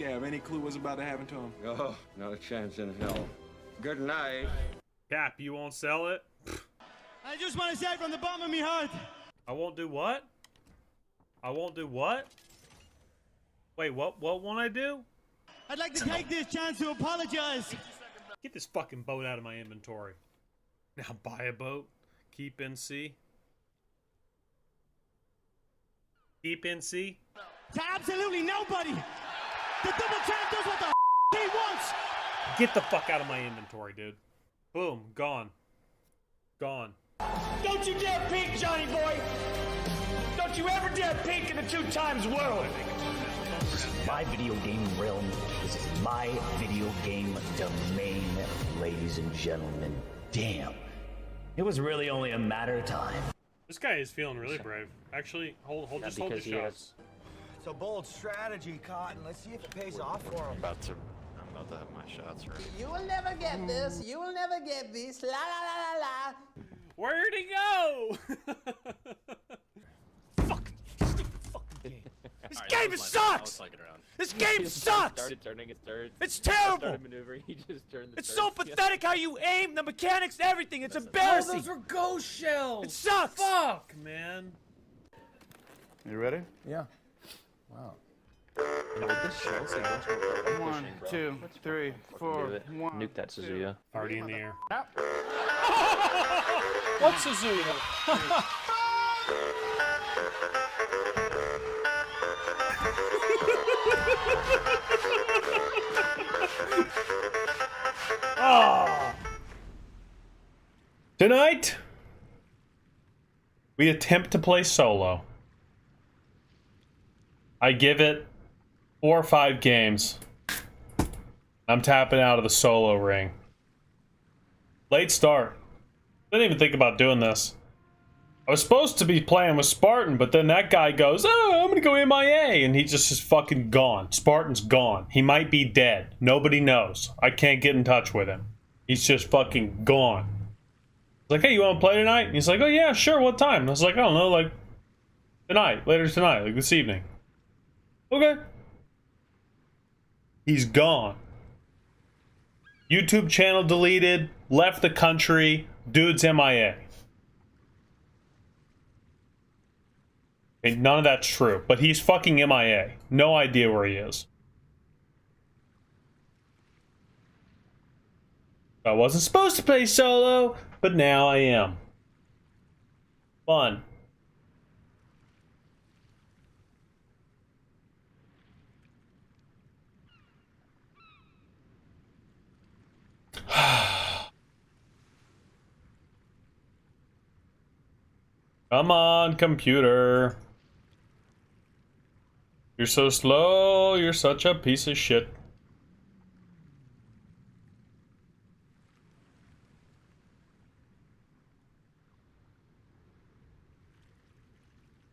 to have any clue what's about to happen to him. Oh, not a chance in hell. Good night. Cap, you won't sell it? I just want to say from the bottom of my heart. I won't do what? I won't do what? Wait, what won't I do? I'd like to take this chance to apologize. Get this fucking boat out of my inventory. Now buy a boat. Keep in sea. Keep in sea. To absolutely nobody. The double champ does what the he wants. Get the fuck out of my inventory, dude. Boom, gone. Gone. Don't you dare peek, Johnny boy! Don't you ever dare peek in the 2 times world! This is my video game realm. This is my video game domain, ladies and gentlemen. Damn. It was really only a matter of time. This guy is feeling really brave. Actually, hold the shots. It's a bold strategy, Cotton. Let's see if it pays off for him. I'm about to have my shots ready. You will never get this. You will never get this. La la la la la. Where'd he go? Fucking stupid fucking game. This game sucks! This game sucks! Started turning his turns. It's terrible! Started maneuvering, he just turned the It's turns. so pathetic how you aim, the mechanics, everything. It's embarrassing. Oh, those were ghost shells. It sucks! Fuck, man. You ready? Yeah. Wow. You know, with this show, so you don't have to start 1, 2, 3, 4. Nuke that Suzuya. Already in the air. What's Suzuya? Oh. Tonight, we attempt to play solo. I give it 4 or 5 games. I'm tapping out of the solo ring. Late start. Didn't even think about doing this. I was supposed to be playing with Spartan, but then that guy goes, oh, I'm gonna go MIA, and he just is fucking gone. Spartan's gone. He might be dead. Nobody knows. I can't get in touch with him. He's just fucking gone. I was like, hey, you wanna play tonight? And he's like, oh yeah, sure, what time? And I was like, I don't know, like, tonight, later tonight, like this evening. Okay. He's gone. YouTube channel deleted, left the country, dude's MIA. Okay, none of that's true, but he's fucking MIA. No idea where he is. I wasn't supposed to play solo, but now I am. Fun. Come on, computer. You're so slow. You're such a piece of shit.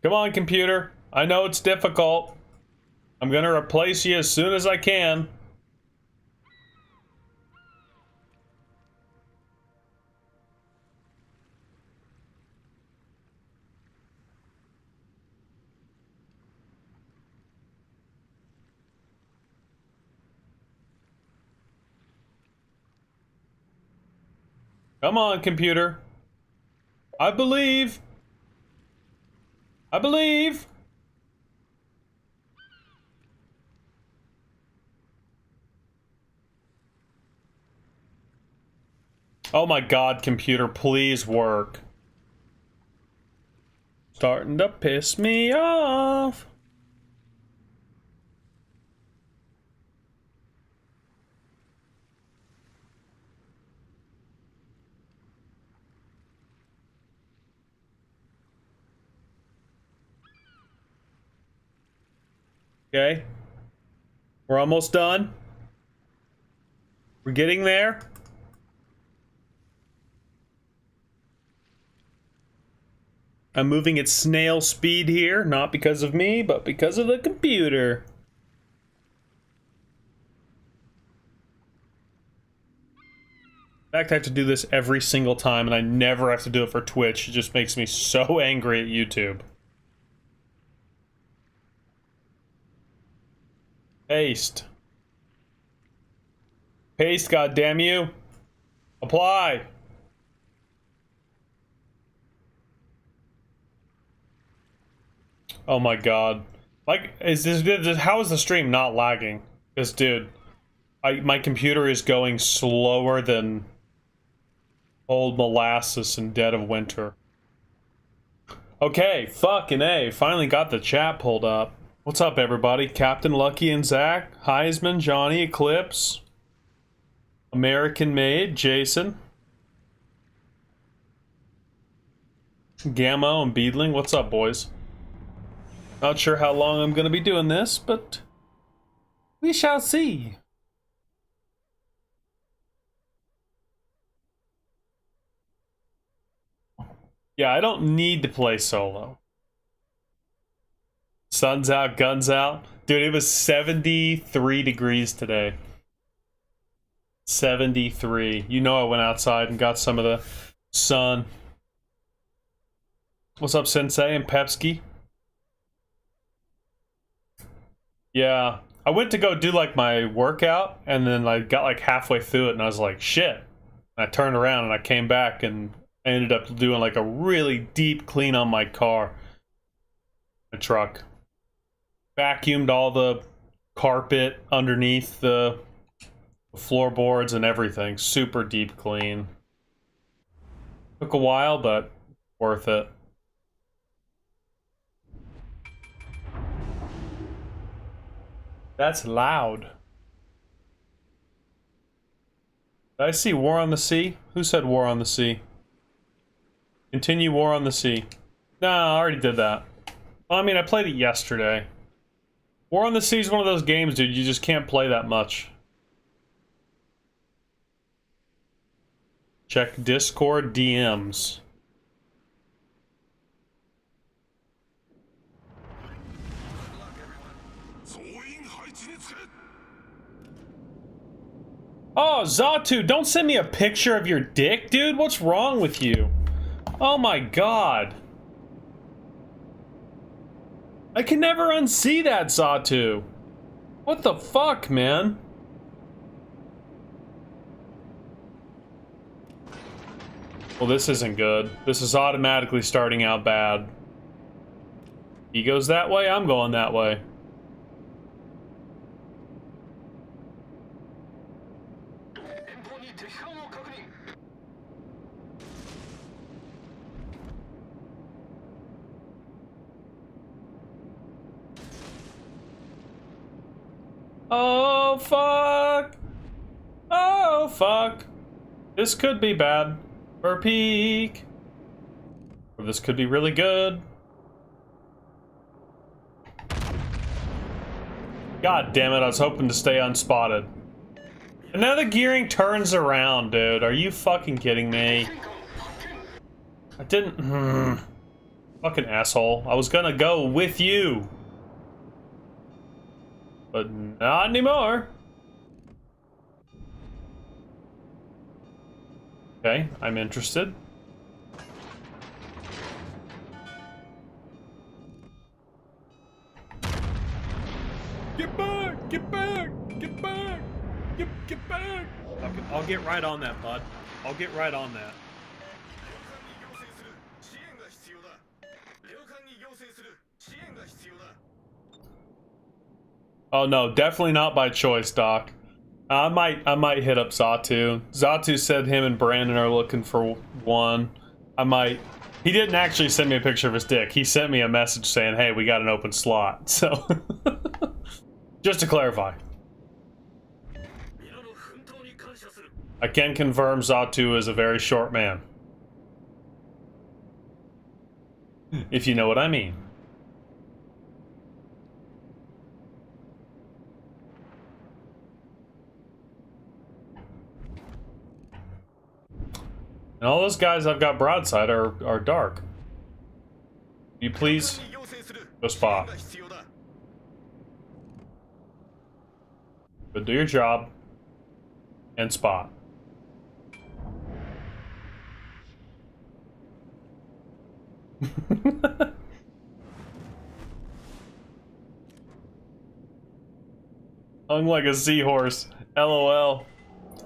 Come on, computer. I know it's difficult. I'm gonna replace you as soon as I can. Come on, computer. I believe. I believe. Oh my God, computer, please work. Starting to piss me off. Okay. We're almost done. We're getting there. I'm moving at snail speed here, not because of me, but because of the computer. In fact, I have to do this every single time, and I never have to do it for Twitch. It just makes me so angry at YouTube. Paste. Paste, goddamn you. Apply. Oh my god. Like, how is the stream not lagging? Because, dude, my computer is going slower than old molasses in dead of winter. Okay, fucking A. Finally got the chat pulled up. What's up, everybody? Captain Lucky and Zach, Heisman, Johnny, Eclipse, American Made, Jason, Gammo, and Beedling. What's up, boys? Not sure how long I'm gonna be doing this, but we shall see. Yeah, I don't need to play solo. Sun's out, guns out. Dude, it was 73 degrees today. 73. You know I went outside and got some of the sun. What's up, Sensei and Pepski? Yeah, I went to go do like my workout, and then I got like halfway through it, and I was like, shit. And I turned around and I came back, and I ended up doing like a really deep clean on my car. My truck. Vacuumed all the carpet underneath the floorboards and everything. Super deep clean. Took a while, but worth it. That's loud. Did I see War on the Sea? Who said War on the Sea? Continue War on the Sea. No, I already did that. I mean, I played it yesterday. War on the Sea is one of those games, dude, you just can't play that much. Check Discord DMs. Oh, Zatu, don't send me a picture of your dick, dude. What's wrong with you? Oh my god. I can never unsee that, Zatu. What the fuck, man? Well, this isn't good. This is automatically starting out bad. He goes that way, I'm going that way. Oh, fuck. Oh, fuck. This could be bad. For peak. Or this could be really good. God damn it, I was hoping to stay unspotted. And now the gearing turns around, dude. Are you fucking kidding me? I didn't... Fucking asshole. I was gonna go with you. But not anymore. Okay, I'm interested. Get back! Get back! Get back! Get back! Okay, I'll get right on that, bud. I'll get right on that. Oh no, definitely not by choice, Doc. I might hit up Zatu. Zatu said him and Brandon are looking for one. I might. He didn't actually send me a picture of his dick. He sent me a message saying, "Hey, we got an open slot." So, just to clarify, I can confirm Zatu is a very short man, if you know what I mean. And all those guys I've got broadside are dark. You please go spot. But do your job and spot. Hung like a seahorse. LOL.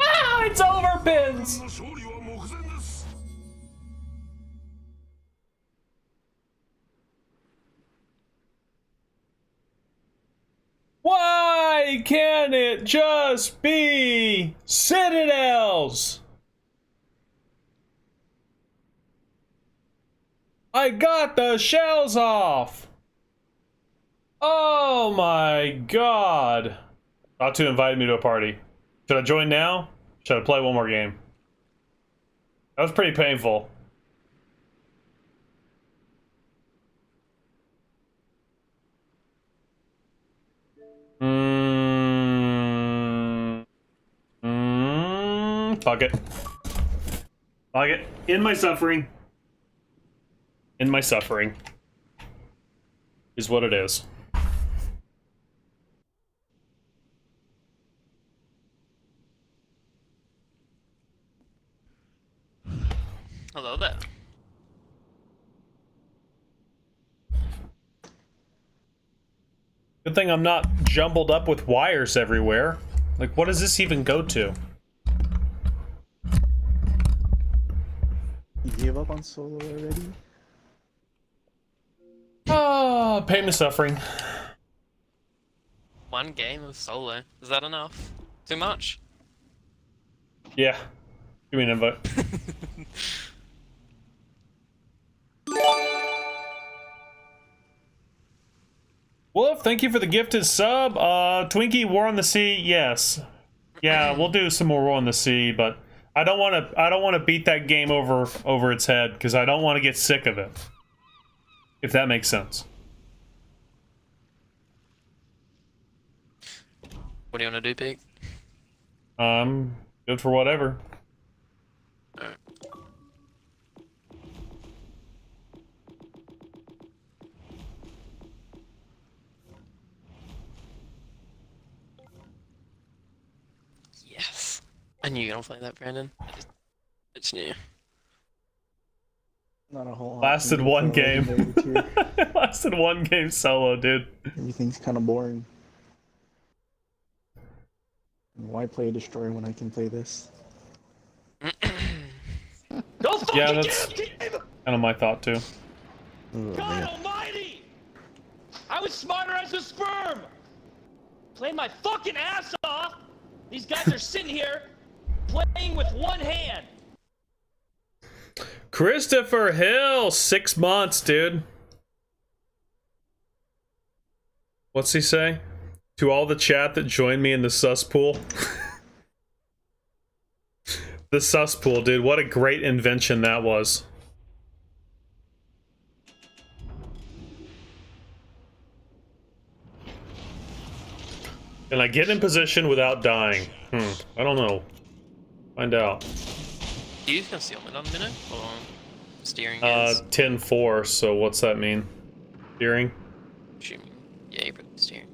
Ah, it's over, Pins! Why can't it just be Citadels? I got the shells off. Oh my god. Batu invited me to a party. Should I join now? Should I play one more game? That was pretty painful. Fuck it. Fuck it. In my suffering. In my suffering. Is what it is. Hello there. Good thing I'm not jumbled up with wires everywhere. Like, what does this even go to? You gave up on solo already? Oh, pain and suffering. One game of solo. Is that enough? Too much? Yeah. Give me an invite. Wolf, thank you for the gifted sub. Twinkie, War on the Sea, yes. Yeah, we'll do some more War on the Sea, but I don't want to beat that game over its head because I don't want to get sick of it. If that makes sense. What do you want to do, Pete? Good for whatever. Alright. Yes. I knew you were gonna play that, Brandon. It's new. Not a whole lot. Lasted one game. Lasted one game solo, dude. Everything's kind of boring. Why play Destroy when I can play this? Go fucking Yeah, that's damn team! kind of my thought too. God almighty! I was smarter as a sperm! Playing my fucking ass off! These guys are sitting here playing with one hand! Christopher Hill, 6 months, dude. What's he say? To all the chat that joined me in the cesspool. The cesspool, dude. What a great invention that was. Can I get in position without dying? I don't know. Find out. Do you use concealment on the minute? Or steering is? 10-4, so what's that mean? Steering? Assuming. Yeah, you put the steering.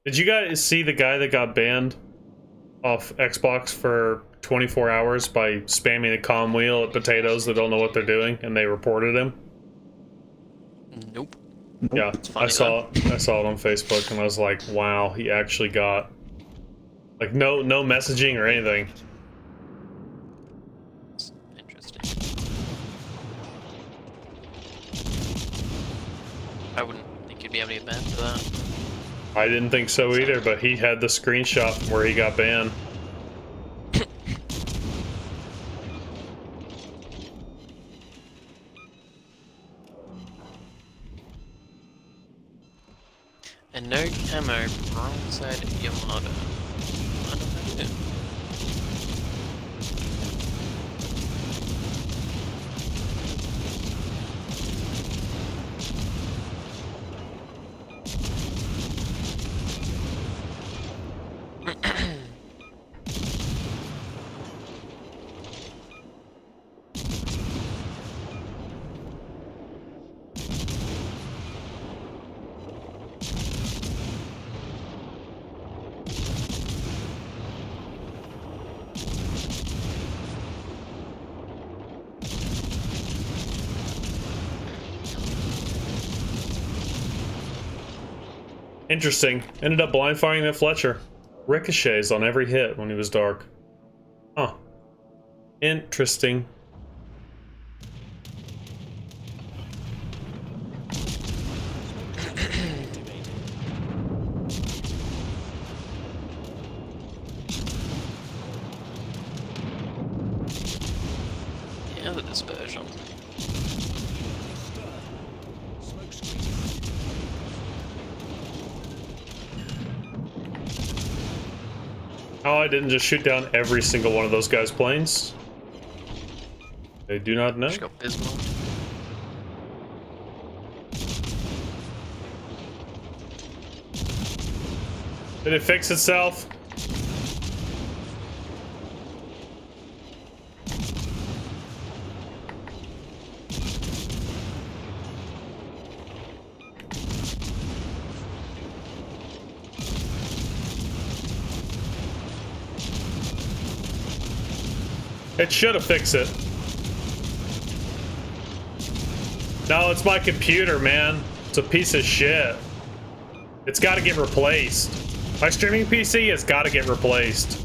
Did you guys see the guy that got banned off Xbox for 24 hours by spamming the comm wheel at potatoes that don't know what they're doing, and they reported him? Nope. Yeah, funny, I saw it on Facebook, and I was like, wow, he actually got like no messaging or anything. It's interesting. I wouldn't think you'd be able to get banned for that. I didn't think so either, but he had the screenshot where he got banned. And no camo, wrong side of Yamato. I don't know. Interesting. Ended up blind firing that Fletcher. Ricochets on every hit when he was dark. Huh. Interesting. Yeah, the dispersion. Oh, I didn't just shoot down every single one of those guys' planes. They do not know. Just got Bismarck. Did it fix itself? It should have fixed it. No, it's my computer, man. It's a piece of shit. It's got to get replaced. My streaming PC has got to get replaced.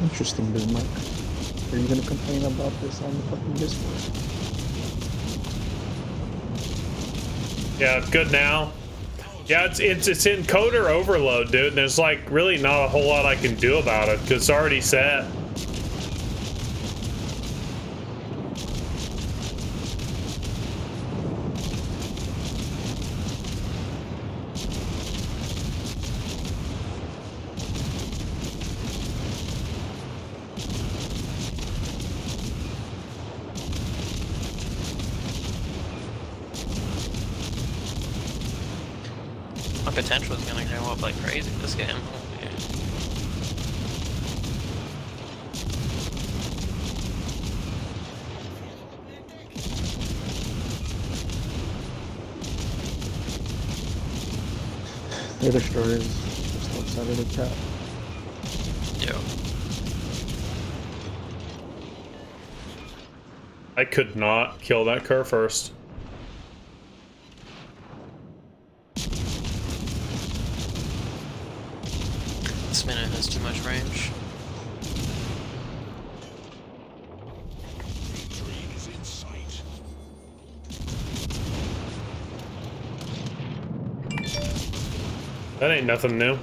Interesting, Bismarck. Are you gonna complain about this on the fucking Discord? Yeah, good now. Yeah, it's in coder overload, dude. And there's like really not a whole lot I can do about it because it's already set. My potential is gonna go up like crazy this game. Yeah. Their destroyer is just outside of the chat. Yo. I could not kill that cur first. This minute has too much range. That ain't nothing new.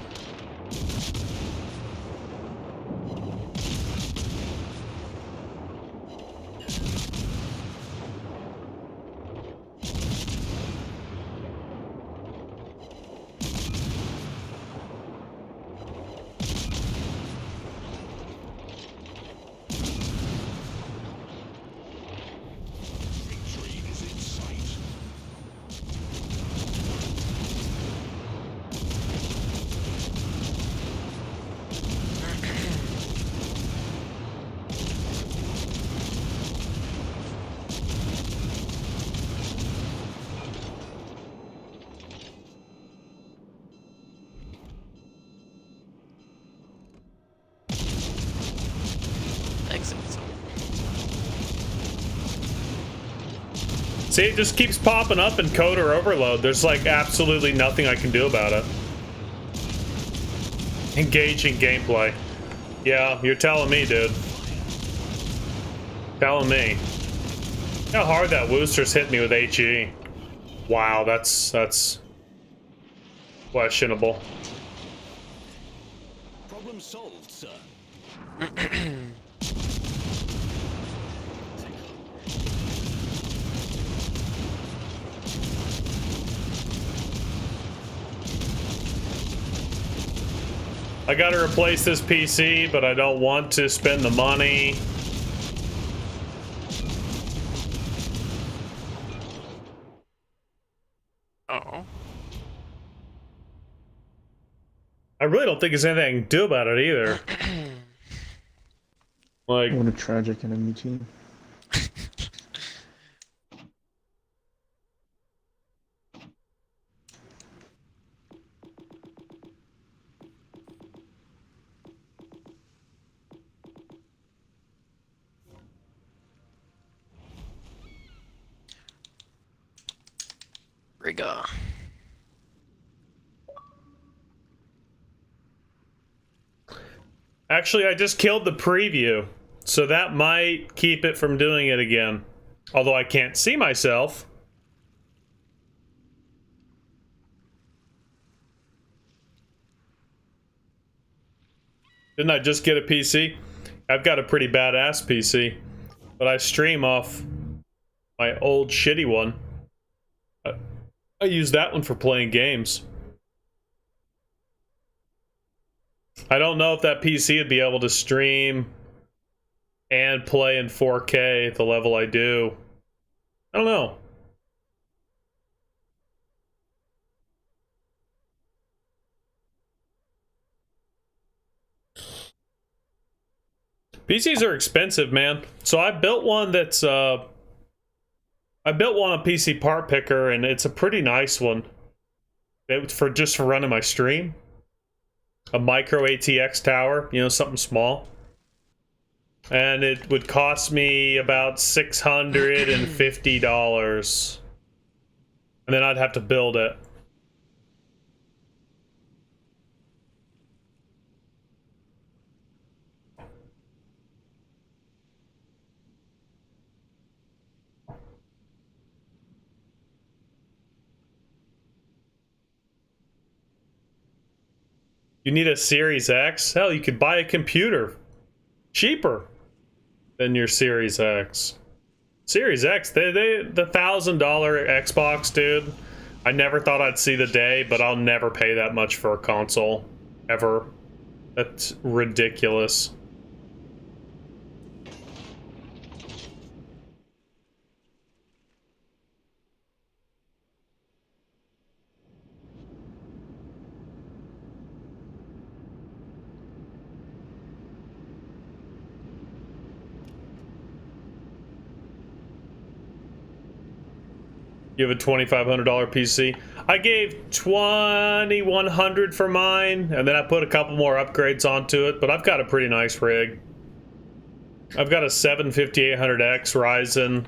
Exit. See, it just keeps popping up in coder overload. There's like absolutely nothing I can do about it. Engaging gameplay. Yeah, you're telling me, dude. Telling me. How hard that Wooster's hit me with HE. Wow, that's questionable. Problem solved, sir. I gotta replace this PC, but I don't want to spend the money. Oh. I really don't think there's anything I can do about it either. Like, What a tragic enemy team. Riga. actually, I just killed the preview, so that might keep it from doing it again. Although I can't see myself. Didn't I just get a PC? I've got a pretty badass PC, but I stream off my old shitty one. I use that one for playing games. I don't know if that PC would be able to stream and play in 4K at the level I do. I don't know. PCs are expensive, man. So I built one that's I built one on PC Part Picker, and it's a pretty nice one. It's for just for running my stream. A micro ATX tower, you know, something small. And it would cost me about $650. And then I'd have to build it. You need a Series X? Hell, you could buy a computer. Cheaper than your Series X. Series X, the $1,000 Xbox, dude. I never thought I'd see the day, but I'll never pay that much for a console. Ever. That's ridiculous. You have a $2,500 PC. I gave $2,100 for mine, and then I put a couple more upgrades onto it, but I've got a pretty nice rig. I've got a 7-5800X Ryzen.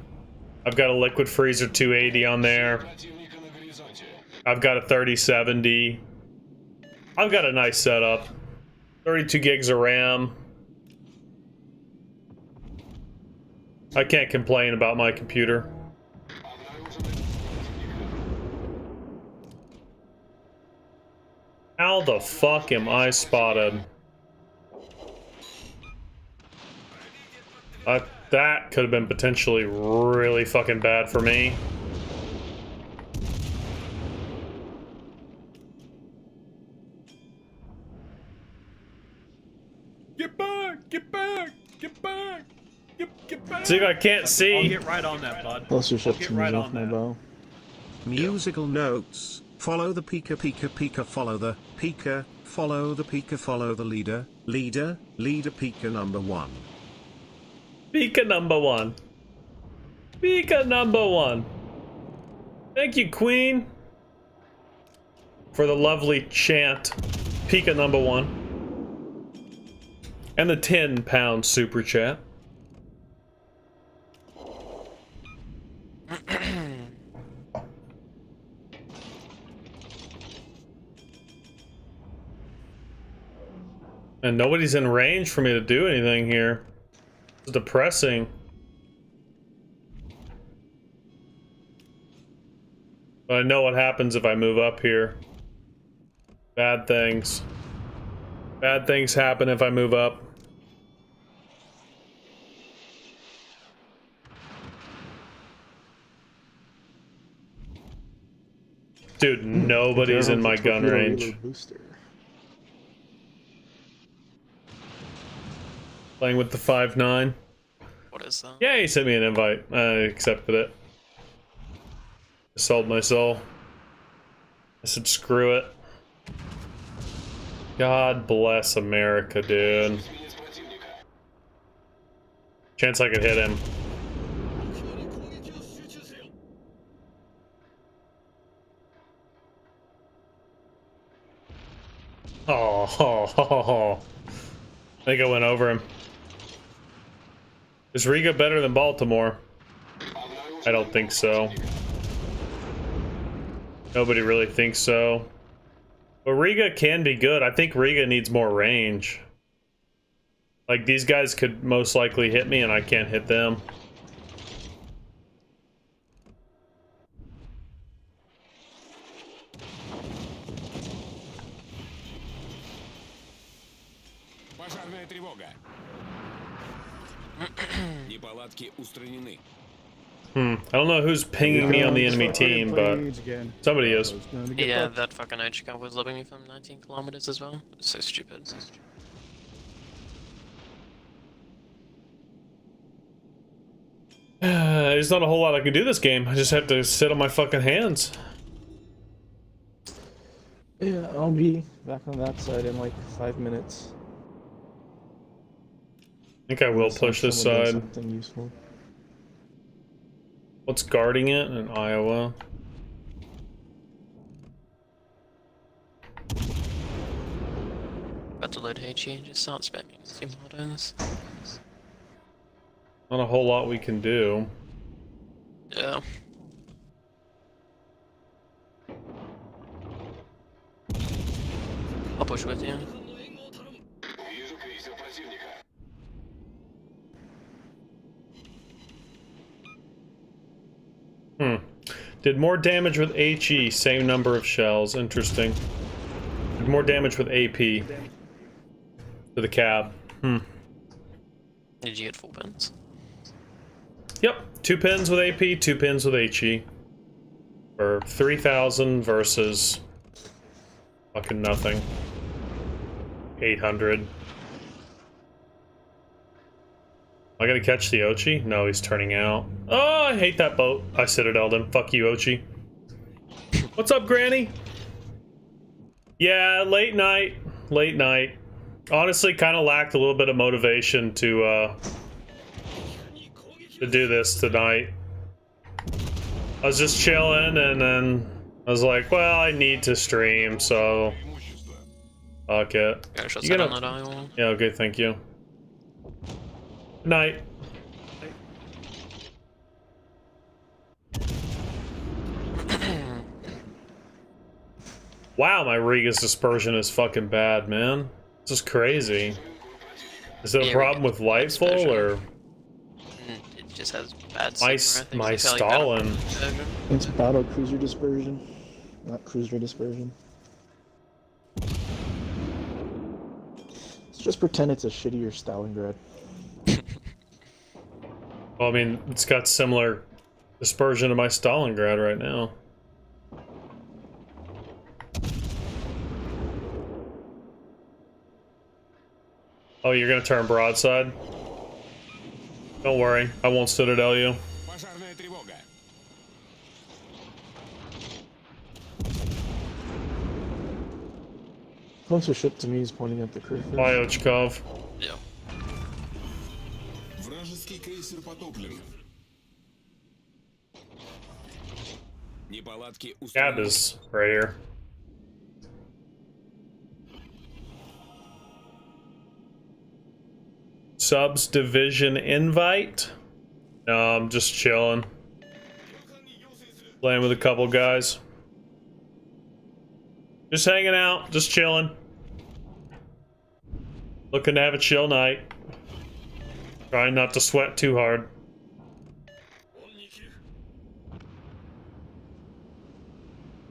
I've got a Liquid Freezer 280 on there. I've got a 3070. I've got a nice setup. 32 gigs of RAM. I can't complain about my computer. How the fuck am I spotted? That could have been potentially really fucking bad for me. Get back! Get back! Get back! Get back! See, I can't see. I'll get right on that, bud. Plus your shift Get to right off on my that. bow. Musical notes. Follow the Pika Pika Pika. Follow the Pika. Follow the Pika. Follow the leader. Leader Pika number 1. Pika number 1. Pika number 1. Thank you, Queen, for the lovely chant. Pika number 1. And the £10 super chat. And nobody's in range for me to do anything here. It's depressing. But I know what happens if I move up here. Bad things. Bad things happen if I move up. Dude, nobody's in my gun range. Playing with the 5.9. What is that? Yeah, he sent me an invite. I accepted it. I sold my soul. I said screw it. God bless America, dude. Chance I could hit him. Oh, I think I went over him. Is Riga better than Baltimore? I don't think so. Nobody really thinks so. But Riga can be good. I think Riga needs more range. Like, these guys could most likely hit me and I can't hit them. Пожарная тревога. Неполадки устранены. I don't know who's pinging me on the enemy team, but somebody is. Yeah, that fucking edge guy was lobbing me from 19 kilometers as well. It's so stupid. So stupid. There's not a whole lot I can do this game. I just have to sit on my fucking hands. Yeah, I'll be back on that side in like 5 minutes. I think I will push this side. Something useful. What's guarding it in Iowa? About to load HE and just start spamming Steam hardware. Not a whole lot we can do. Yeah. I'll push with you. Did more damage with HE, same number of shells. Interesting. More damage with AP to the cab. Did you get full pins? Yep, 2 pins with AP, 2 pins with HE. For 3,000 versus fucking nothing. 800. I gotta catch the Ochi? No, he's turning out. Oh, I hate that boat. I citadeled him. Fuck you, Ochi. What's up, Granny? Yeah, late night. Late night. Honestly, kind of lacked a little bit of motivation to do this tonight. I was just chilling, and then I was like, well, I need to stream, so fuck it. You gonna... Yeah, okay, thank you. Good night. Wow, my Riga's dispersion is fucking bad, man. This is crazy. Is it a problem with Lightful, or...? It just has bad my Stalin. It's battle cruiser dispersion, not cruiser dispersion. Let's just pretend it's a shittier Stalingrad. Well, I mean, it's got similar dispersion to my Stalingrad right now. Oh, you're gonna turn broadside? Don't worry, I won't citadel you. Closer ship to me is pointing at the crew. Bye, Ochkov. Yeah. Cab is right here. Subs division invite? No, I'm just chilling. Playing with a couple guys. Just hanging out, just chilling. Looking to have a chill night. Trying not to sweat too hard.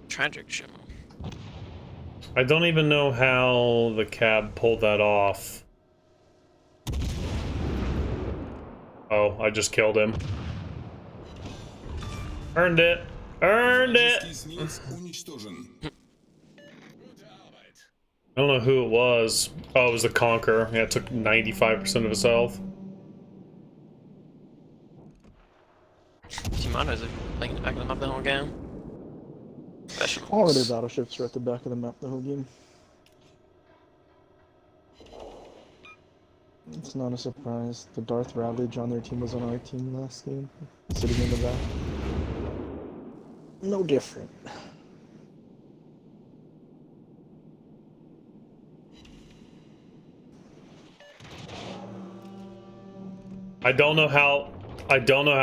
Tragic shimmer. I don't even know how the cab pulled that off. Oh, I just killed him. Earned it. Earned it. I don't know who it was. Oh, it was the Conqueror. Yeah, it took 95% of his health. Shimano's playing the back of the map the whole game. All of their battleships are at the back of the map the whole game. It's not a surprise. The Darth Ravage on their team was on our team last game, sitting in the back. No different. I don't know how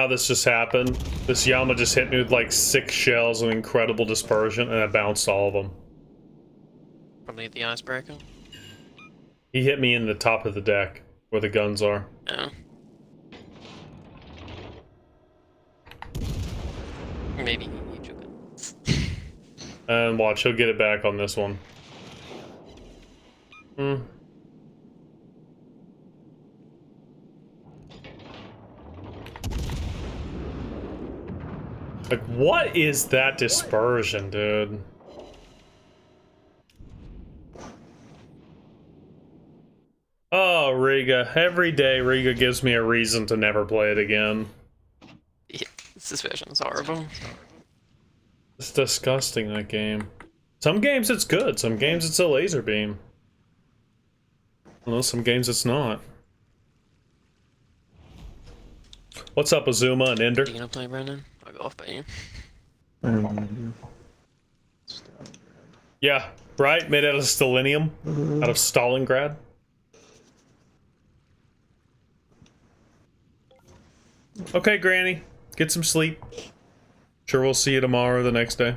this just happened. This Yama just hit me with like 6 shells with incredible dispersion, and I bounced all of them. Probably the icebreaker. He hit me in the top of the deck, where the guns are. Yeah. Maybe he took it. And watch, he'll get it back on this one. Like, what is that dispersion, dude? Oh, Riga. Every day, Riga gives me a reason to never play it again. Yeah, this Dispersion is horrible. It's disgusting, that game. Some games it's good, some games it's a laser beam. Well, some games it's not. What's up, Azuma and Ender? Are you gonna play, Brendan? I'll go off by you. I don't want to do. Yeah, right? Made out of Stalinium? Out of Stalingrad? Okay, Granny. Get some sleep. Sure, we'll see you tomorrow or the next day.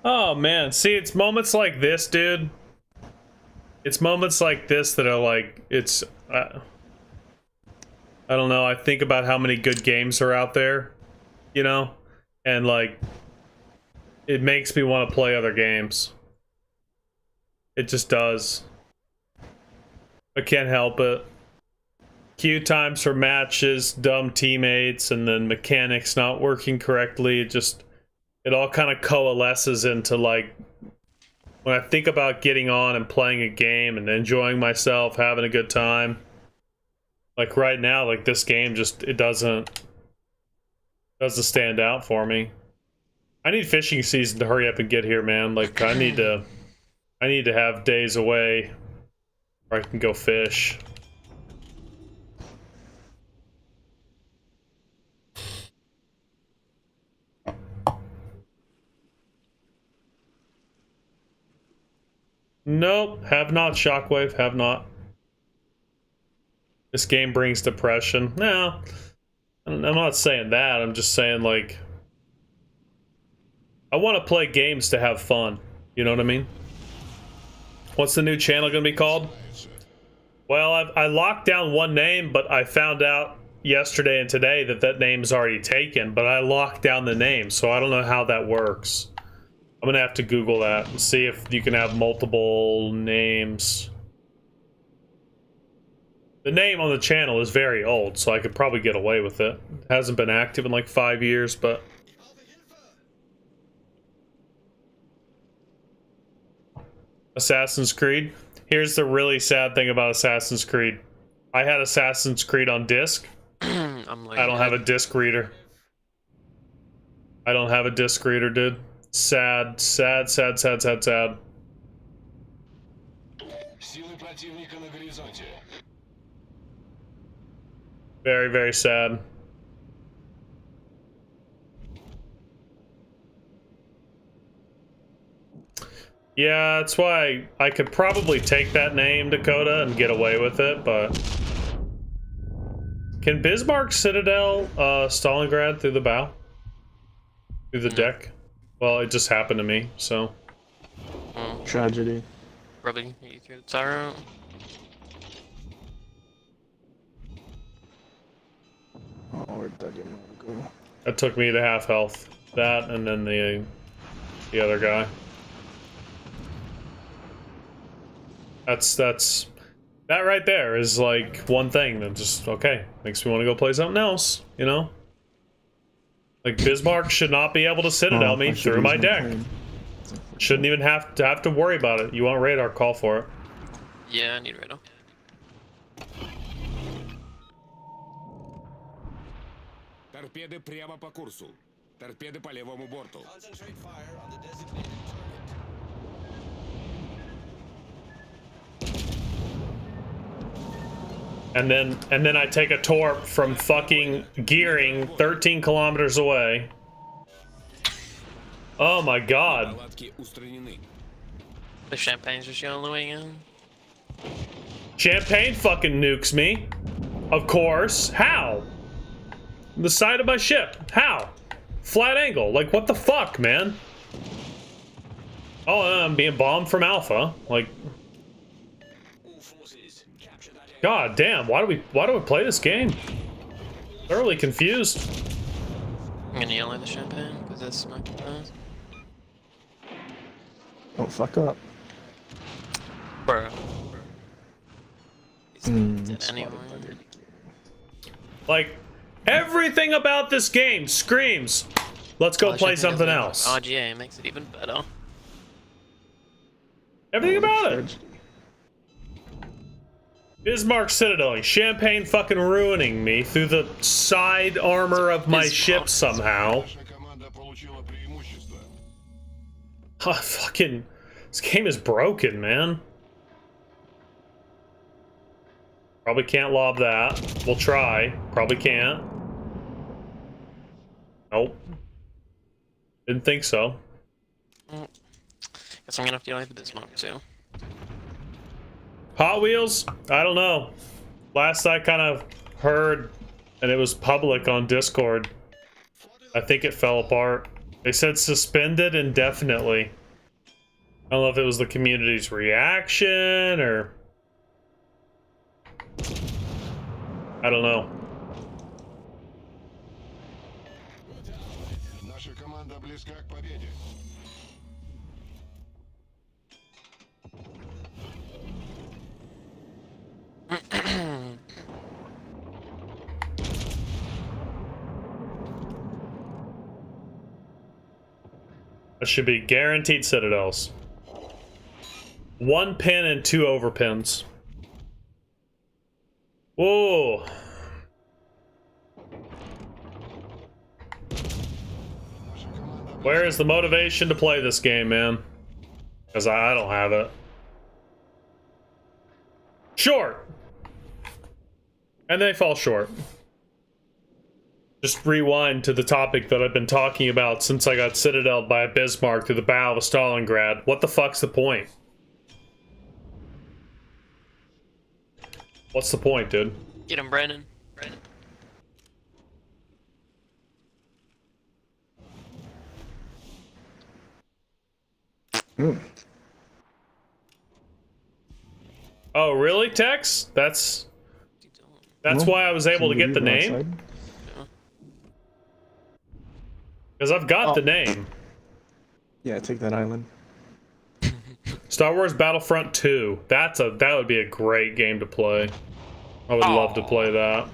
Oh man, see, it's moments like this, dude. It's moments like this that are like, it's, I don't know, I think about how many good games are out there, you know? And like, it makes me want to play other games. It just does. I can't help it. Queue times for matches, dumb teammates, and then mechanics not working correctly. It all kind of coalesces into like, when I think about getting on and playing a game and enjoying myself, having a good time. Like right now, like this game just, it doesn't stand out for me. I need fishing season to hurry up and get here, man. Like I need to have days away where I can go fish. Nope, have not, Shockwave, have not. This game brings depression. No, I'm not saying that. I'm just saying, like, I want to play games to have fun. You know what I mean? What's the new channel gonna be called? Well, I locked down one name, but I found out yesterday and today that name's already taken, but I locked down the name, so I don't know how that works. I'm gonna have to Google that and see if you can have multiple names. The name on the channel is very old, so I could probably get away with it. It hasn't been active in like 5 years, but... Assassin's Creed. Here's the really sad thing about Assassin's Creed. I had Assassin's Creed on disc. I don't have a disc reader. I don't have a disc reader, dude. Sad, sad, sad, sad, sad, sad. Very, very sad. Yeah, that's why I could probably take that name, Dakota, and get away with it, but... Can Bismarck Citadel Stalingrad through the bow? Through the deck? Well, it just happened to me, so... Tragedy. Rubbing you through the tire. Oh, where'd that game go? That took me to half health. That, and then the other guy. That right there is like one thing that just, okay, makes me want to go play something else, you know? Like, Bismarck should not be able to Citadel me through my deck. Shouldn't even have to worry about it. You want radar, call for it. Yeah, I need radar. Торпеды прямо по курсу. Торпеды по левому борту. Concentrate fire on the designated target. And then I take a torp from fucking Gearing 13 kilometers away. Oh my god. The champagne's just yellowing in. Champagne fucking nukes me. Of course. How? The side of my ship. How? Flat angle. Like, what the fuck, man? Oh, I'm being bombed from Alpha. Like... God damn, why do we play this game? Thoroughly confused. I'm gonna yell at the champagne because that's smoking fast. Don't fuck up. Bro. Anyway. Like, everything about this game screams, let's go play something else. RGA makes it even better. Everything about it. Bismarck Citadel, Champagne fucking ruining me through the side armor of my ship somehow. Oh, fucking, this game is broken, man. Probably can't lob that. We'll try. Probably can't. Nope. Didn't think so. Guess I'm gonna have to deal with Bismarck too. Hot Wheels? I don't know. Last I kind of heard, and it was public on Discord, I think it fell apart. They said suspended indefinitely. I don't know if it was the community's reaction or... I don't know. That should be guaranteed citadels. 1 pin and 2 overpins. Whoa. Where is the motivation to play this game, man? Because I don't have it. Short! And they fall short. Just rewind to the topic that I've been talking about since I got citadeled by a Bismarck through the bow of a Stalingrad. What the fuck's the point? What's the point, dude? Get him, Brandon. Brandon. Oh, really, Tex? That's why I was able to get the name? Because I've got the name. Yeah, take that island. Star Wars Battlefront 2. That would be a great game to play. I would love to play that.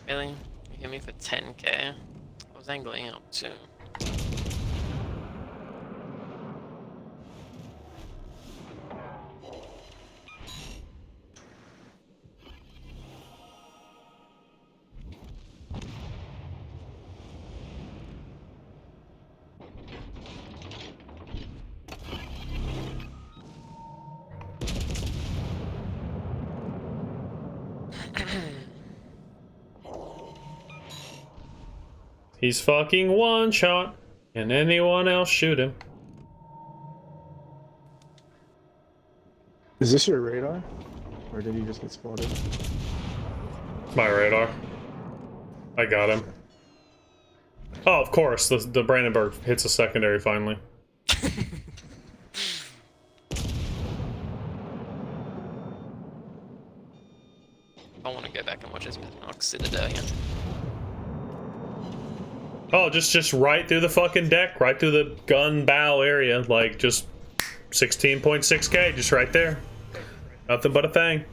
Really? You hit me for 10k? I was angling up too. He's fucking one shot. Can anyone else shoot him? Is this your radar? Or did he just get spotted? My radar. I got him. Oh, of course. The Brandenburg hits a secondary finally. I want to go back and watch this Bismarck Citadel again. Oh, just right through the fucking deck, right through the gun bow area, like just 16.6k, just right there. Nothing but a thing.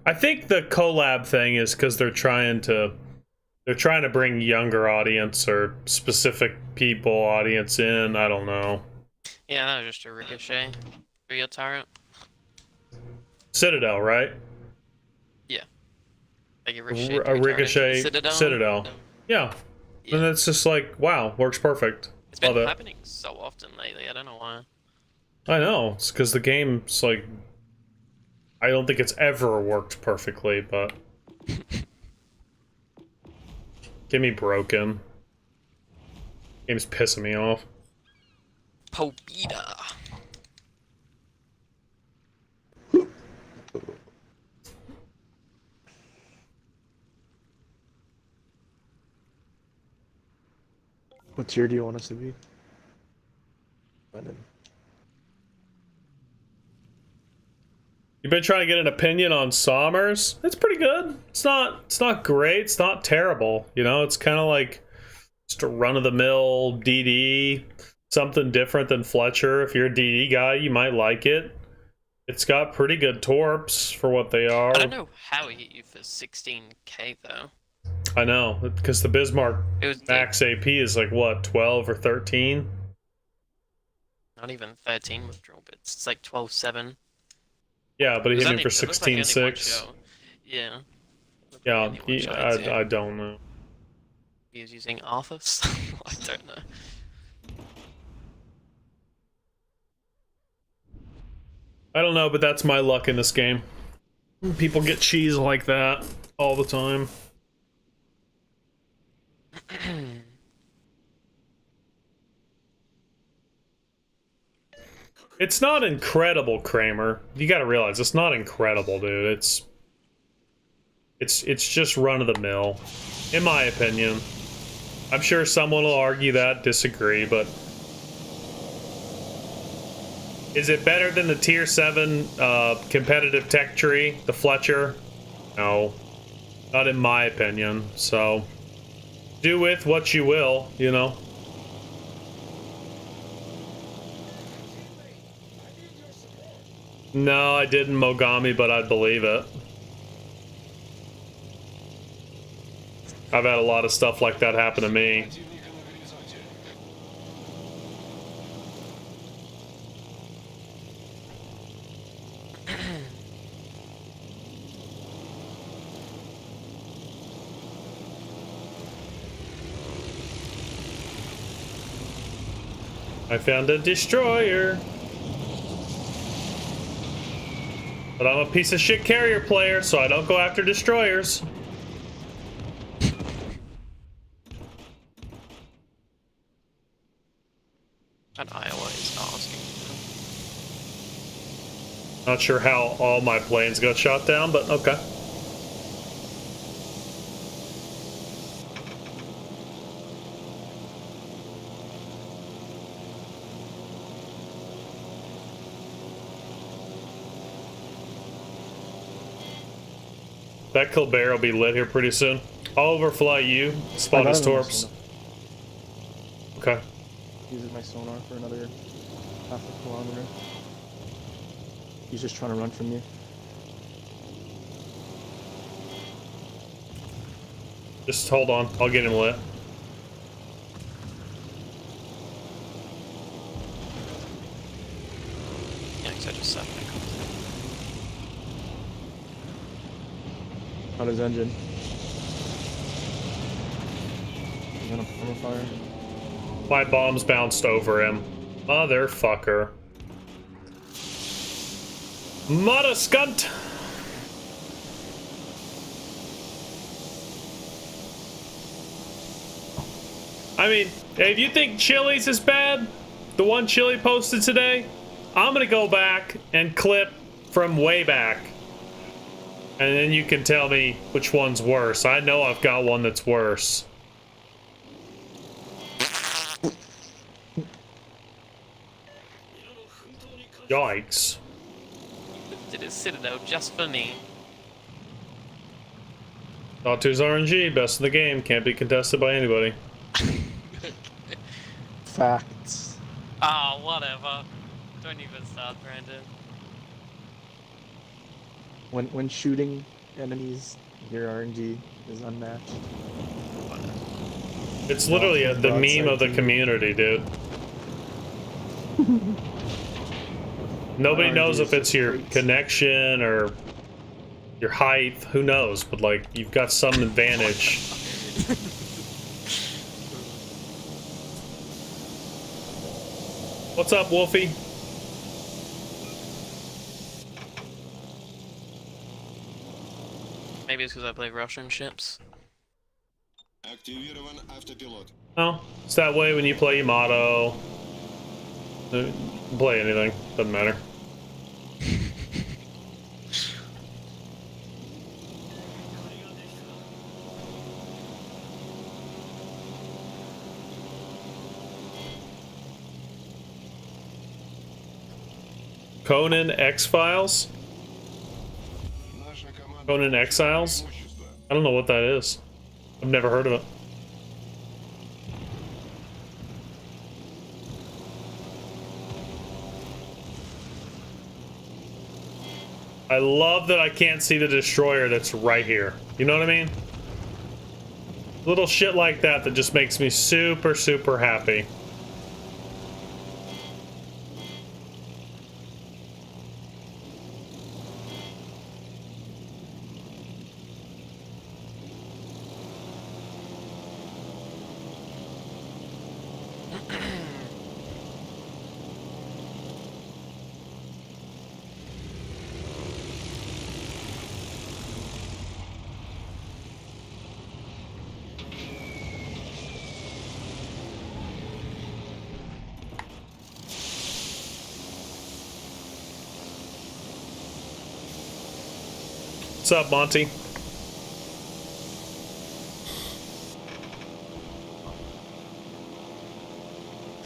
I think the collab thing is because they're trying to bring younger audience or specific people audience in. I don't know. Yeah, that was just a ricochet for your turret. Citadel, right? Yeah. Like A ricochet Citadel. Yeah. And it's just like, wow, works perfect. It's been happening so often lately. I don't know why. I know. It's because the game's like, I don't think it's ever worked perfectly, but get me broken. Game's pissing me off. Pobita. What tier do you want us to be? You've been trying to get an opinion on Sommers? It's pretty good. It's not great. It's not terrible. You know, it's kind of like just a run-of-the-mill DD. Something different than Fletcher. If you're a DD guy, you might like it. It's got pretty good torps for what they are. I don't know how he hit you for 16k though. I know, because the Bismarck max AP is like, what, 12 or 13? Not even 13 with drill bits. It's like 12.7. Yeah, but he hit me for 16.6. Like yeah. Yeah, I don't know. He was using Arthas? I don't know. I don't know, but that's my luck in this game. People get cheese like that all the time. It's not incredible, Kramer. You gotta realize, it's not incredible, dude. It's just run-of-the-mill, in my opinion. I'm sure someone will argue that, disagree, but... Is it better than the Tier 7 competitive tech tree, the Fletcher? No. Not in my opinion, so... Do with what you will, you know? No, I didn't Mogami, but I'd believe it. I've had a lot of stuff like that happen to me. I found a destroyer. But I'm a piece of shit carrier player, so I don't go after destroyers. And Iowa is asking. Not sure how all my planes got shot down, but okay. That Colbert will be lit here pretty soon. I'll overfly you, spot his torps. Okay. Using my sonar for another half a kilometer. He's just trying to run from you. Just hold on, I'll get him lit. Yeah, because I just sat there. On his engine. He's on a fire. My bombs bounced over him. Motherfucker. Mother scunt! I mean, if you think Chili's is bad, the one Chili posted today, I'm gonna go back and clip from way back. And then you can tell me which one's worse. I know I've got one that's worse. Yikes. Did it sit it out just for me? Sawtooth's RNG, best in the game, can't be contested by anybody. Facts. Oh, whatever. Don't even start, Brandon. When shooting enemies, your RNG is unmatched. It's literally the meme of the community, dude. Nobody knows if it's your connection or your height, who knows, but like, you've got some advantage. What's up, Wolfie? Maybe it's because I play Russian ships. No, it's that way when you play Yamato. Play anything, doesn't matter. Conan X-Files? Conan Exiles? I don't know what that is. I've never heard of it. I love that I can't see the destroyer that's right here. You know what I mean? Little shit like that that just makes me super, super happy. What's up, Monty?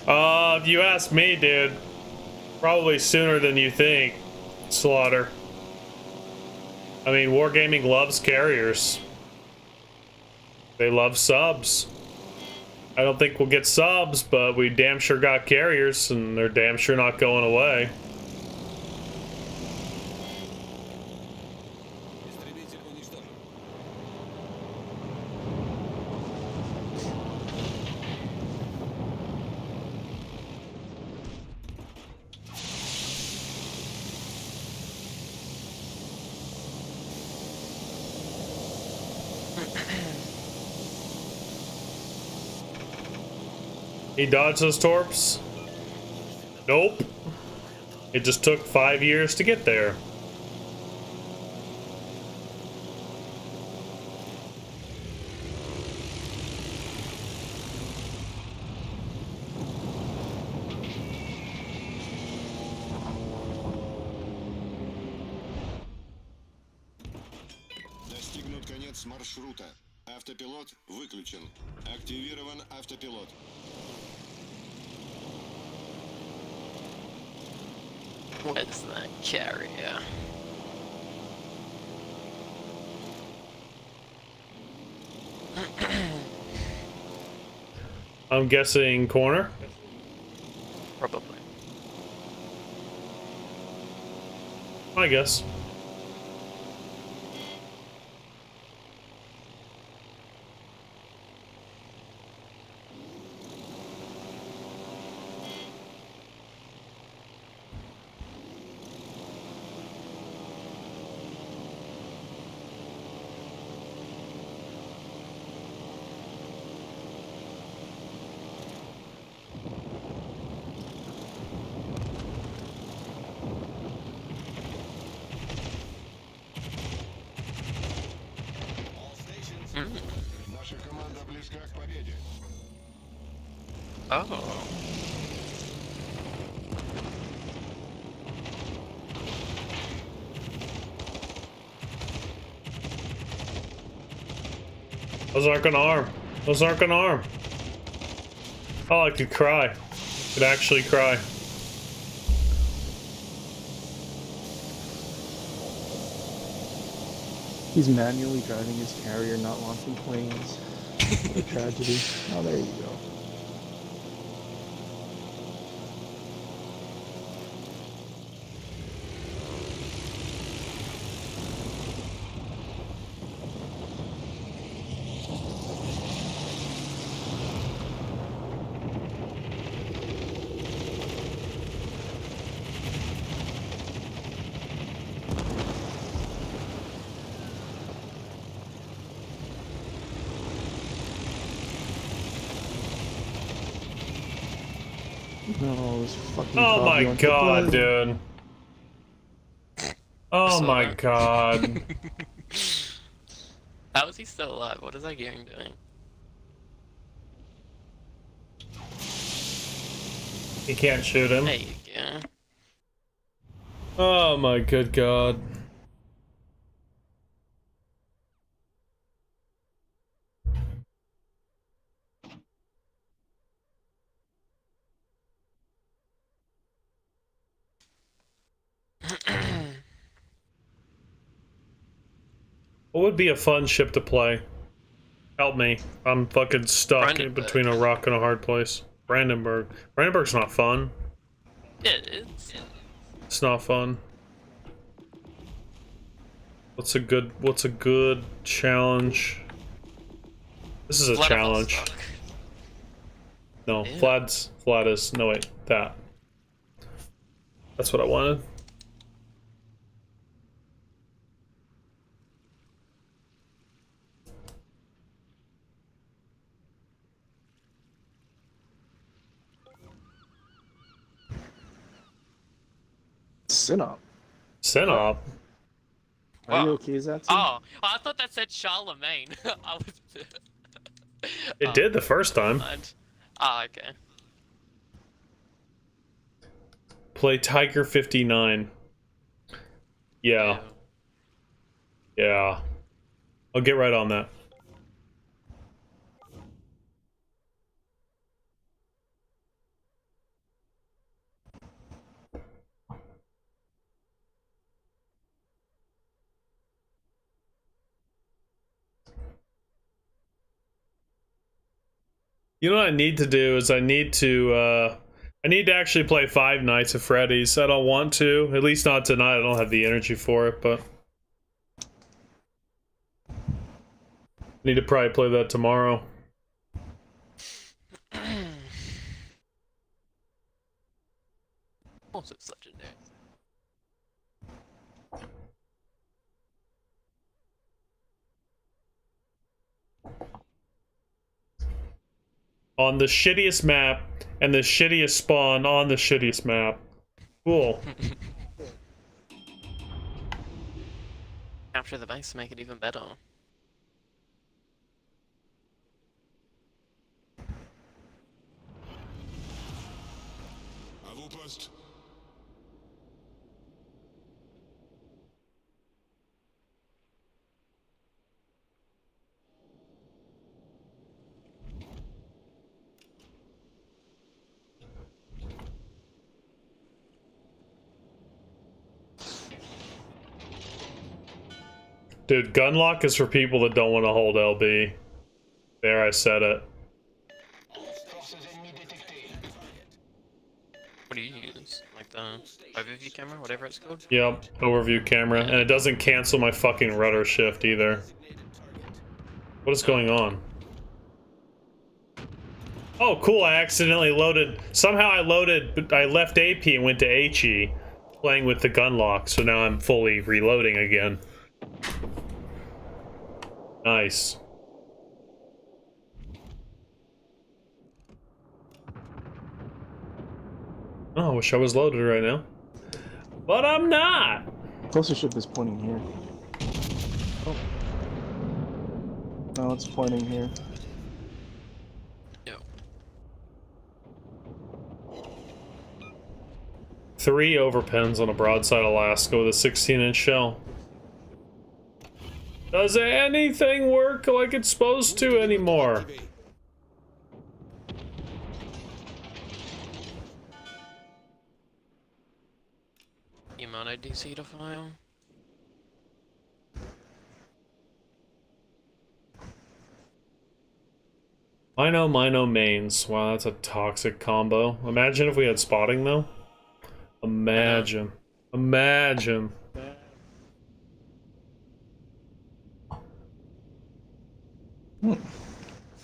If you ask me, dude, probably sooner than you think, Slaughter. I mean, Wargaming loves carriers. They love subs. I don't think we'll get subs, but we damn sure got carriers, and they're damn sure not going away. He dodged those torps? Nope. It just took 5 years to get there. Достигнут конец маршрута. Автопилот выключен. Активирован автопилот. Where's that carrier? I'm guessing corner. Probably. I guess. Наша команда близка к победе. Oh. Those aren't gonna arm. Those aren't gonna arm. Oh, I could cry. I could actually cry. He's manually driving his carrier, not launching planes. What a tragedy. Oh, there you go. No, this fucking Oh my coffee god, on dude. Oh my god. How is he still alive? What is that gang doing? He can't shoot him. There you go. Oh my good god. What would be a fun ship to play? Help me. I'm fucking stuck in between a rock and a hard place. Brandenburg. Brandenburg's not fun. Yeah, it's... It's not fun. What's a good challenge? This is a challenge. No, Yeah. flat is, no wait, that. That's what I wanted. Synop. Synop? Are you okay, Zatsu? Oh, I thought that said Charlemagne. I was... It did the first time. Ah, okay. Play Tiger 59. Yeah. Yeah. I'll get right on that. You know what I need to do is I need to actually play Five Nights at Freddy's. I don't want to, at least not tonight. I don't have the energy for it, but I need to probably play that tomorrow. Also, it's legendary. On the shittiest map and the shittiest spawn on the shittiest map. Cool. Capture the base to make it even better. À vos postes. Dude, gunlock is for people that don't want to hold LB. There, I said it. What do you use? Like the overview camera, whatever it's called? Yep, overview camera. And it doesn't cancel my fucking rudder shift either. What is going on? Oh, cool, I accidentally loaded... Somehow I left AP and went to HE, playing with the gunlock, so now I'm fully reloading again. Nice. Oh, I wish I was loaded right now. But I'm not! Closest ship is pointing here. Oh. No, it's pointing here. Yo. 3 overpens on a broadside Alaska with a 16-inch shell. Does anything work like it's supposed to anymore? Mono DC to file. Mino mains. Wow, that's a toxic combo. Imagine if we had spotting though. Imagine. Imagine.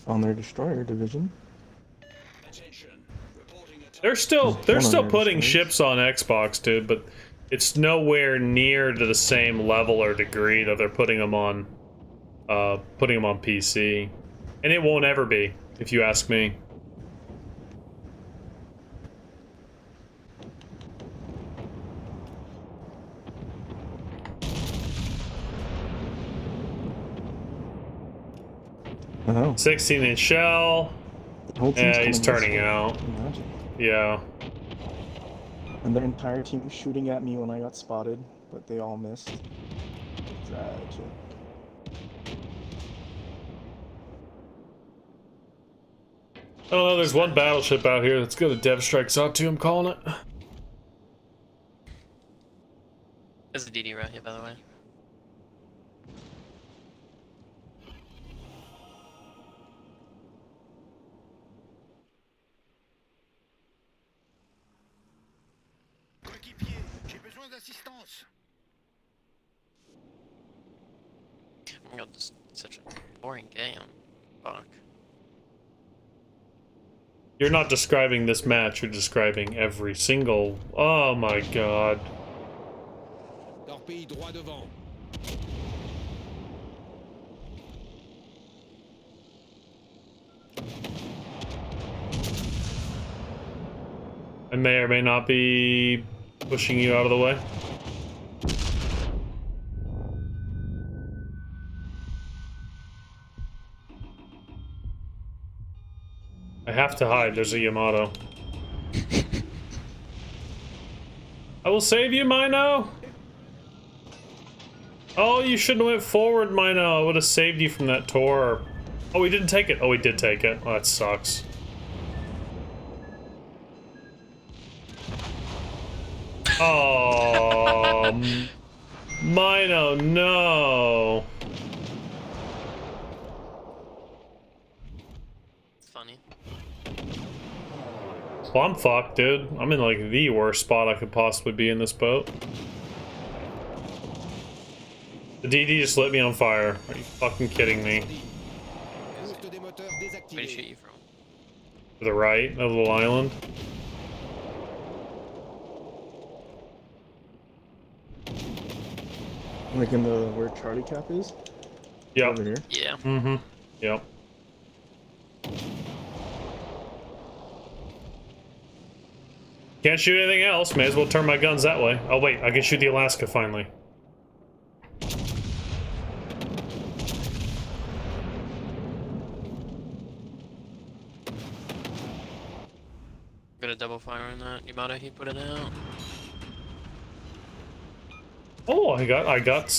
On their destroyer division. They're still putting ships on Xbox, dude, but it's nowhere near to the same level or degree that they're putting them on PC. And it won't ever be, if you ask me. Oh. 16-inch shell. Yeah, he's turning out. Imagine. Yeah. And their entire team was shooting at me when I got spotted, but they all missed. Tragic. I don't know, there's one battleship out here that's got a Dev Strike Zot 2, I'm calling it. There's a DD right here, by the way. Oh my god, this is such a boring game. Fuck. You're not describing this match, you're describing every single... Oh my god. Torpille droit devant. I may or may not be pushing you out of the way. I have to hide, there's a Yamato. I will save you, Mino! Oh, you shouldn't have went forward, Mino. I would have saved you from that tor. Oh, we didn't take it. Oh, we did take it. Oh, that sucks. Oh, Mino, no. It's funny. Well, I'm fucked, dude. I'm in like the worst spot I could possibly be in this boat. The DD just lit me on fire. Are you fucking kidding me? Where did he shoot you from? To the right of the little island. Like in the where Charlie Cap is? Yep. Over here? Yeah. Mm-hmm. Yep. Can't shoot anything else. May as well turn my guns that way. Oh wait, I can shoot the Alaska finally. Got a double fire on that. Yamada, he put it out. Oh, I got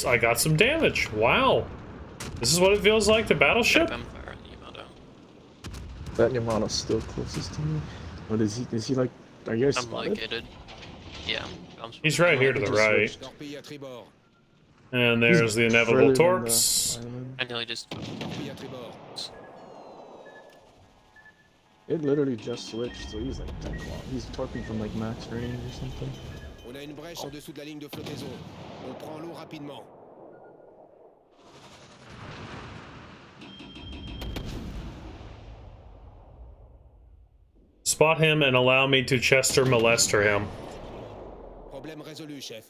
some damage. Wow. This is what it feels like to battleship? Got fire on Yamada. That Yamato's still closest to me. What is he like? Are you guys I'm spotted? located. Yeah. He's right here to the right. And there's the inevitable torps. I nearly just. It literally just switched, so he's like 10 o'clock. He's torping from like max range or something. On a une brèche en dessous de la ligne de flottaison. On prend l'eau rapidement. Spot him and allow me to Chester molester him. Problème résolu, chef.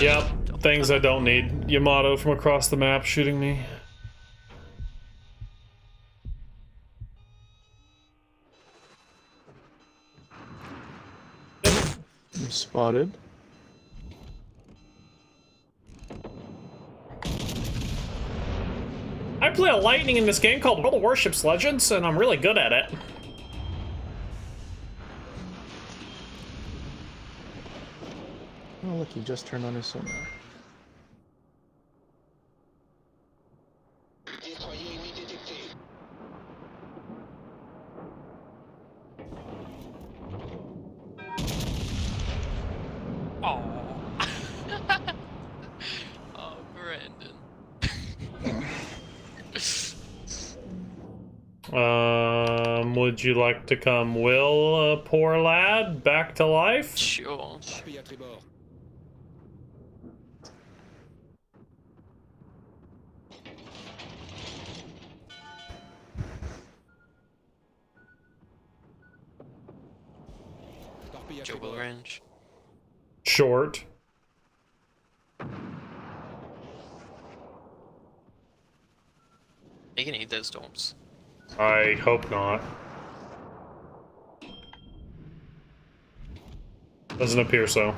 Yep, things I don't need. Yamato from across the map shooting me. I'm spotted. I play a lightning in this game called World of Warships Legends, and I'm really good at it. Oh look, he just turned on his sonar. Oh. Oh, Brandon. Would you like to come, Will, poor lad, back to life? Sure. Jobel range. Short. You can eat those storms. I hope not. Doesn't appear so.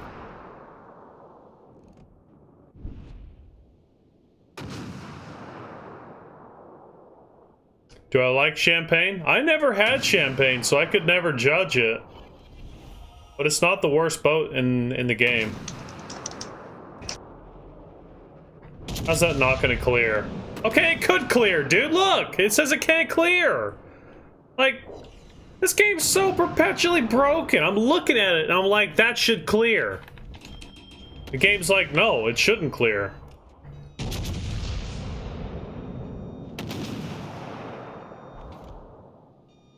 Do I like champagne? I never had champagne, so I could never judge it. But it's not the worst boat in the game. How's that not gonna clear? Okay, it could clear, dude. Look, it says it can't clear. Like, this game's so perpetually broken. I'm looking at it and I'm like, that should clear. The game's like, no, it shouldn't clear.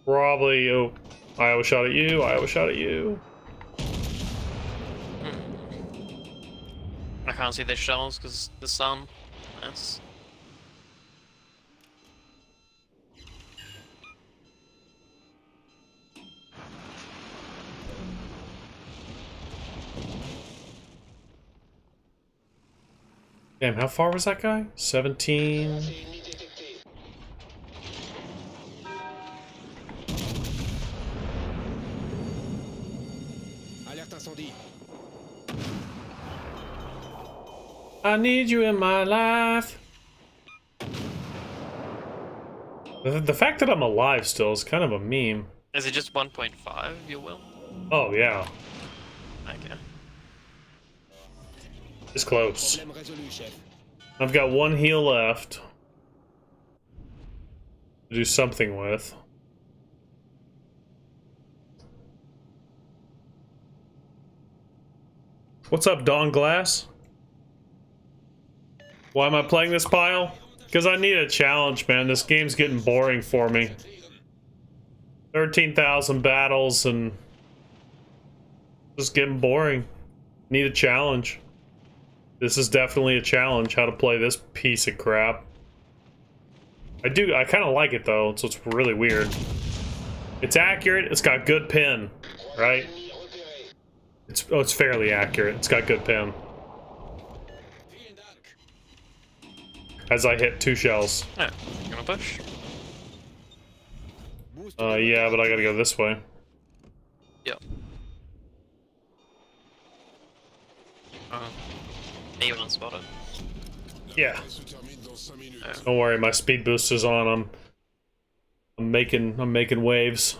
Probably, oh, Iowa shot at you, Iowa shot at you. I can't see the shells because the sun. That's. Damn, how far was that guy? 17. Alerte incendie. I need you in my life. The fact that I'm alive still is kind of a meme. Is it just 1.5, you will? Oh, yeah. Okay. It's close. Problème résolu, chef. I've got one heal left to do something with. What's up, Dawn Glass? Why am I playing this pile? Because I need a challenge, man. This game's getting boring for me. 13,000 battles and just getting boring. Need a challenge. This is definitely a challenge, how to play this piece of crap. I kind of like it though, so it's really weird. It's accurate, it's got good pin, right? It's fairly accurate, it's got good pin. As I hit 2 shells. Yeah, you gonna push? Yeah, but I gotta go this way. Yep. Anyone spotted? Yeah. Don't worry, my speed boost is on. I'm making waves.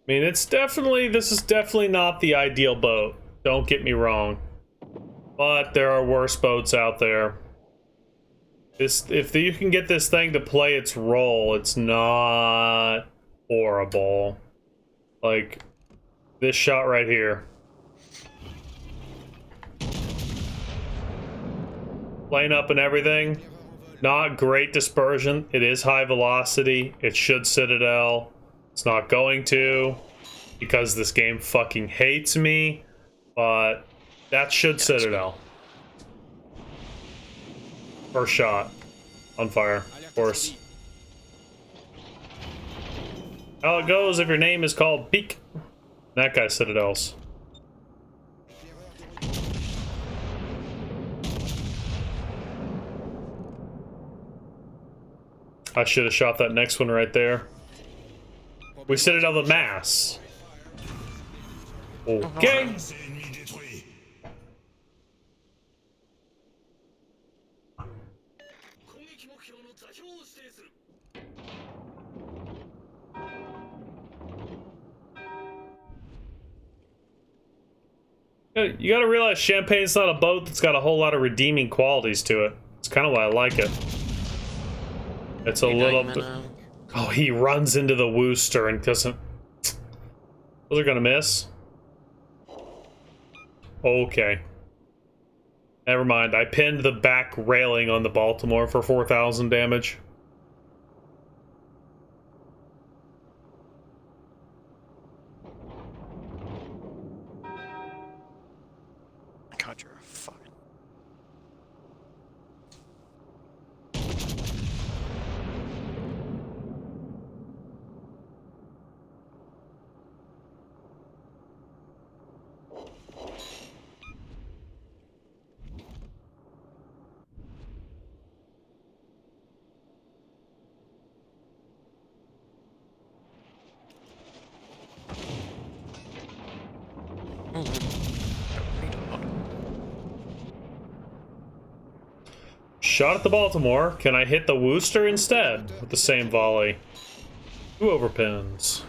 I mean, this is definitely not the ideal boat. Don't get me wrong. But there are worse boats out there. If you can get this thing to play its role, it's not horrible. Like, this shot right here. Plane up and everything. Not great dispersion. It is high velocity. It should citadel. It's not going to, because this game fucking hates me, but that should citadel. First shot. On fire, of course. How it goes if your name is called Beak. That guy citadels. I should have shot that next one right there. We citadel the mass. Okay. You gotta realize Champagne's not a boat that's got a whole lot of redeeming qualities to it. It's kind of why I like it. It's a little bit... Oh, he runs into the Wooster and doesn't... Those are gonna miss. Okay. Never mind. I pinned the back railing on the Baltimore for 4,000 damage. God, you're a fucking... Shot at the Baltimore. Can I hit the Wooster instead with the same volley? 2 overpins.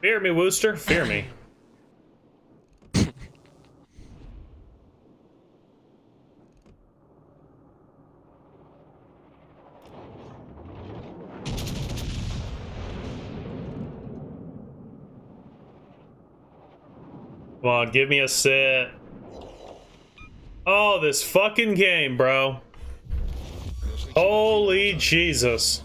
Fear me, Wooster. Fear me. Come on, give me a sit. Oh, this fucking game, bro. Holy Jesus.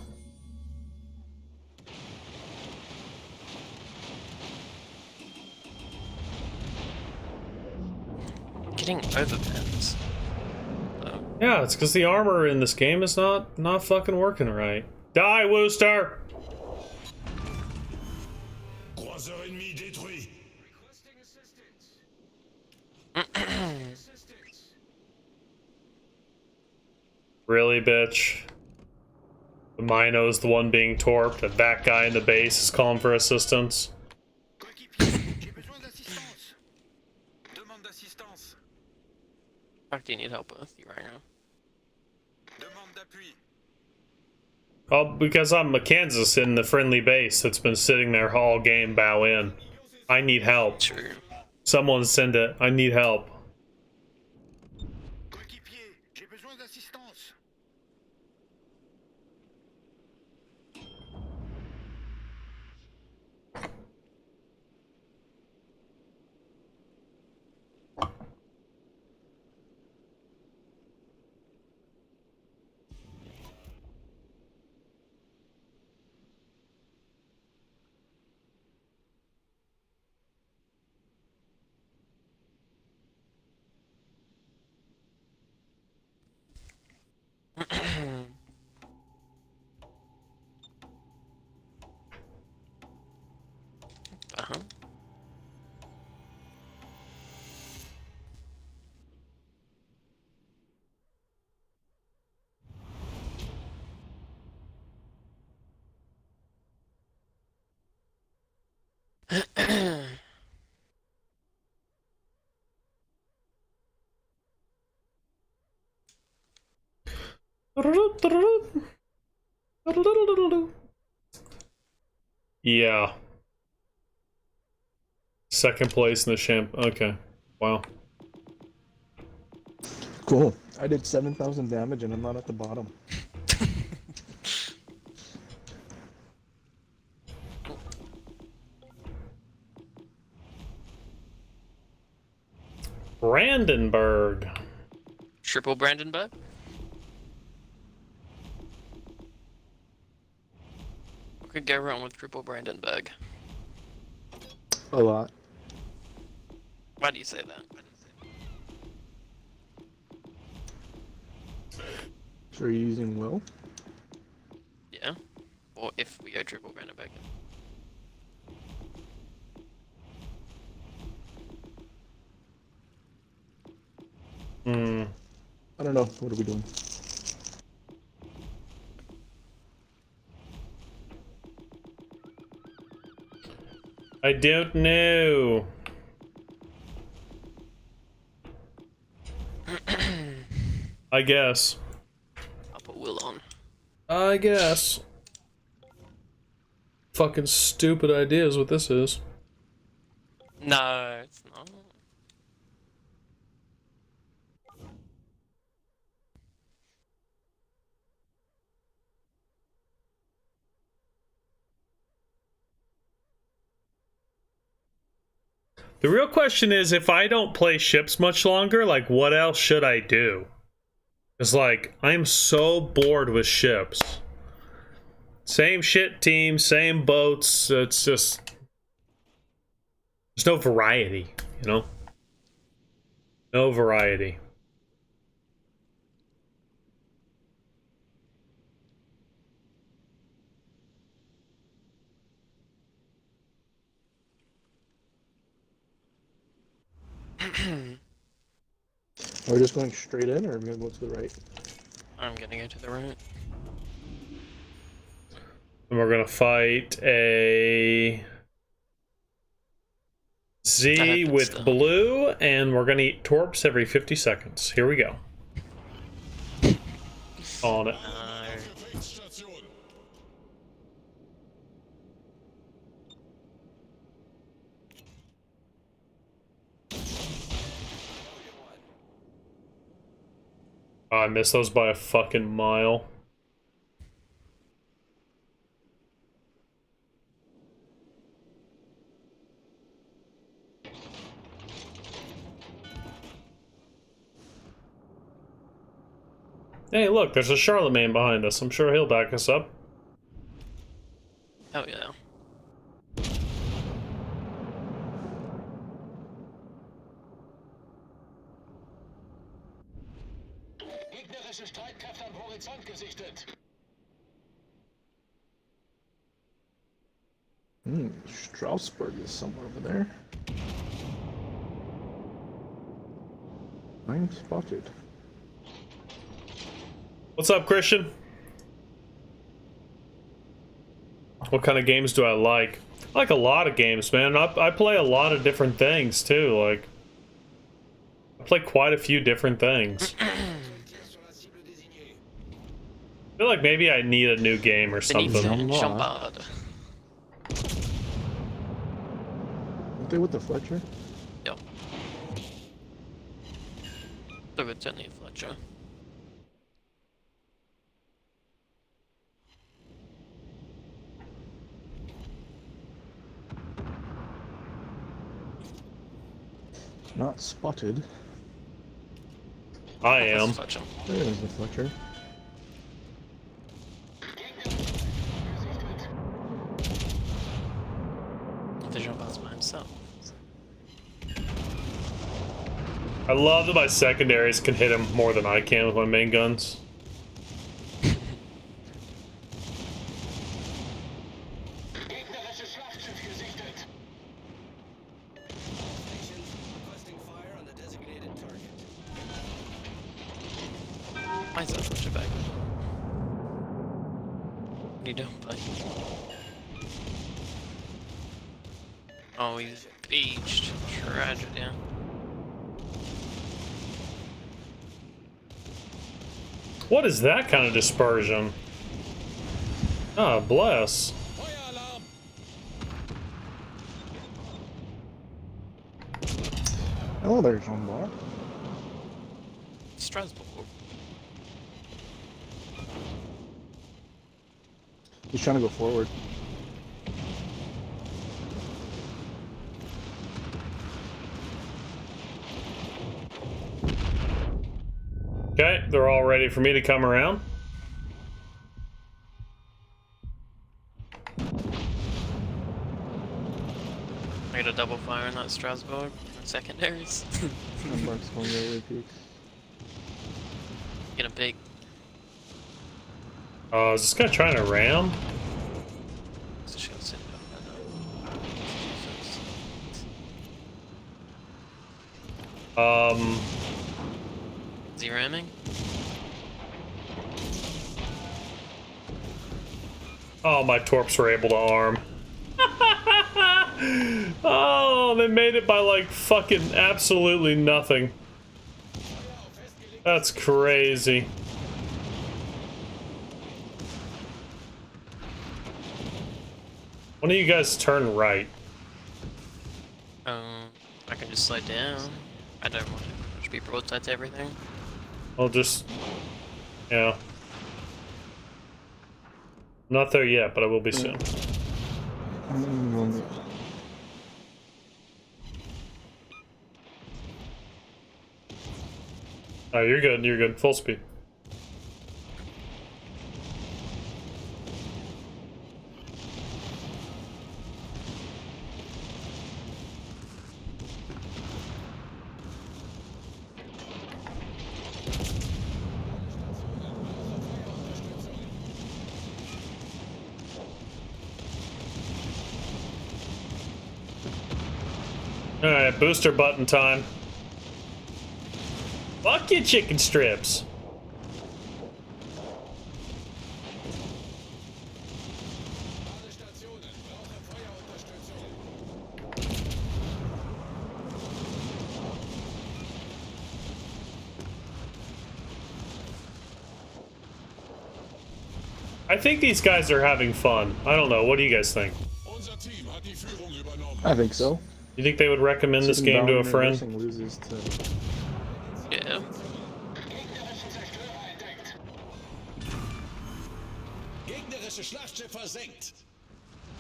Getting overpins. Yeah, it's because the armor in this game is not fucking working right. Die, Wooster! Really, bitch? The Mino's the one being torped, and that guy in the base is calling for assistance. What do you need help with you right now? Oh, because I'm a Kansas in the friendly base that's been sitting there all game, bow in. I need help. Sure. Someone send it. I need help. Uh-huh. Yeah. Second place in the champ. Okay. Wow. Cool. I did 7,000 damage and I'm not at the bottom. Brandenburg. Triple Brandenburg? What could go wrong with triple Brandenburg? A lot. Why do you say that? So are you using Will? Yeah. Or if we go triple Brandenburg. I don't know. What are we doing? I don't know. I guess. I'll put Will on. I guess. Fucking stupid idea is what this is. No, it's not. The real question is, if I don't play ships much longer, like, what else should I do? Because, like, I'm so bored with ships. Same shit team, same boats, it's just... There's no variety, you know? No variety. Are we just going straight in, or are we gonna go to the right? I'm gonna go to the right. And we're gonna fight a Z with blue, and we're gonna eat torps every 50 seconds. Here we go. On it. Oh, I missed those by a fucking mile. Hey, look, there's a Charlemagne behind us. I'm sure he'll back us up. Oh yeah. Strasbourg is somewhere over there. I'm spotted. What's up, Christian? What kind of games do I like? I like a lot of games, man. I play a lot of different things too. Like, I play quite a few different things. I feel like maybe I need a new game or something. Aren't they with the Fletcher? Yep. The returning Fletcher. Not spotted. I am. There is the Fletcher. Visual bounce by himself. I love that my secondaries can hit him more than I can with my main guns. Why is that Fletcher back? What are you doing, buddy? Oh, he's aged. Tragedy. What is that kind of dispersion? Ah, bless. Oh, there's Jean Bar. Strasbourg. He's trying to go forward. Okay, they're all ready for me to come around. I got a double fire in that Strasbourg. Secondaries. Mark's going the way peaks. Get a big. Oh, is this guy trying to ram? Is he ramming? Oh, my torps were able to arm. Oh, they made it by like fucking absolutely nothing. That's crazy. One of you guys turn right. I can just slide down. I don't want to be broadside to everything. I'll just... yeah. Not there yet, but I will be soon. Oh, you're good, you're good. Full speed. Alright, booster button time. Fuck you, chicken strips. I think these guys are having fun. I don't know. What do you guys think? I think so. You think they would recommend this game to a friend? Loses to... Yeah.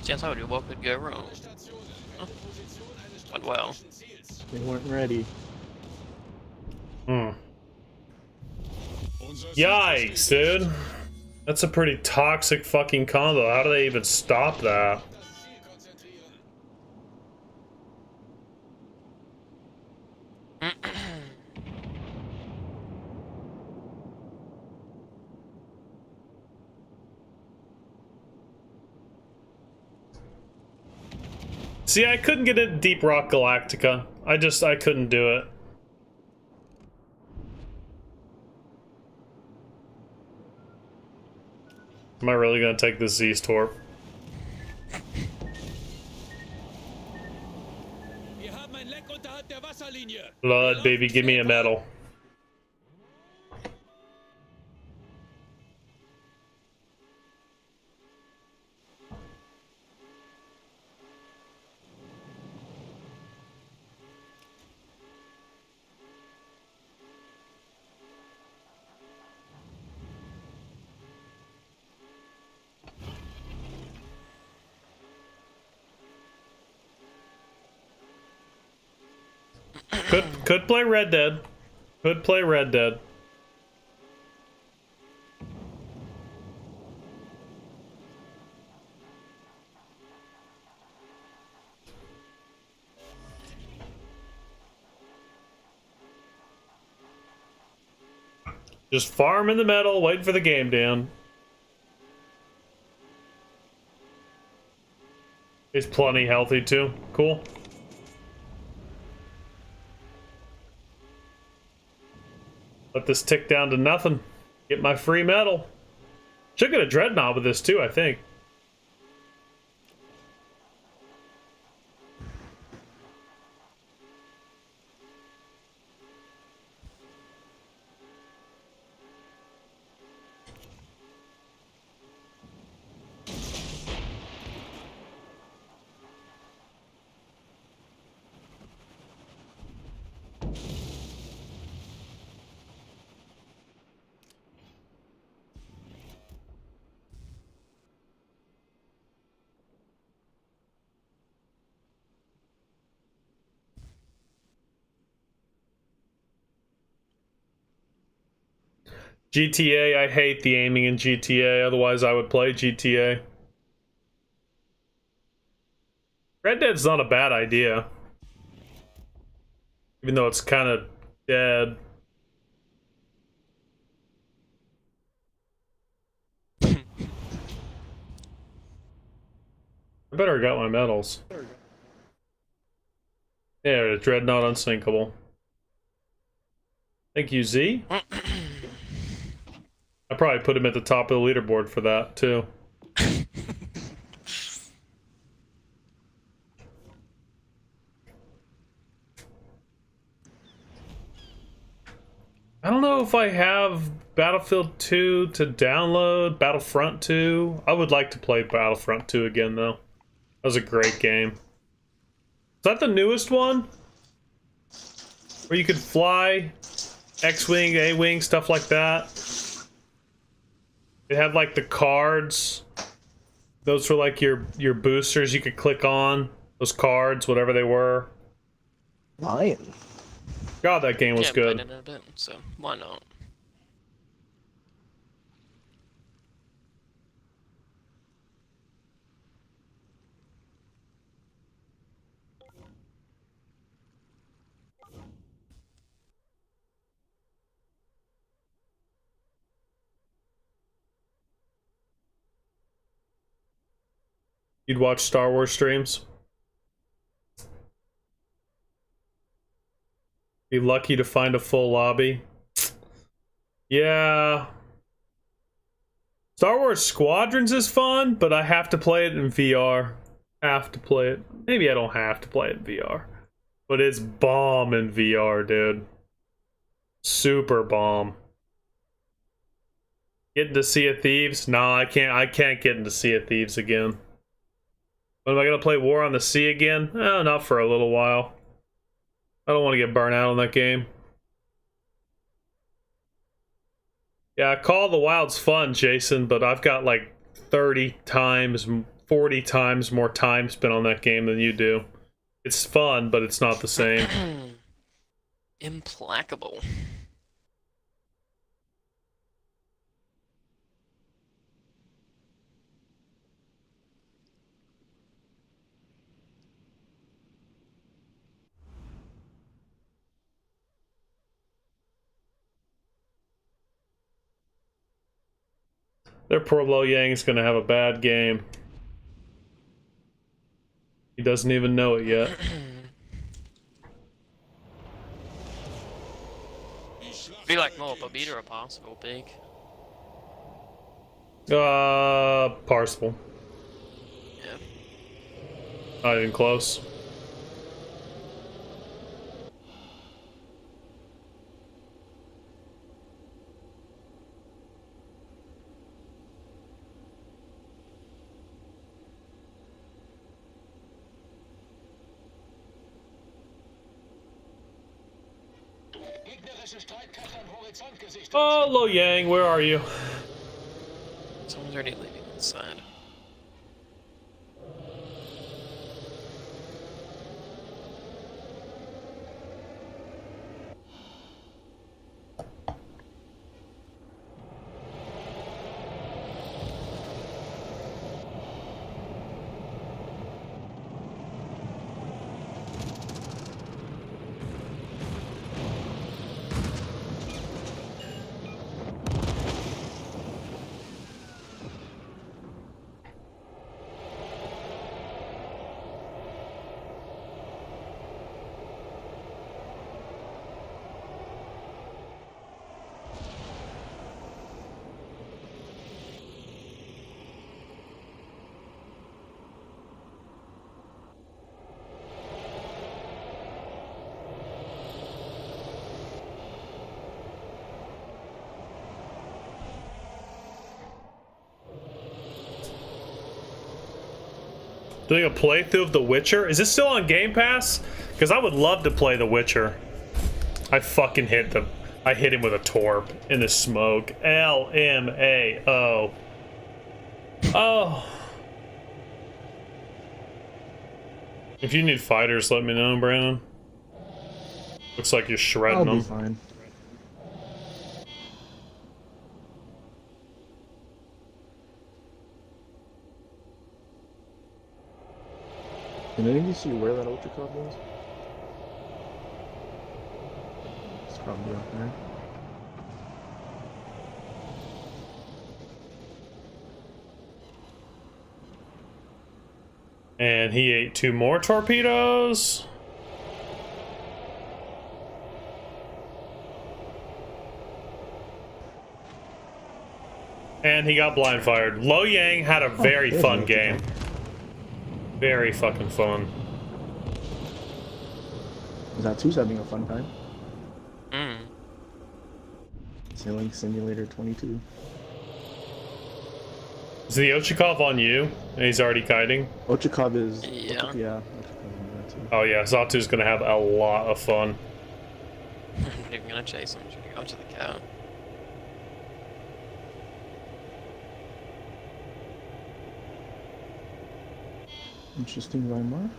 Chance how what could go wrong? Huh? Went well. They weren't ready. Hmm. Yikes, dude. That's a pretty toxic fucking combo. How do they even stop that? See, I couldn't get into Deep Rock Galactica. I couldn't do it. Am I really gonna take this Z Torp? Blood, baby, give me a medal. Could play Red Dead. Could play Red Dead. Just farm in the metal, waiting for the game down. He's plenty healthy too. Cool. Let this tick down to nothing. Get my free medal. Should get a dreadnought with this too, I think. GTA, I hate the aiming in GTA, otherwise I would play GTA. Red Dead's not a bad idea. Even though it's kind of dead. I better got my medals. Yeah, the Dreadnought Unsinkable. Thank you, Z. I probably put him at the top of the leaderboard for that, too. I don't know if I have Battlefield 2 to download, Battlefront 2. I would like to play Battlefront 2 again, though. That was a great game. Is that the newest one? Where you could fly, X-Wing, A-Wing, stuff like that? It had like the cards. Those were like your boosters you could click on. Those cards, whatever they were. Lion. God, that game was good. Played it in a bit, so why not? You'd watch Star Wars streams? Be lucky to find a full lobby. Yeah. Star Wars Squadrons is fun, but I have to play it in VR. Have to play it. Maybe I don't have to play it in VR. But it's bomb in VR, dude. Super bomb. Get into Sea of Thieves? No, I can't get into Sea of Thieves again. When am I gonna play War on the Sea again? Not for a little while. I don't want to get burnt out on that game. Yeah, Call of the Wild's fun, Jason, but I've got like 30 times, 40 times more time spent on that game than you do. It's fun, but it's not the same. Implacable. Their poor Lo Yang's gonna have a bad game. He doesn't even know it yet. Be like more, but beat or a possible big. Parsible. Yeah. Not even close. Oh, Lo Yang, where are you? Someone's already leaving inside. Doing a playthrough of The Witcher? Is this still on Game Pass? Because I would love to play The Witcher. I fucking hit them. I hit him with a torp in the smoke. LMAO. Oh. If you need fighters, let me know, Brandon. Looks like you're shredding them. I'll be fine. Can any of you see where that Ultra Cup is? It's probably up there. And he ate 2 more torpedoes. And he got blind fired. Lo Yang had a very fun game. Very fucking fun. Zatu's having a fun time. Mm. Sailing Simulator 22. Is the Ochikov on you? And he's already kiting? Ochikov is... Yeah. Yeah. Ochikov's on Oh yeah, Zatu's gonna have a lot of fun. I'm not even gonna chase him. Should go to the cow. Interesting, Weimar.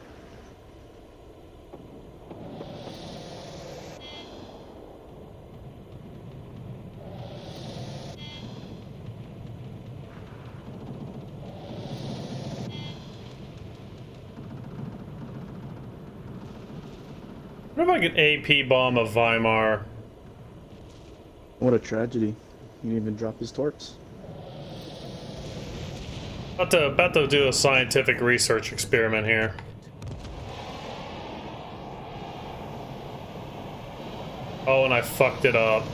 What if I could AP bomb a Weimar? What a tragedy. He didn't even drop his torps. About to do a scientific research experiment here. Oh, and I fucked it up.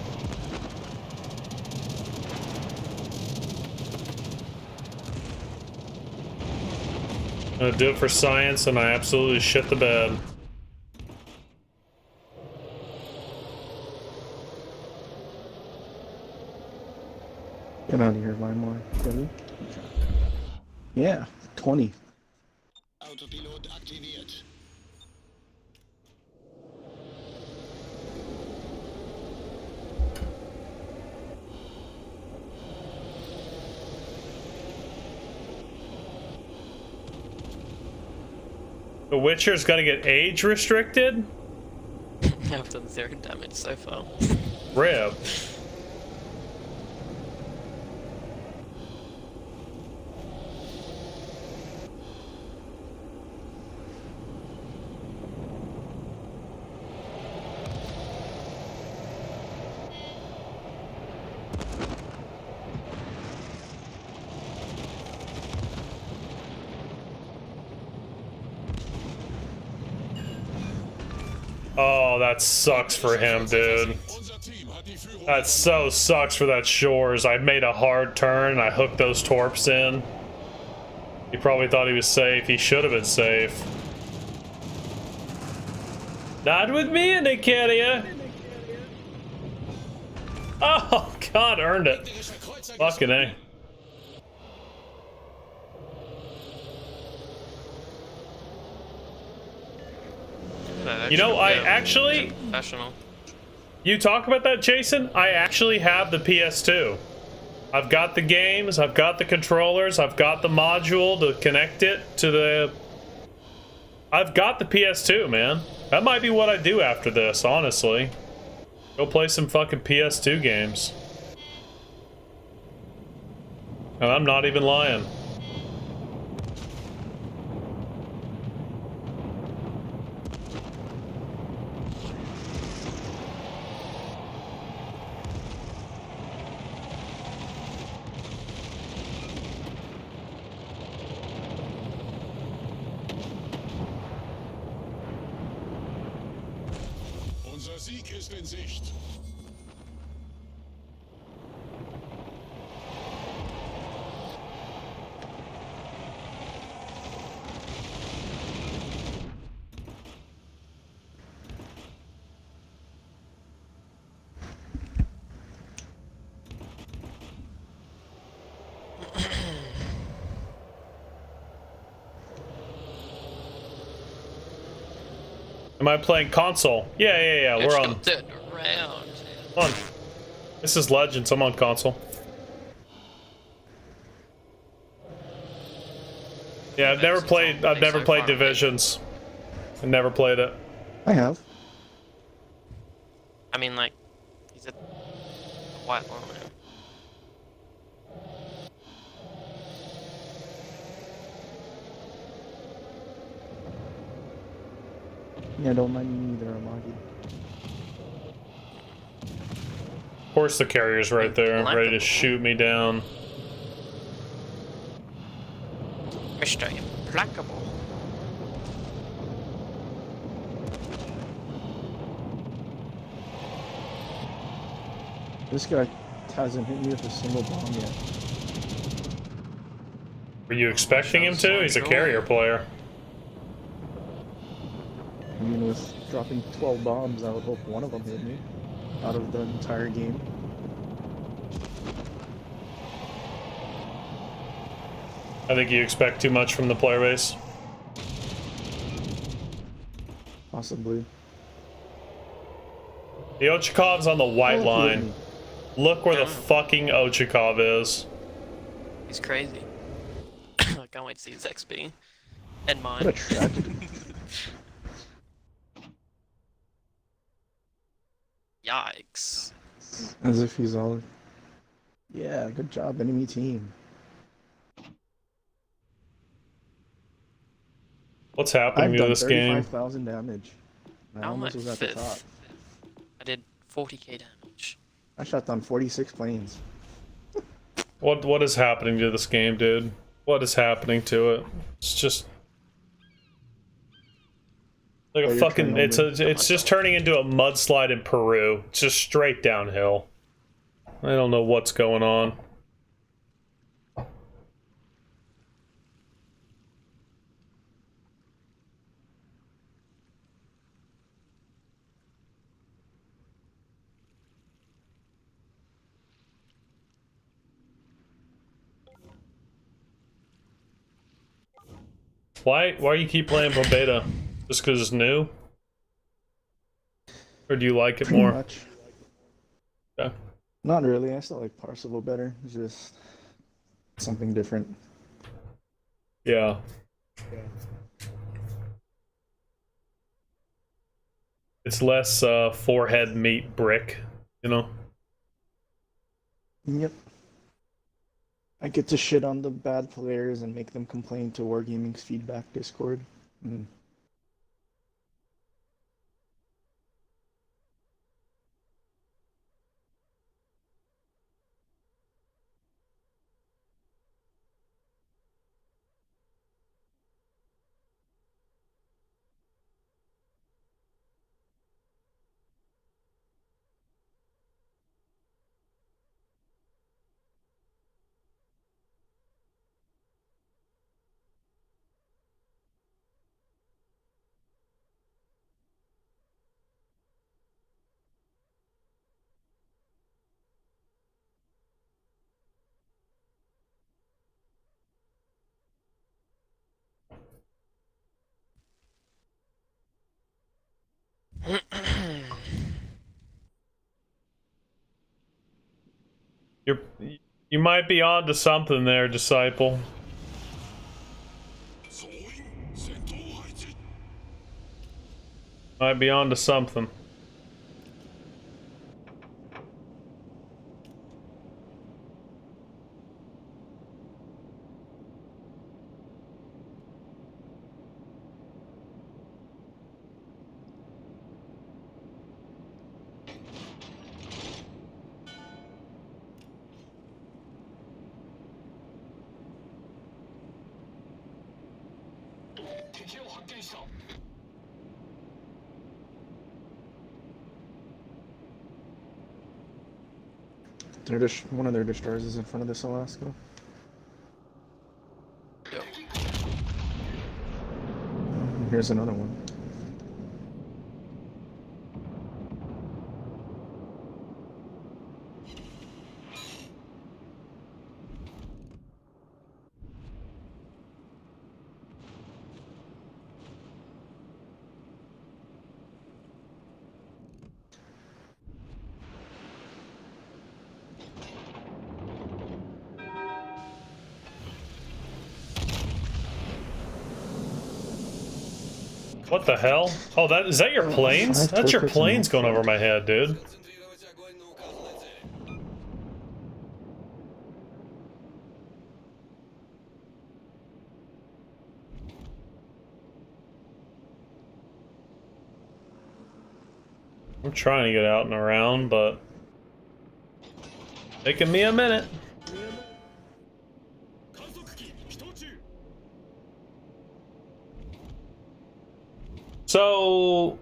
I'm gonna do it for science, and I absolutely shit the bed. Get out of here, Weimar. Ready? Yeah, 20. Autopilot aktiviert. The Witcher's gonna get age restricted? I've done 0 damage so far. Rip. Oh, that sucks for him, dude. That so sucks for that Shores. I made a hard turn and I hooked those torps in. He probably thought he was safe. He should have been safe. Not with me in it, Cadia. Oh, God, earned it. Fucking A. You know, I actually... Professional. You talk about that, Jason? I actually have the PS2. I've got the games, I've got the controllers, I've got the module to connect it to the... I've got the PS2, man. That might be what I do after this, honestly. Go play some fucking PS2 games. And I'm not even lying. Unser Sieg ist in Sicht. Am I playing console? Yeah. We're on. Around. Come on. This is Legends. I'm on console. Yeah, I've never played. I've never played Divisions. I never played it. I have. I mean, like, he's a white line. Yeah, don't mind me neither, Amagi. Of course, the carrier's right there, ready to shoot me down. Mr. Implacable. This guy hasn't hit me with a single bomb yet. Were you expecting him to? He's a carrier player. I mean, with dropping 12 bombs, I would hope one of them hit me out of the entire game. I think you expect too much from the player base. Possibly. The Ochakov's on the white Oh, line. Look where the fucking Ochakov is. He's crazy. I can't wait to see his XP. And mine. What a tragedy. Yikes. As if he's all... Yeah, good job, enemy team. What's happening to this game? 35,000 damage. I almost was at the top. I did 40k damage. I shot down 46 planes. What is happening to this game, dude? What is happening to it? It's just like a fucking. It's just turning into a mudslide in Peru. It's just straight downhill. I don't know what's going on. Why you keep playing from beta? Just because it's new? Or do you like it more? Much. Okay. Not really. I still like Parsival better. It's just something different. Yeah. It's less forehead meat brick, you know? Yep. I get to shit on the bad players and make them complain to Wargaming's feedback Discord. You might be on to something there, disciple. Might be on to something. One of their destroyers is in front of this Alaska. Yep. Here's another one. What the hell? Oh, is that your planes? That's your planes going over my head, dude. I'm trying to get out and around, but taking me a minute. So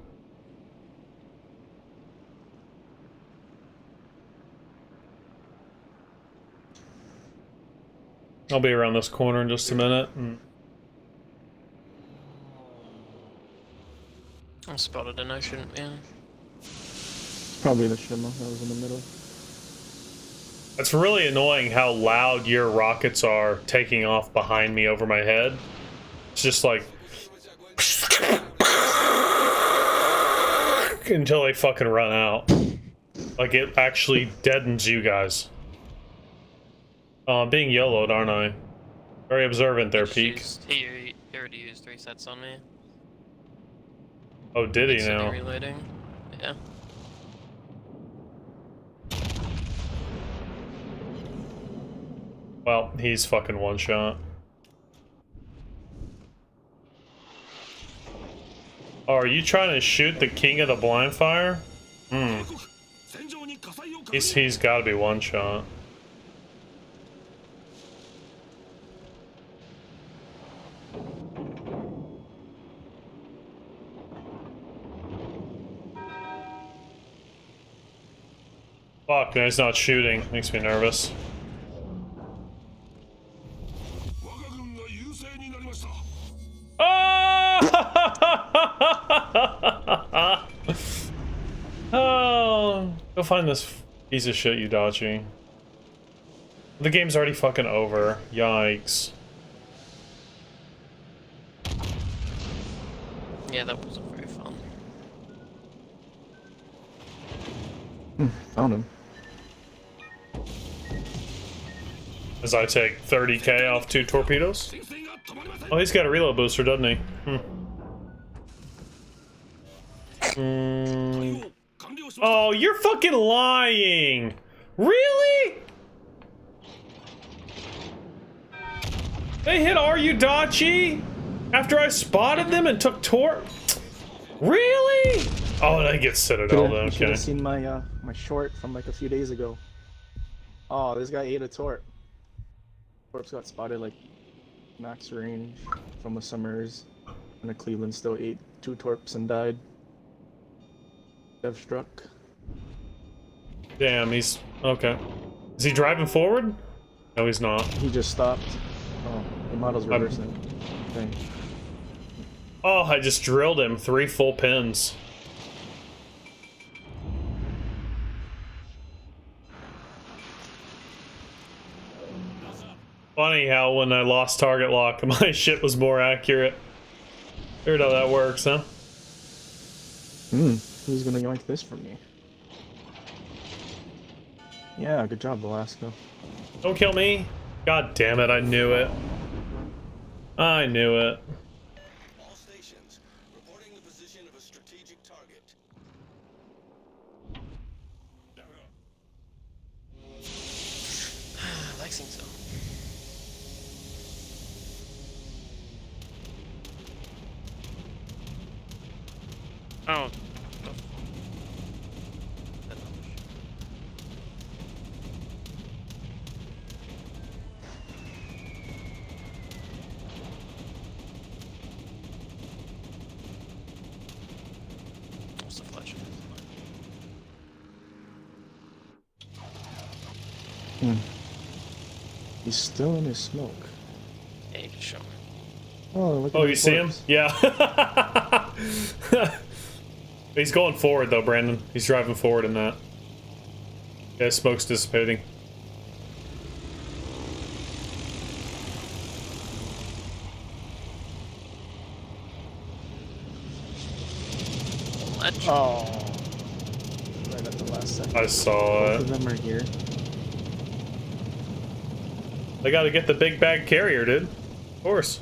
I'll be around this corner in just a minute. I spotted an ocean, yeah. Probably the Shimmer that was in the middle. It's really annoying how loud your rockets are taking off behind me over my head. It's just like until they fucking run out. Like it actually deadens you guys. I'm being YOLO'd, aren't I? Very observant there, Peak. He already used 3 sets on me. Oh, did he now? Reloading. Yeah. Well, he's fucking one shot. Oh, are you trying to shoot the king of the blind fire? Hmm. He's gotta be one shot. Fuck, man, he's not shooting. Makes me nervous. Oh, go find this piece of shit, Yudachi. The game's already fucking over. Yikes. Yeah, that wasn't very fun. Found him. As I take 30k off 2 torpedoes. Oh, he's got a reload booster, doesn't he? Oh, you're fucking lying! Really? They hit our Yudachi after I spotted them and took Really? Oh, they get Citadel then, You should okay. have seen my my short from like a few days ago. Oh, this guy ate a Torp. Torps got spotted like max range from the Summers, and the Cleveland still ate 2 Torps and died. Dev struck. Damn, he's... okay. Is he driving forward? No, he's not. He just stopped. Oh, the model's reversing. Okay. Oh, I just drilled him 3 full pins. Funny how when I lost target lock, my shit was more accurate. Weird how that works, huh? Who's gonna yoink this from me? Yeah, good job, Velasco. Don't kill me. God damn it, I knew it. I knew it. All stations, reporting the position of a strategic target. Lexington. Oh. What's the flash? He's still in his smoke. Yeah, you can show me. Oh, look at Oh, the you see him? corpse. Yeah. He's going forward though, Brandon. He's driving forward in that. Yeah, smoke's dissipating. Ledge. Oh. Right at the last second. I saw Both it. of them are here. They gotta get the big bag carrier, dude. Of course.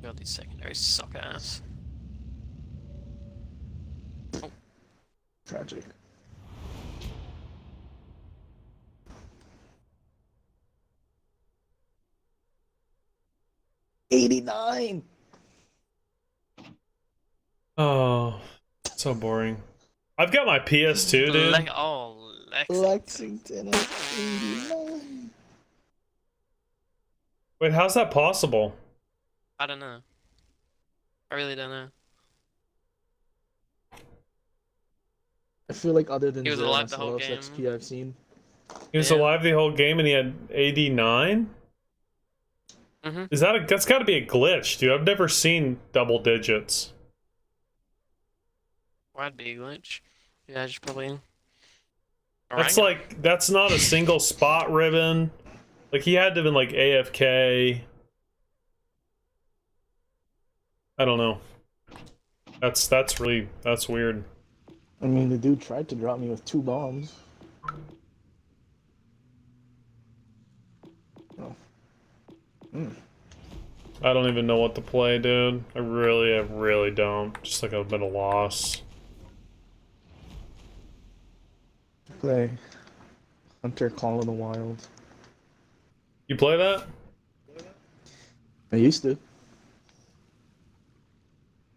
God, these secondaries suck ass. Tragic. '89. Oh, so boring. I've got my PS2, dude. Lexington at 89. Wait, how's that possible? I don't know. I really don't know. I feel like other than He was Zero alive and the whole Solos game. XP I've seen. He was Yeah. alive the whole game and he had 89? Mm-hmm. Is that that's gotta be a glitch, dude. I've never seen double digits. Why'd be a glitch? Yeah, just probably. That's like, that's not a single spot ribbon. Like, he had to have been like AFK. I don't know. That's weird. I mean, the dude tried to drop me with 2 bombs. Oh. I don't even know what to play, dude. I really don't. Just like a bit of loss. Play Hunter Call of the Wild. You play that? I used to.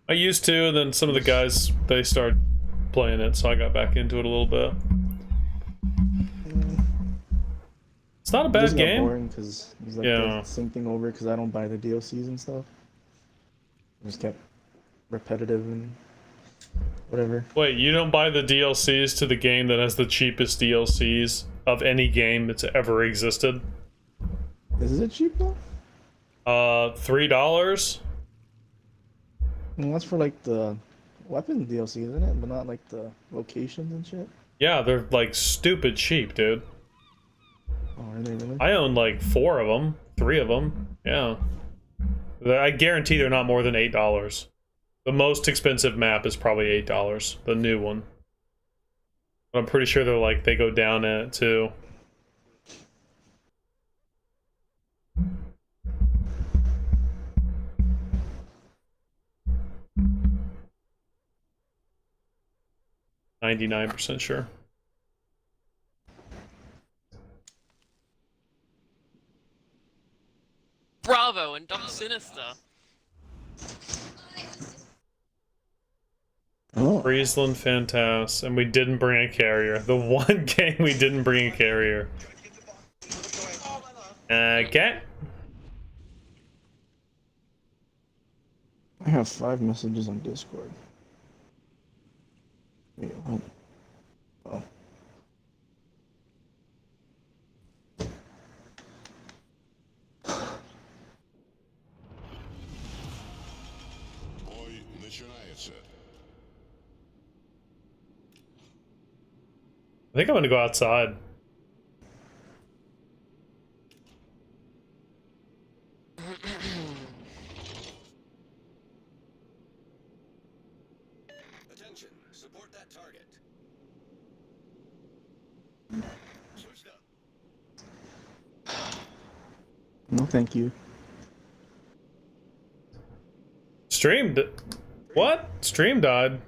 I used to, and then some of the guys, they started playing it, so I got back into it a little bit. It's not a It bad just got game. boring because it was like the same thing over because I don't buy the DLCs and stuff. It just kept repetitive and whatever. Wait, you don't buy the DLCs to the game that has the cheapest DLCs of any game that's ever existed? Is it cheap though? $3? Well, that's for like the weapon DLC, isn't it? But not like the locations and shit. Yeah, they're like stupid cheap, dude. Oh, are they really? I own like 4 of them, 3 of them. Yeah. I guarantee they're not more than $8. The most expensive map is probably $8, the new one. But I'm pretty sure they're like, they go down in it too. %99 sure. Bravo and Doc Sinister. Oh. Friesland Fantas, and we didn't bring a carrier. The one game we didn't bring a carrier. Okay. I have 5 messages on Discord. Wait, what? Oh. Бой начинается. I think I'm gonna go outside. Attention, support that target. Switched up. No, thank you. Stream. What? Stream died.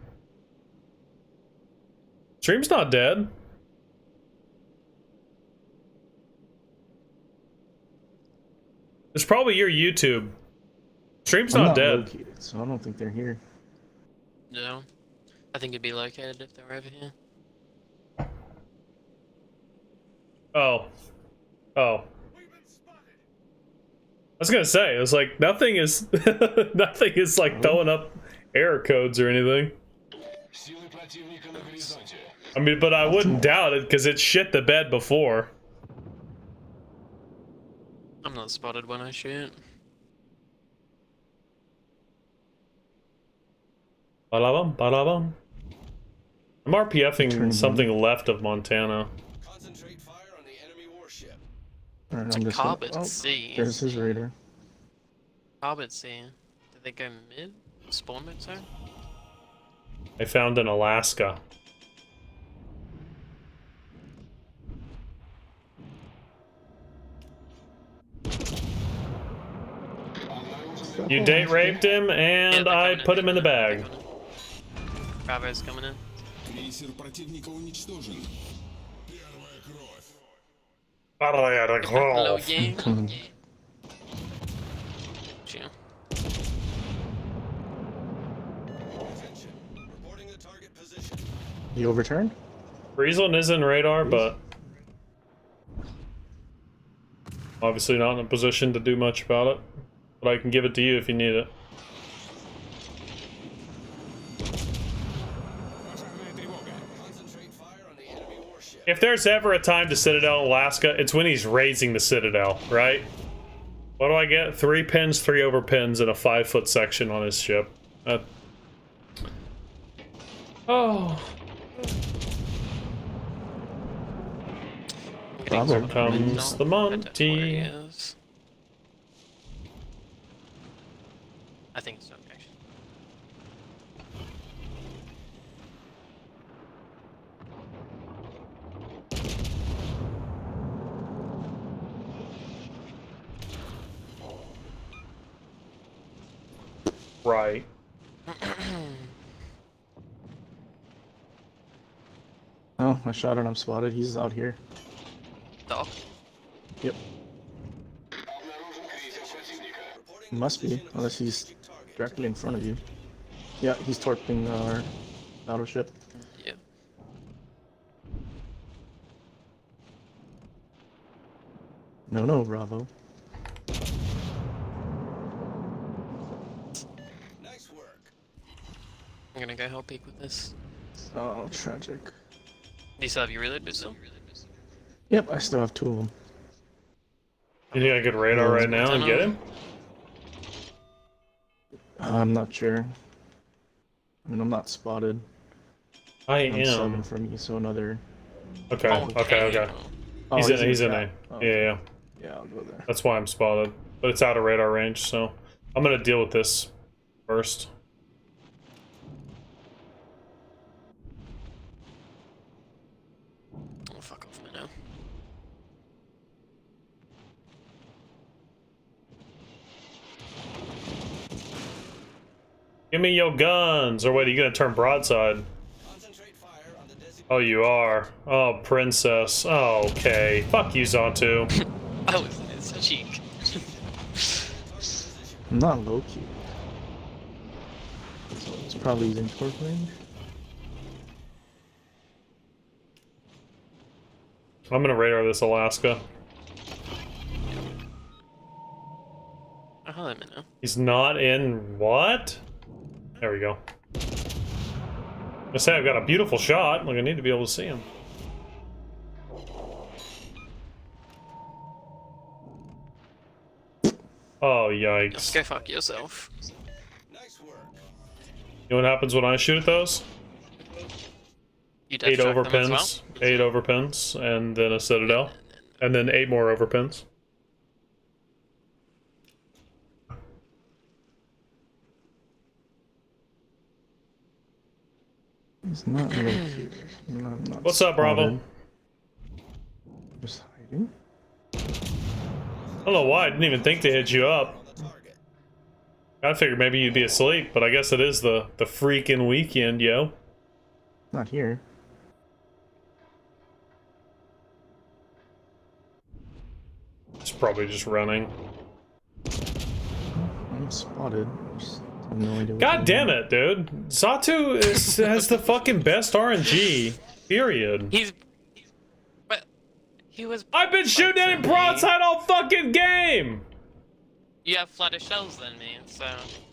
Stream's not dead. It's probably your YouTube. Stream's I'm not not dead. located, so I don't think they're here. No. I think it'd be located if they were over here. Oh. Oh. I was gonna say, it was like nothing is nothing is like throwing up error codes or anything. I mean, but I wouldn't doubt it because it shit the bed before. I'm not spotted when I shoot. Ba-la-bum, ba-la-bum. I'm RPFing something left of Montana. Concentrate fire on the enemy warship. Alright, It's I'm a just Carbon gonna... C. There's his radar. Carbon C. Did they go mid? Spawn mid zone? I found in Alaska. You date raped him, and Yeah, I put him in the bag. Bravo's coming in. Крейсер противника уничтожен. Первая кровь. Hello, game. Coming. Chill. Attention, reporting the target position. You overturned? Friesland is in radar, but obviously not in a position to do much about it. But I can give it to you if you need it. Concentrate fire on the enemy warship. If there's ever a time to Citadel Alaska, it's when he's raising the Citadel, right? What do I get? 3 pins, 3 over pins, and a 5-foot section on his ship. Oh. Bravo. Here comes the Monty. I think so, actually. Right. Oh, I shot and I'm spotted. He's out here. Dog. Yep. Must be, unless he's directly in front of you. Yeah, he's torping our battleship. Yep. No, Bravo. Nice work. I'm gonna go help peek with this. Oh, tragic. Do you still have your reload pistol? Yep, I still have 2 of them. You think I could radar right now and get him? I'm not sure. I mean, I'm not spotted. I I'm 7 am. from you, so another... Okay, okay. Oh, He's in A. trap. Oh, Yeah. yeah, I'll go there. That's why I'm spotted. But it's out of radar range, so I'm gonna deal with this first. Oh, fuck off me now. Give me your guns! Or wait, are you gonna turn broadside? Concentrate fire on the designated. Oh, you are. Oh, princess. Oh, okay. Fuck you, Zontu. Oh, it's a cheek. I'm not low-key. So it's probably using torque range. I'm gonna radar this Alaska. Oh, Oh, let me know. He's not in what? There we go. I say I've got a beautiful shot. Like I need to be able to see him. Oh yikes! Just go fuck yourself. You know what happens when I shoot at those? You 8 death track them as overpins, well? 8 overpins, and then a citadel, and then 8 more overpins. He's not located. Not What's up, Bravo? spotted. Just hiding. I don't know why I didn't even think to hit you up. I figured maybe you'd be asleep, but I guess it is the freaking weekend, yo. Not here. It's probably just running. I'm spotted. Just have no idea. God damn it, dude. Zatu has the fucking best RNG. Period. But he was. I've been shooting at him broadside all fucking game! You have flatter shells than me, so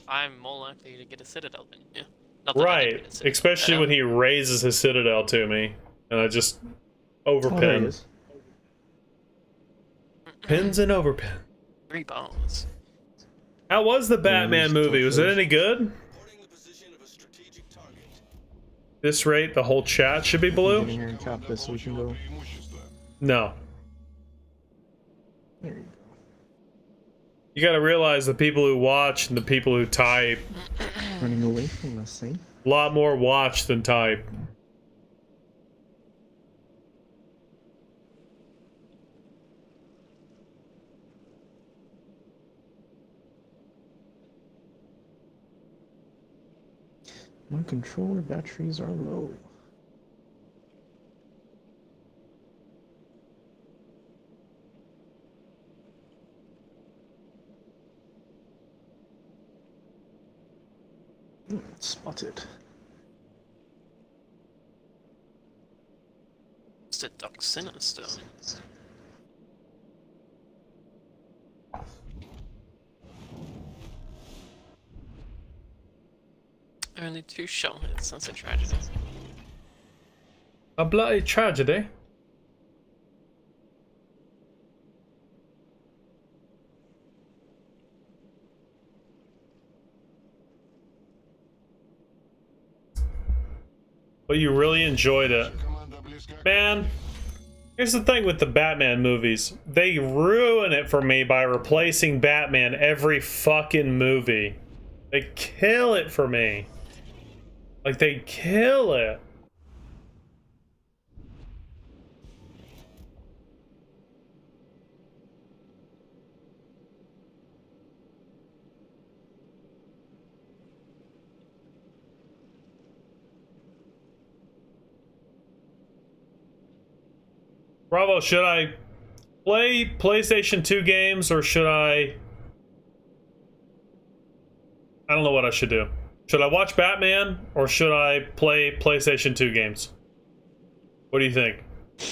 I'm more likely to get a citadel than you. Not that I didn't Right, get a citadel, especially when he raises his citadel to me, and I just overpin. Pins and overpin. 3 bombs. How was the Batman movie? Was it any good? This rate, the whole chat should be blue? Getting here and cap this so we can go. No. There you go. You gotta realize the people who watch and the people who type. Running away from the same. A lot more watch than type. My controller batteries are low. Spotted. It's a Doc Sinister. Only 2 shell hits, that's a tragedy. A bloody tragedy. But you really enjoyed it. Man, here's the thing with the Batman movies. They ruin it for me by replacing Batman every fucking movie. They kill it for me. Like, they kill it. Bravo, should I play PlayStation 2 games or should I don't know what I should do. Should I watch Batman or should I play PlayStation 2 games? What do you think? A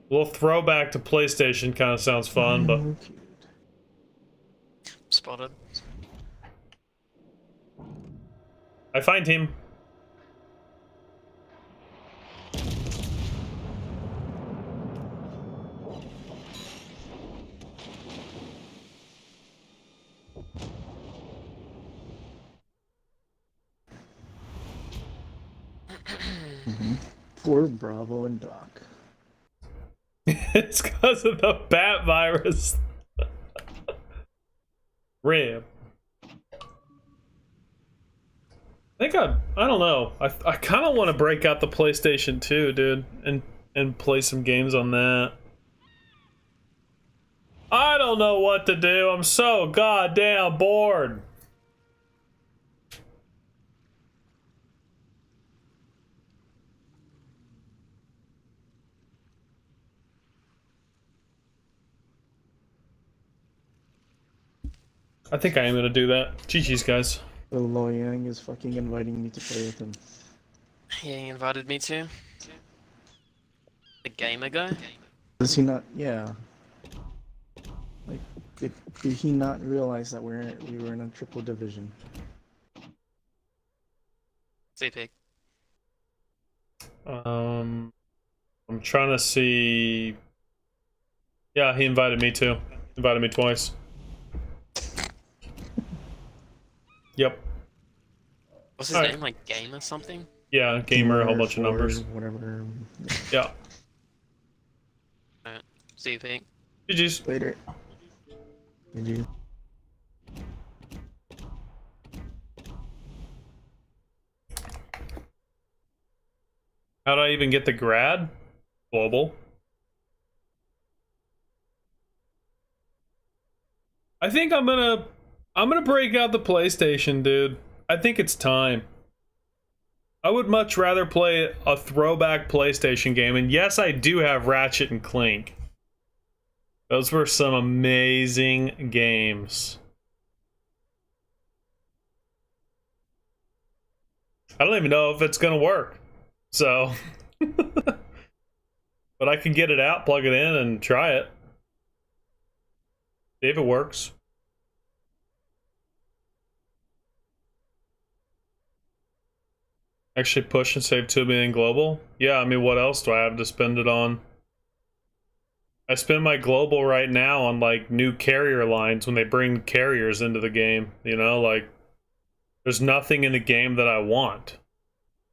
little throwback to PlayStation kind of sounds fun, but... Spotted. I find him. Poor Bravo and Doc. It's because of the bat virus. Rib. I don't know. I kind of want to break out the PlayStation 2, dude, and play some games on that. I don't know what to do. I'm so goddamn bored. I think I am gonna do that. GG's, guys. The Loyang is fucking inviting me to play with him. He invited me to. A gamer guy? Does he not? Yeah. Like, Did he not realize that we were in a triple division? CP. I'm trying to see. Yeah, he invited me too. Invited me twice. Yep. What's his Alright. name? Like Game or something? Yeah, gamer, a whole bunch of numbers. Whatever. Yeah. Alright. CP. GG's. Later. GG. How do I even get the grad? Global. I think I'm gonna break out the PlayStation, dude. I think it's time. I would much rather play a throwback PlayStation game, and yes, I do have Ratchet and Clank. Those were some amazing games. I don't even know if it's gonna work. So, but I can get it out, plug it in, and try it. See if it works. Actually push and save 2 million global? Yeah, I mean, what else do I have to spend it on? I spend my global right now on, like, new carrier lines when they bring carriers into the game. You know, like, there's nothing in the game that I want.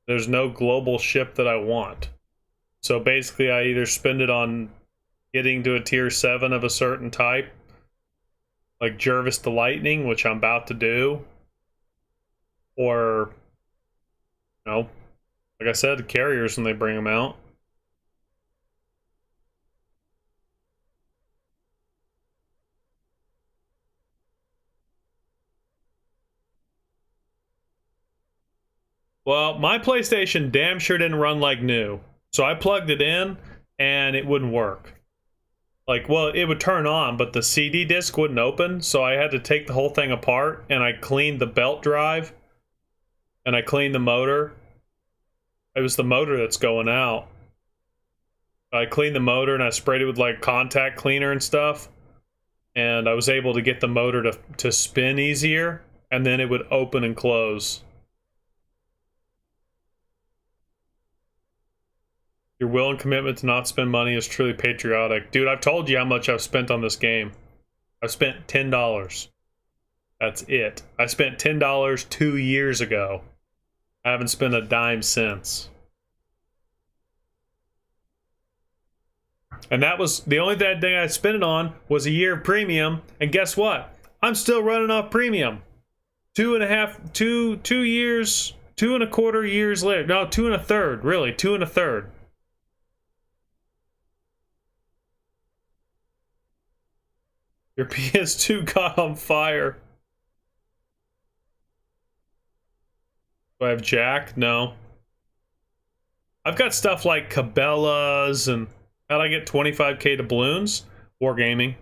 There's no global ship that I want. So basically, I either spend it on getting to a tier 7 of a certain type, like Jervis the Lightning, which I'm about to do, or, you know, like I said, the carriers when they bring them out. Well, my PlayStation damn sure didn't run like new. So I plugged it in and it wouldn't work. Like, well, it would turn on, but the CD disc wouldn't open. So I had to take the whole thing apart and I cleaned the belt drive and I cleaned the motor. It was the motor that's going out. I cleaned the motor and I sprayed it with like contact cleaner and stuff. And I was able to get the motor to spin easier, and then it would open and close. Your will and commitment to not spend money is truly patriotic. Dude, I've told you how much I've spent on this game. I've spent $10. That's it. I spent $10 2 years ago. I haven't spent a dime since. And that was the only thing I spent it on was a year of premium. And guess what? I'm still running off premium. 2 years, 2.25 years later. No, 2 1/3, really, 2 1/3. Your PS2 caught on fire. Do I have Jack? No. I've got stuff like Cabela's and how'd I get 25k doubloons? Wargaming.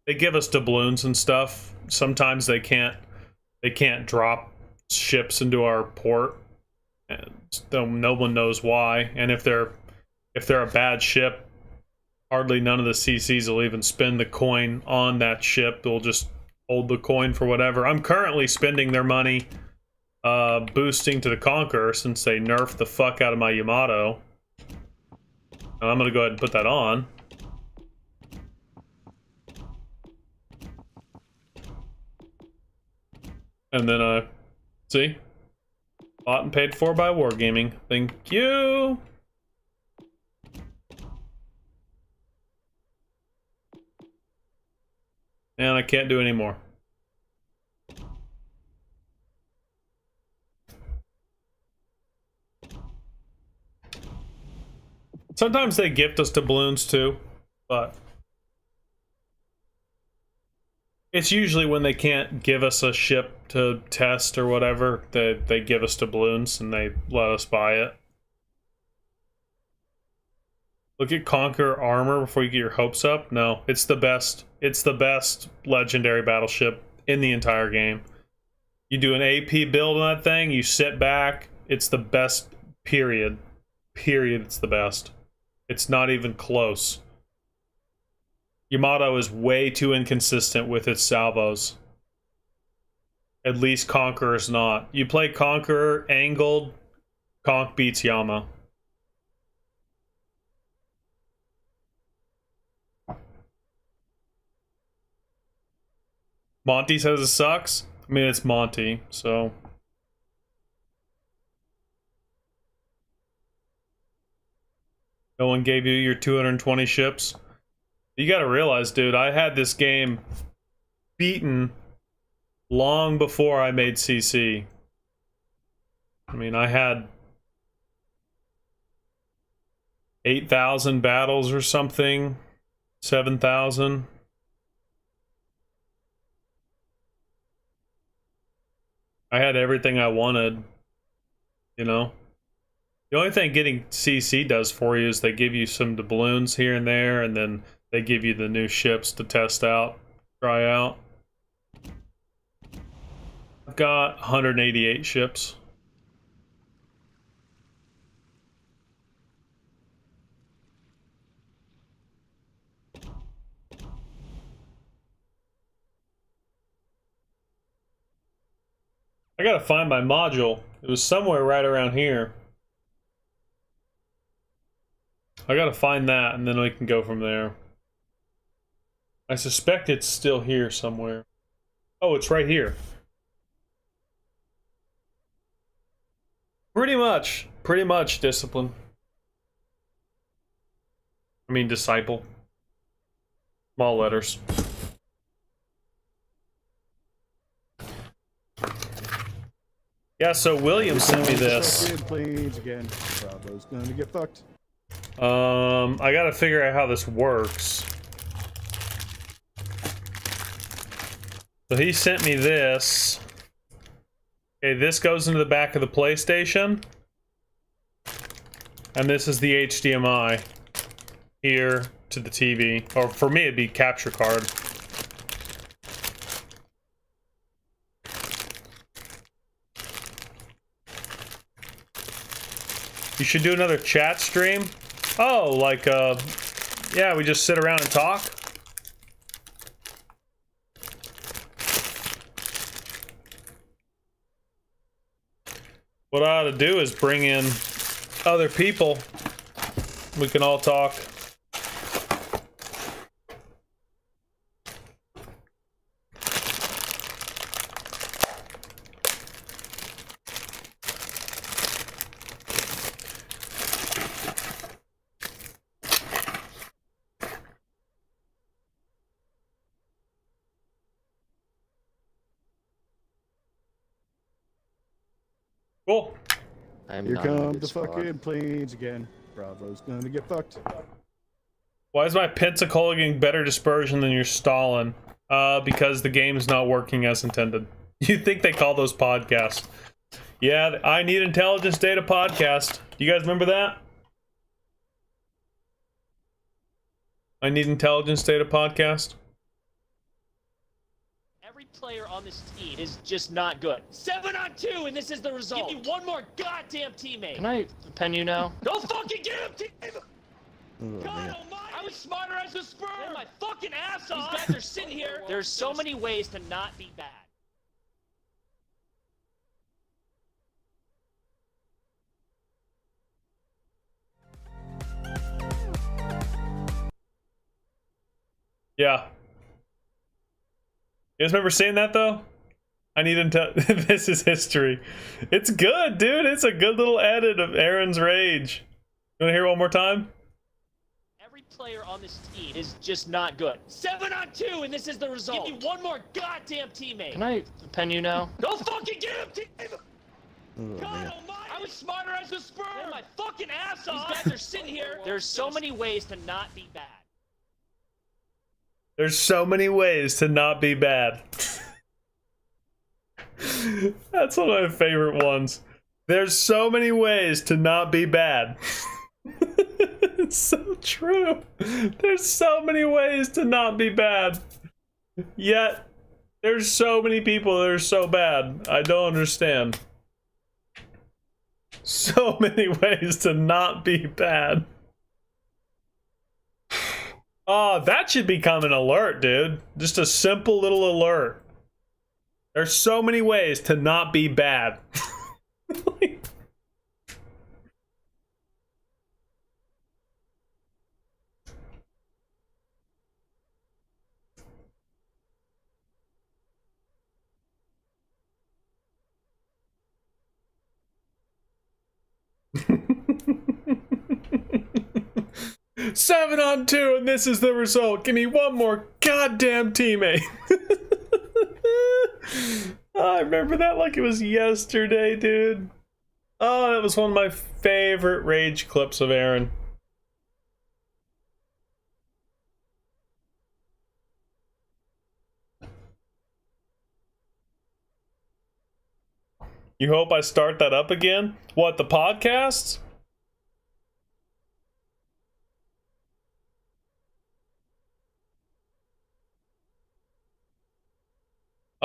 They give us doubloons and stuff. Sometimes they can't drop ships into our port. And no one knows why. And if they're a bad ship, hardly none of the CCs will even spend the coin on that ship. They'll just hold the coin for whatever. I'm currently spending their money boosting to the Conqueror since they nerfed the fuck out of my Yamato. And I'm going to go ahead and put that on. And then, see? Bought and paid for by Wargaming. Thank you! And I can't do any more. Sometimes they gift us doubloons too, but it's usually when they can't give us a ship to test or whatever that they give us doubloons and they let us buy it. Look at Conquer armor before you get your hopes up. No, it's the best. It's the best legendary battleship in the entire game. You do an AP build on that thing, you sit back, it's the best, period. Period, it's the best. It's not even close. Yamato is way too inconsistent with its salvos. At least Conqueror's not. You play Conqueror angled, Conk beats Yama. Monty says it sucks. I mean, it's Monty, so. No one gave you your 220 ships. You gotta realize, dude, I had this game beaten long before I made CC. I mean, I had 8,000 battles or something, 7,000. I had everything I wanted, you know? The only thing getting CC does for you is they give you some doubloons here and there, and then they give you the new ships to test out, try out. I've got 188 ships. I gotta find my module. It was somewhere right around here. I gotta find that, and then we can go from there. I suspect it's still here somewhere. Oh, it's right here. Pretty much discipline. I mean, disciple. Small letters. Yeah, so William sent me this. Planes again. Bravo's gonna get fucked. I gotta figure out how this works. So he sent me this. Okay, this goes into the back of the PlayStation. And this is the HDMI here to the TV. Or for me, it'd be capture card. You should do another chat stream. Oh, like, yeah, we just sit around and talk. What I ought to do is bring in other people. We can all talk. Cool. Here come the fucking planes again. Bravo's gonna get fucked. Why is my Pensacola getting better dispersion than your Stalin? Because the game's not working as intended. You'd think they call those podcasts. Yeah, I Need Intelligence Data podcast. Do you guys remember that? I Need Intelligence Data podcast. Every player on this team is just not good. 7-on-2, and this is the result. Give me one more goddamn teammate. Can I pen you now? Go fucking get him, team! God almighty! I was smarter as a sperm! Play my fucking ass off! These guys are sitting here. There's so many ways to not be bad. Yeah. You guys remember seeing that though? I need to this is history. It's good, dude. It's a good little edit of Aaron's rage. You wanna hear it one more time? Every player on this team is just not good. 7-on-2, and this is the result. Give me one more goddamn teammate. Can I pen you now? Go fucking get him, team! God almighty! I was smarter as a sperm! Play my fucking ass off! These guys are sitting here. There's so many ways to not be bad. There's so many ways to not be bad. That's one of my favorite ones. There's so many ways to not be bad. It's so true. There's so many ways to not be bad. Yet, there's so many people that are so bad. I don't understand. So many ways to not be bad. Oh, that should become an alert, dude. Just a simple little alert. There's so many ways to not be bad. Seven on 2, and this is the result. Give me one more goddamn teammate. Oh, I remember that like it was yesterday, dude. Oh, that was one of my favorite rage clips of Aaron. You hope I start that up again? What, the podcast?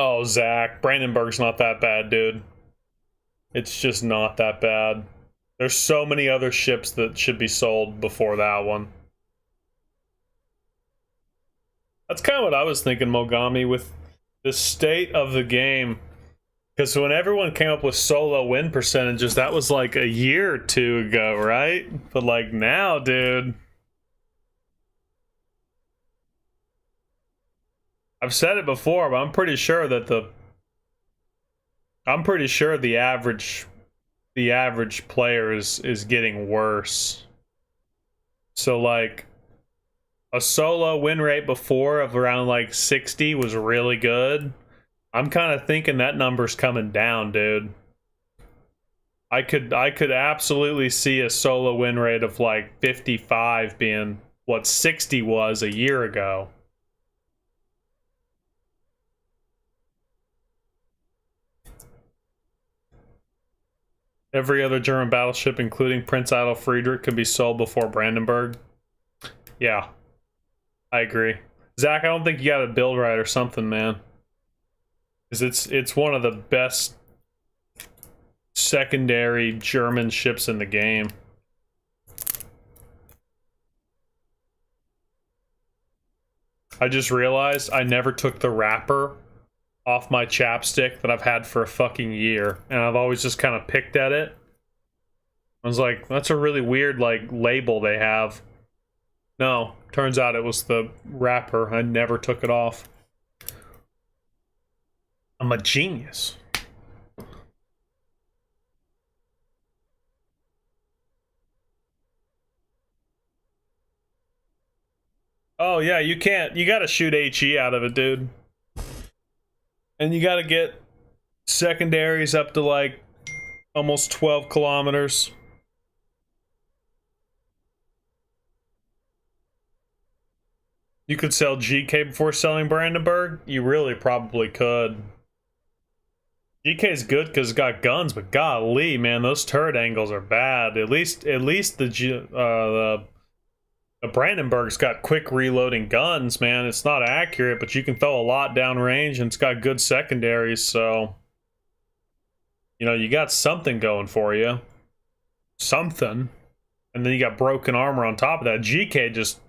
Oh, Zach, Brandenburg's not that bad, dude. It's just not that bad. There's so many other ships that should be sold before that one. That's kind of what I was thinking, Mogami, with the state of the game. Because when everyone came up with solo win percentages, that was like a year or two ago, right? But like now, dude. I've said it before, but I'm pretty sure that the average player is getting worse. So like a solo win rate before of around like 60 was really good. I'm kind of thinking that number's coming down, dude. I could absolutely see a solo win rate of like 55 being what 60 was a year ago. Every other German battleship, including Prince Adolf Friedrich, could be sold before Brandenburg. Yeah, I agree. Zach, I don't think you got to build right or something, man. Because it's one of the best secondary German ships in the game. I just realized I never took the wrapper off my chapstick that I've had for a fucking year, and I've always just kind of picked at it. I was like, that's a really weird like label they have. No, turns out it was the wrapper. I never took it off. I'm a genius. Oh yeah, you can't. You gotta shoot HE out of it, dude. And you gotta get secondaries up to like almost 12 kilometers. You could sell GK before selling Brandenburg? You really probably could. GK's good because it's got guns, but golly, man, those turret angles are bad. At least the Brandenburg's got quick reloading guns, man. It's not accurate, but you can throw a lot downrange, and it's got good secondaries, so you know, you got something going for you. Something. And then you got broken armor on top of that. GK just...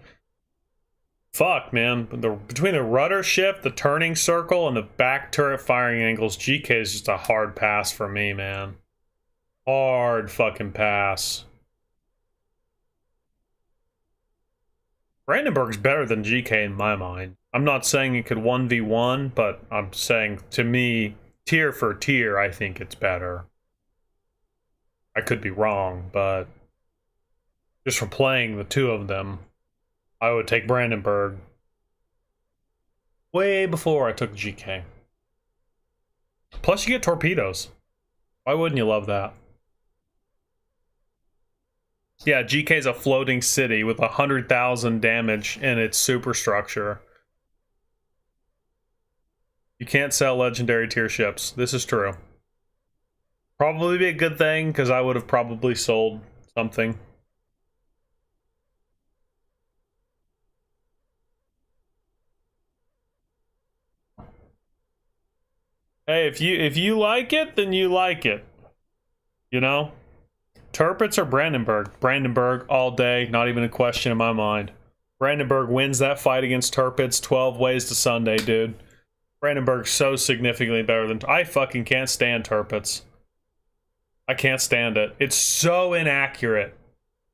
Fuck, man. Between the rudder shift, the turning circle, and the back turret firing angles, GK is just a hard pass for me, man. Hard fucking pass. Brandenburg's better than GK in my mind. I'm not saying it could 1v1, but I'm saying, to me, tier for tier, I think it's better. I could be wrong, but just for playing the two of them, I would take Brandenburg way before I took GK. Plus you get torpedoes. Why wouldn't you love that? Yeah, GK's a floating city with 100,000 damage in its superstructure. You can't sell legendary tier ships. This is true. Probably be a good thing, because I would have probably sold something. Hey, if you like it, then you like it. You know? Tirpitz or Brandenburg? Brandenburg all day, not even a question in my mind. Brandenburg wins that fight against Turpitz 12 ways to Sunday, dude. Brandenburg's so significantly better than... I fucking can't stand Turpitz. I can't stand it. It's so inaccurate.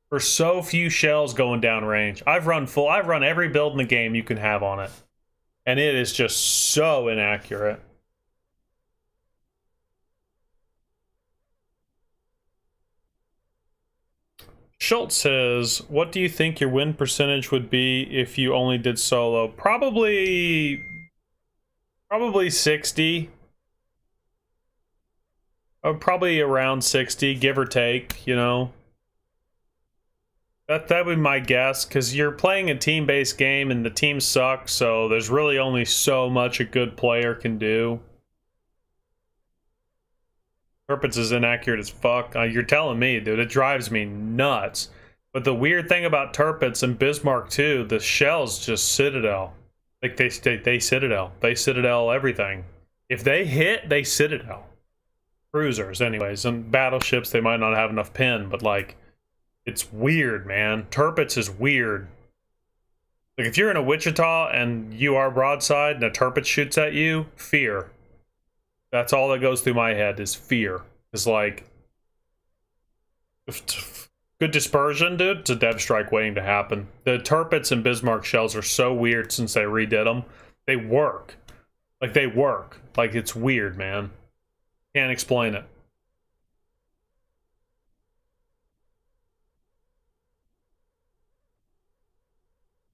For so few shells going down range. I've run every build in the game you can have on it. And it is just so inaccurate. Schultz says, what do you think your win percentage would be if you only did solo? Probably 60. Probably around 60, give or take, you know. That would be my guess, because you're playing a team-based game and the team sucks, so there's really only so much a good player can do. Turpitz is inaccurate as fuck. You're telling me, dude. It drives me nuts. But the weird thing about Turpitz and Bismarck too, the shells just Citadel. Like they Citadel. They Citadel everything. If they hit, they Citadel. Cruisers, anyways, and battleships they might not have enough pin, but like, it's weird, man. Turpitz is weird. Like if you're in a Wichita and you are broadside and a Turpitz shoots at you, fear. That's all that goes through my head is fear. It's like, good dispersion, dude. It's a dev strike waiting to happen. The Turpitz and Bismarck shells are so weird since they redid them. They work. Like they work. Like it's weird, man. Can't explain it.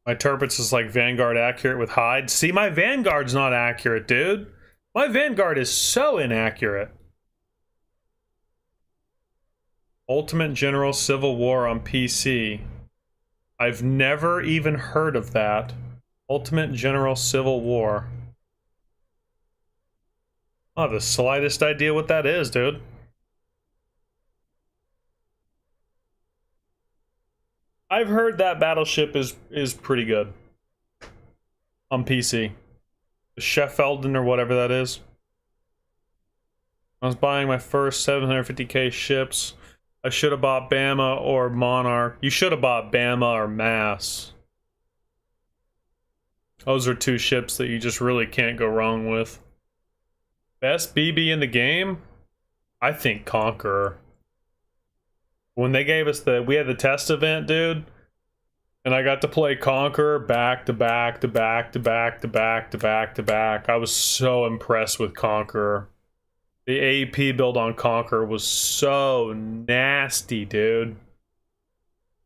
My Turpitz is like Vanguard accurate with Hyde. See, my Vanguard's not accurate, dude. My Vanguard is so inaccurate. Ultimate General Civil War on PC. I've never even heard of that. Ultimate General Civil War. I don't have the slightest idea what that is, dude. I've heard that battleship is pretty good. On PC. Sheffelden or whatever that is. I was buying my first 750k ships. I should have bought Bama or Monarch. You should have bought Bama or Mass. Those are two ships that you just really can't go wrong with. Best BB in the game? I think Conqueror. When they gave us we had the test event, dude. And I got to play Conqueror back to back to back to back to back to back to back. I was so impressed with Conqueror. The AP build on Conqueror was so nasty, dude.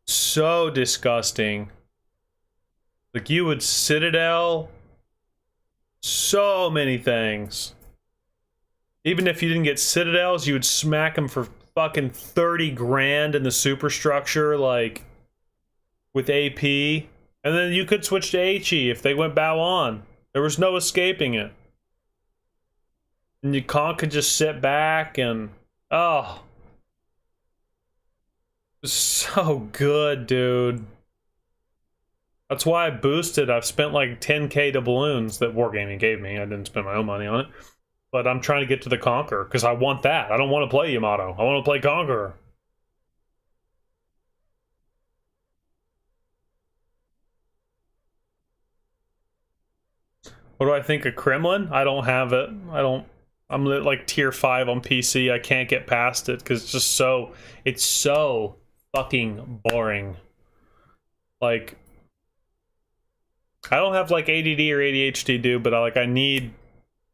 So disgusting. Like you would Citadel so many things. Even if you didn't get Citadels, you would smack them for fucking 30 grand in the superstructure, like with AP, and then you could switch to HE if they went bow on. There was no escaping it. And you could just sit back and oh, it was so good, dude. That's why I boosted. I've spent like 10k to balloons that Wargaming gave me. I didn't spend my own money on it, but I'm trying to get to the Conqueror because I want that. I don't want to play Yamato. I want to play Conqueror. What do I think of Kremlin? I don't have it. I'm like tier 5 on PC. I can't get past it because it's so fucking boring. Like, I don't have like ADD or ADHD, dude, but I need,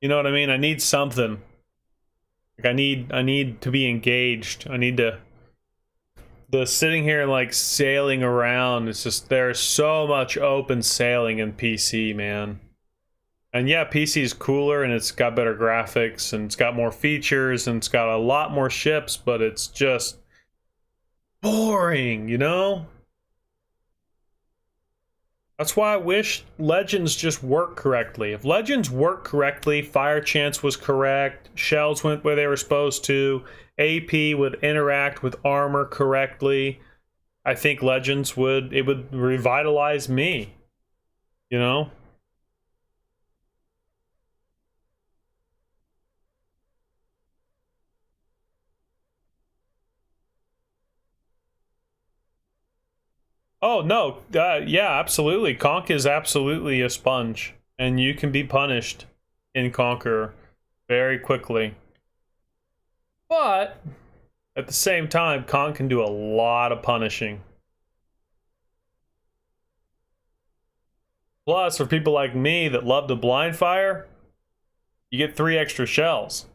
you know what I mean? I need something. Like I need to be engaged. I need to. The sitting here like sailing around, it's just, there's so much open sailing in PC, man. And yeah, PC is cooler and it's got better graphics and it's got more features and it's got a lot more ships, but it's just boring, you know? That's why I wish Legends just worked correctly. If Legends worked correctly, Fire Chance was correct, shells went where they were supposed to, AP would interact with armor correctly, I think Legends would revitalize me, you know? Oh, no. Yeah, absolutely. Conk is absolutely a sponge. And you can be punished in Conqueror very quickly. But, at the same time, Conk can do a lot of punishing. Plus, for people like me that love to blind fire, you get 3 extra shells.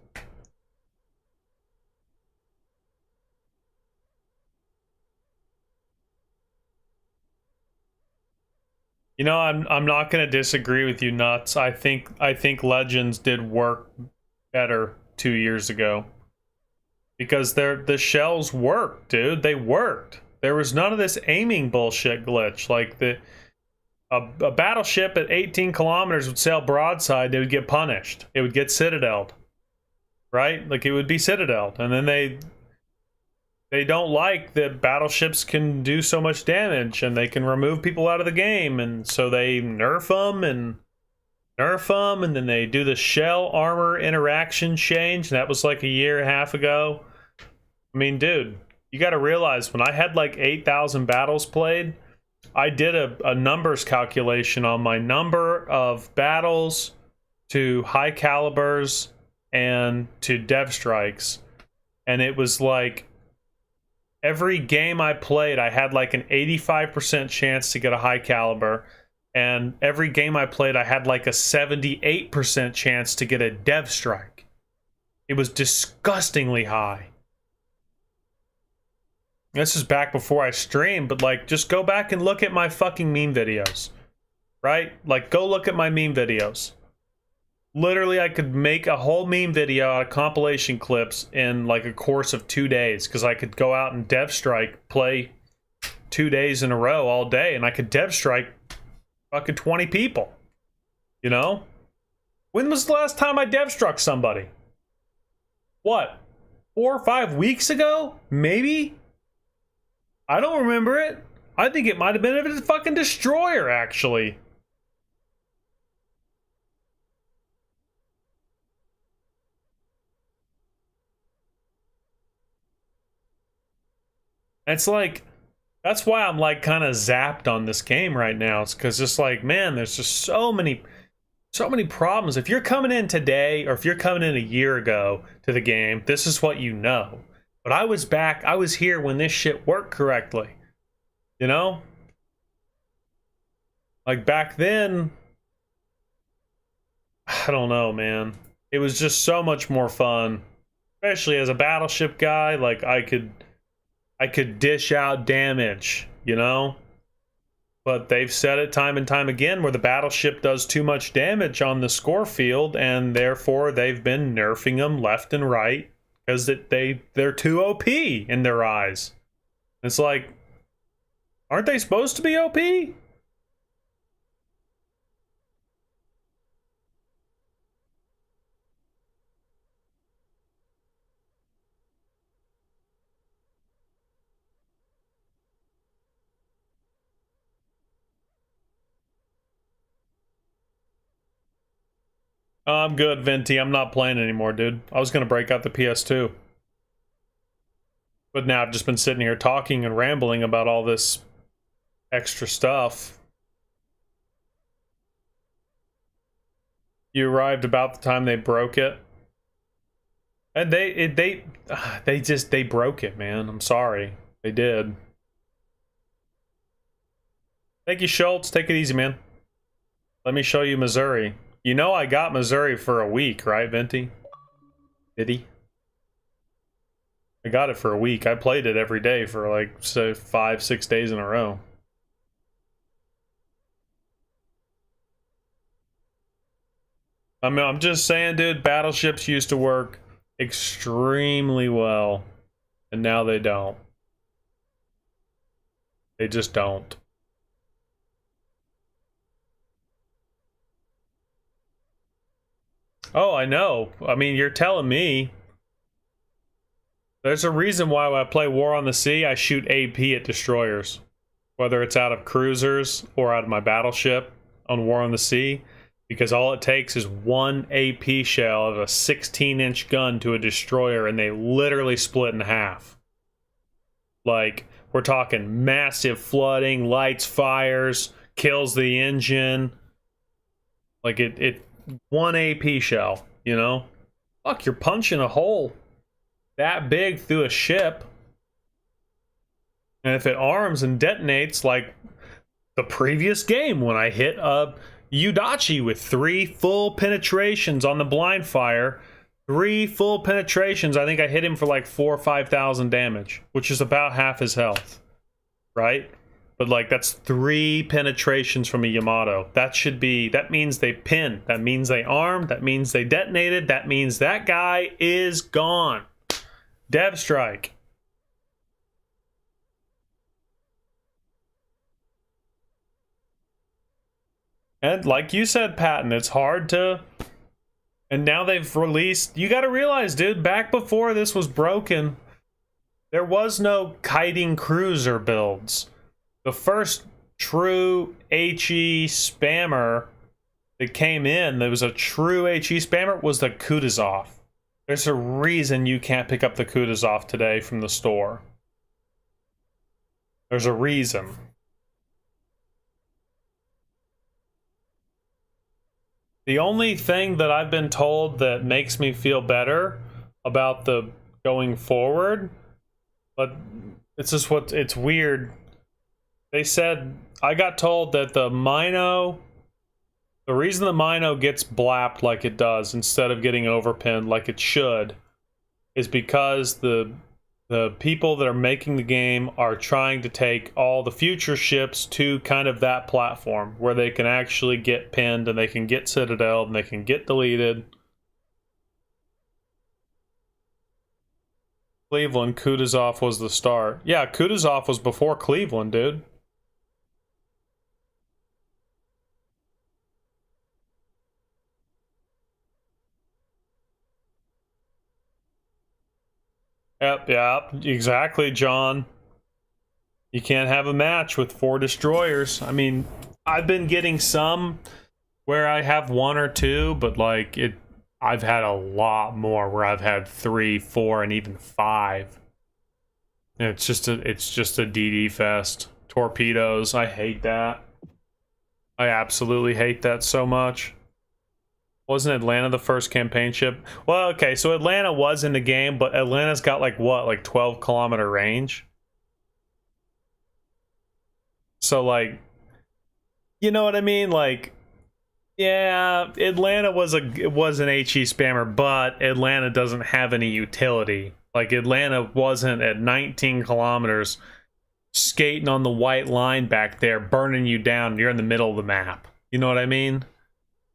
You know, I'm not going to disagree with you, Nuts. I think Legends did work better 2 years ago. Because the shells worked, dude. They worked. There was none of this aiming bullshit glitch. Like, a battleship at 18 kilometers would sail broadside, they would get punished. It would get citadeled. Right? Like, it would be citadeled. And then they don't like that battleships can do so much damage and they can remove people out of the game, and so they nerf them and then they do the shell armor interaction change, and that was like a year and a half ago. I mean, dude, you got to realize when I had like 8,000 battles played, I did a numbers calculation on my number of battles to high calibers and to dev strikes, and it was like every game I played, I had like an 85% chance to get a high caliber. And every game I played, I had like a 78% chance to get a dev strike. It was disgustingly high. This is back before I streamed, but like, just go back and look at my fucking meme videos. Right? Like, go look at my meme videos. Literally, I could make a whole meme video out of compilation clips in like a course of 2 days, because I could go out and dev strike, play 2 days in a row all day, and I could dev strike fucking 20 people. You know? When was the last time I dev struck somebody? What? 4 or 5 weeks ago? Maybe? I don't remember it. I think it might have been a fucking destroyer, actually. It's like, that's why I'm like kind of zapped on this game right now. It's because it's like, man, there's just so many problems. If you're coming in today, or if you're coming in a year ago to the game, this is what you know. But I was here when this shit worked correctly. You know? Like back then, I don't know, man. It was just so much more fun. Especially as a battleship guy, like I could dish out damage, you know? But they've said it time and time again where the battleship does too much damage on the score field, and therefore they've been nerfing them left and right because they're too OP in their eyes. It's like, aren't they supposed to be OP? I'm good, Venti. I'm not playing anymore, dude. I was going to break out the PS2. But now I've just been sitting here talking and rambling about all this extra stuff. You arrived about the time they broke it. And they broke it, man. I'm sorry. They did. Thank you, Schultz. Take it easy, man. Let me show you Missouri. You know I got Missouri for a week, right, Venti? Did he? I got it for a week. I played it every day for like, say, 5-6 days in a row. I mean, I'm just saying, dude, battleships used to work extremely well, and now they don't. They just don't. Oh, I know. I mean, you're telling me. There's a reason why when I play War on the Sea, I shoot AP at destroyers. Whether it's out of cruisers or out of my battleship on War on the Sea. Because all it takes is one AP shell of a 16-inch gun to a destroyer, and they literally split in half. Like, We're talking massive flooding, lights, fires, kills the engine. Like it 1 AP shell, you know? Fuck, you're punching a hole that big through a ship. And if it arms and detonates like the previous game when I hit a Udachi with 3 full penetrations on the blind fire, 3 full penetrations, I think I hit him for like 4,000 or 5,000 damage, which is about half his health, right? But like that's 3 penetrations from a Yamato. That means they pinned, that means they armed, that means they detonated, that means that guy is gone. Dev strike. And like you said, Patton, it's hard to... And now they've released... You gotta realize, dude, back before this was broken, there was no kiting cruiser builds. The first true HE spammer that came in, that was a true HE spammer, was the Kutuzov. There's a reason you can't pick up the Kutuzov today from the store. There's a reason. The only thing that I've been told that makes me feel better about the going forward, but it's just it's weird. They said, I got told that the reason the Mino gets blapped like it does instead of getting overpinned like it should is because the people that are making the game are trying to take all the future ships to kind of that platform where they can actually get pinned and they can get Citadel and they can get deleted. Cleveland, Kutuzov was the start. Yeah, Kutuzov was before Cleveland, dude. Yep, exactly, John. You can't have a match with 4 destroyers. I mean, I've been getting some where I have 1 or 2, but like I've had a lot more where I've had 3, 4, and even 5. And it's just a DD fest. Torpedoes, I hate that. I absolutely hate that so much. Wasn't Atlanta the first campaign ship? Well, okay, so Atlanta was in the game, but Atlanta's got like what, like 12-kilometer range? So like, you know what I mean? Like, yeah, Atlanta was an HE spammer, but Atlanta doesn't have any utility. Like, Atlanta wasn't at 19 kilometers skating on the white line back there, burning you down. You're in the middle of the map. You know what I mean?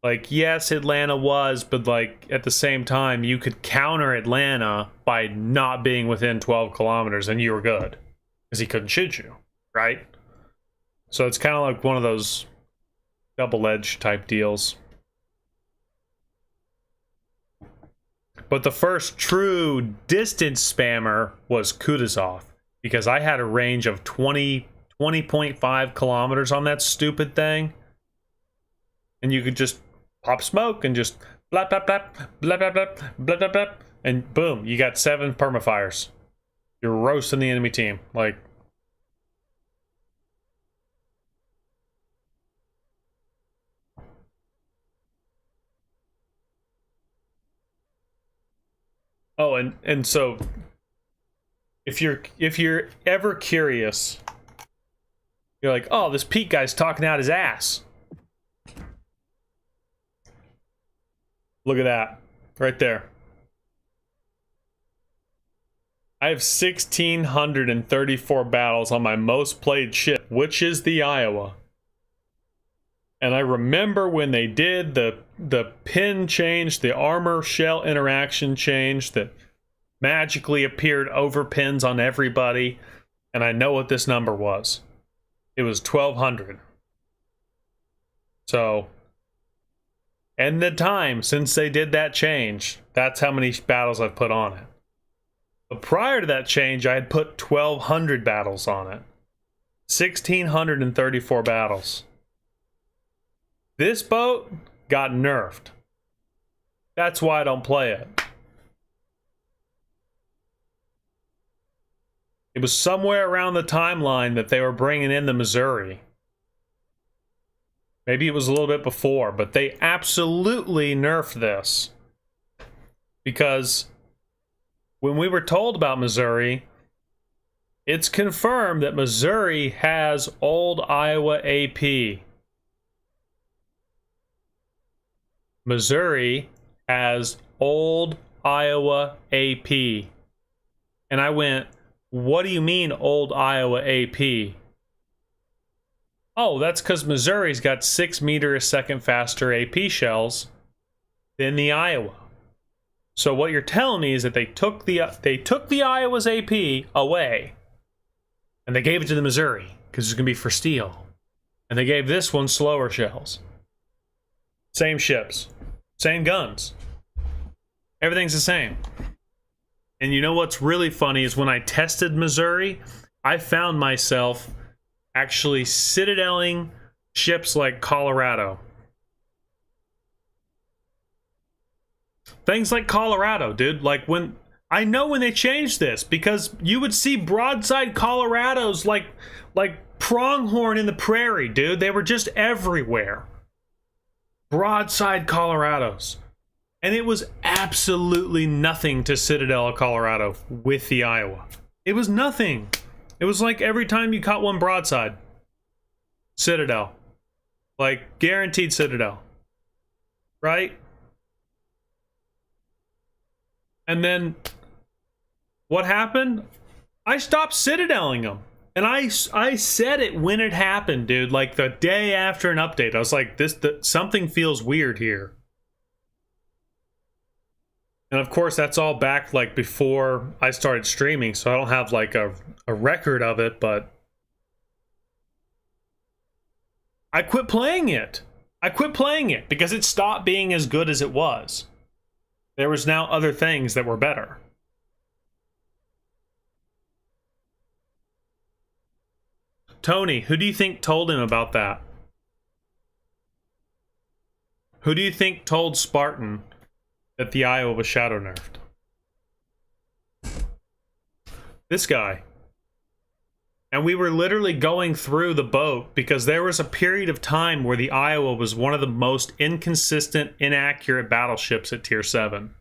Like, yes, Atlanta was, but like at the same time, you could counter Atlanta by not being within 12 kilometers and you were good because he couldn't shoot you, right? So it's kind of like one of those double-edged type deals. But the first true distance spammer was Kutuzov because I had a range of 20.5 kilometers on that stupid thing. And you could just pop smoke and just blap, blap, blap, blap, blap, blap, blap, blap, blap, and boom, you got 7 permafires. You're roasting the enemy team. Like, oh, and so if you're ever curious, you're like, oh, this Pete guy's talking out his ass. Look at that. Right there. I have 1,634 battles on my most played ship, which is the Iowa. And I remember when they did the pin change, the armor shell interaction change that magically appeared over pins on everybody. And I know what this number was. It was 1,200. So... and the time since they did that change, that's how many battles I've put on it. But prior to that change, I had put 1,200 battles on it. 1,634 battles. This boat got nerfed. That's why I don't play it. It was somewhere around the timeline that they were bringing in the Missouri. Maybe it was a little bit before, but they absolutely nerfed this. Because when we were told about Missouri, it's confirmed that Missouri has old Iowa AP. Missouri has old Iowa AP. And I went, what do you mean old Iowa AP? Oh, that's because Missouri's got 6 meter a second faster AP shells than the Iowa. So what you're telling me is that they took the Iowa's AP away, and they gave it to the Missouri because it's gonna be for steel, and they gave this one slower shells. Same ships, same guns, everything's the same. And you know what's really funny is when I tested Missouri, I found myself actually citadeling ships like Colorado. Things like Colorado, dude. Like when I know when they changed this, because you would see broadside Colorados like pronghorn in the prairie, dude. They were just everywhere. Broadside Colorados. And it was absolutely nothing to Citadel, Colorado with the Iowa. It was nothing. It was like every time you caught one broadside. Citadel. Like guaranteed Citadel. Right? And then what happened? I stopped citadeling them. And I said it when it happened, dude. Like the day after an update. I was like, something feels weird here. And of course, that's all back like before I started streaming, so I don't have like a record of it, but I quit playing it. I quit playing it because it stopped being as good as it was. There was now other things that were better. Tony, who do you think told him about that? Who do you think told Spartan that the Iowa was shadow nerfed? This guy. And we were literally going through the boat because there was a period of time where the Iowa was one of the most inconsistent, inaccurate battleships at tier 7.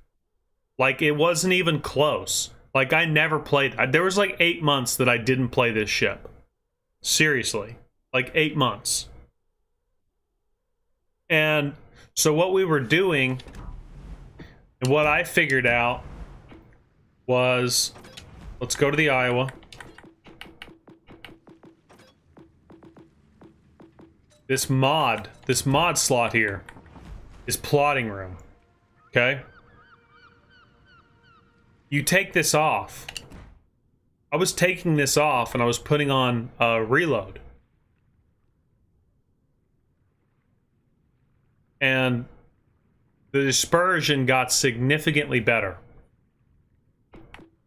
Like, it wasn't even close. Like, I never played. There was like 8 months that I didn't play this ship. Seriously. Like 8 months. And so what we were doing, and what I figured out was, let's go to the Iowa. This mod slot here is plotting room. Okay? You take this off. I was taking this off and I was putting on reload. And the dispersion got significantly better.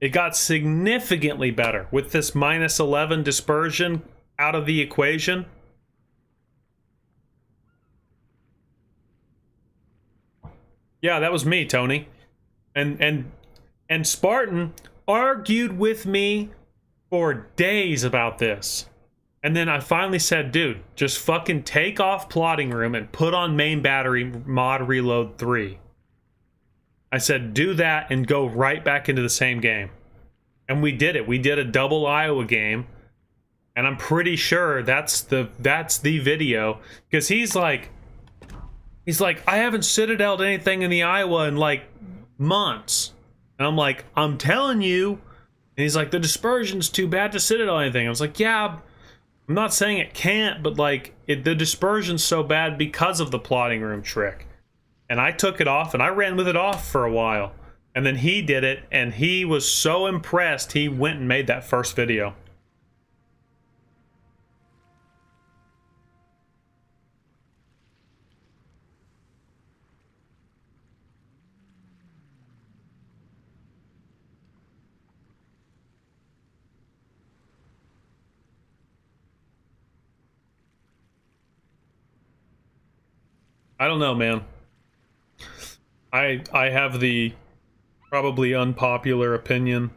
It got significantly better with this minus 11 dispersion out of the equation. Yeah, that was me, Tony. And Spartan argued with me for days about this. And then I finally said, dude, just fucking take off plotting room and put on main battery mod reload 3. I said, do that and go right back into the same game. And we did it. We did a double Iowa game. And I'm pretty sure that's the video. Because he's like, I haven't citadeled anything in the Iowa in like months. And I'm like, I'm telling you. And he's like, the dispersion's too bad to citadel anything. I was like, yeah, I'm not saying it can't, but like the dispersion's so bad because of the plotting room trick. And I took it off and I ran with it off for a while. And then he did it and he was so impressed he went and made that first video. I don't know, man. I have the probably unpopular opinion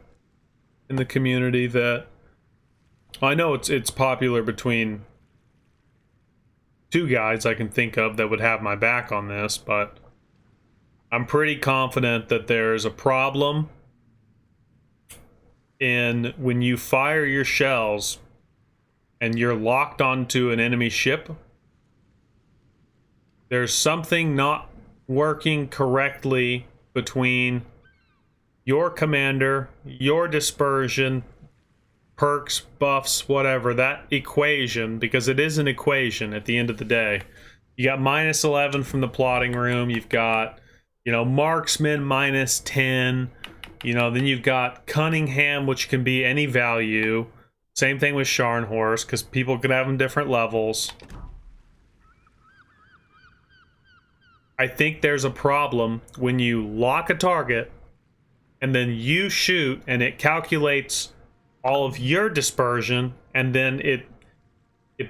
in the community that I know it's popular between two guys I can think of that would have my back on this, but I'm pretty confident that there's a problem in when you fire your shells and you're locked onto an enemy ship. There's something not working correctly between your commander, your dispersion, perks, buffs, whatever, that equation, because it is an equation at the end of the day. You got -11 from the plotting room, you've got, you know, marksman -10, you know, then you've got Cunningham, which can be any value. Same thing with Scharnhorst, because people could have them different levels. I think there's a problem when you lock a target and then you shoot and it calculates all of your dispersion, and then it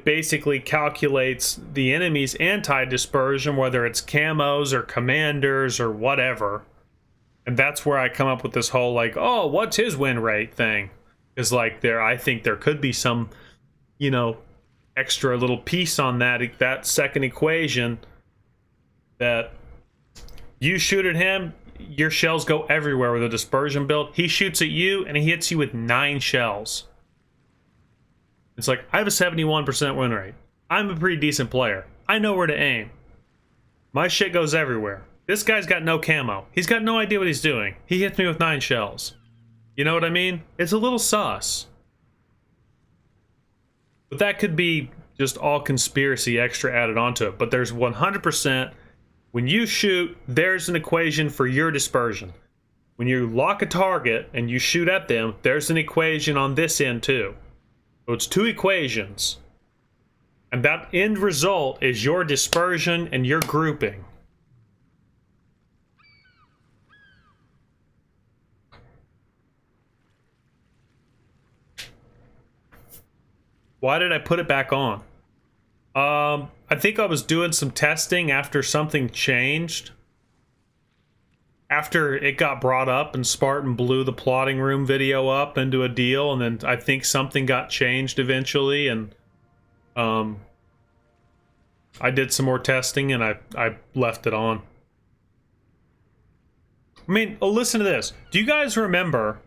basically calculates the enemy's anti-dispersion, whether it's camos or commanders or whatever. And that's where I come up with this whole like, oh, what's his win rate thing? Because like I think there could be some, you know, extra little piece on that second equation that you shoot at him, your shells go everywhere with a dispersion build. He shoots at you and he hits you with 9 shells. It's like, I have a 71% win rate. I'm a pretty decent player. I know where to aim. My shit goes everywhere. This guy's got no camo. He's got no idea what he's doing. He hits me with 9 shells. You know what I mean? It's a little sus. But that could be just all conspiracy extra added onto it. But there's 100%. When you shoot, there's an equation for your dispersion. When you lock a target and you shoot at them, there's an equation on this end too. So it's 2 equations. And that end result is your dispersion and your grouping. Why did I put it back on? I think I was doing some testing after something changed. After it got brought up and Spartan blew the plotting room video up into a deal, and then I think something got changed eventually, and I did some more testing and I left it on. I mean, listen to this. Do you guys remember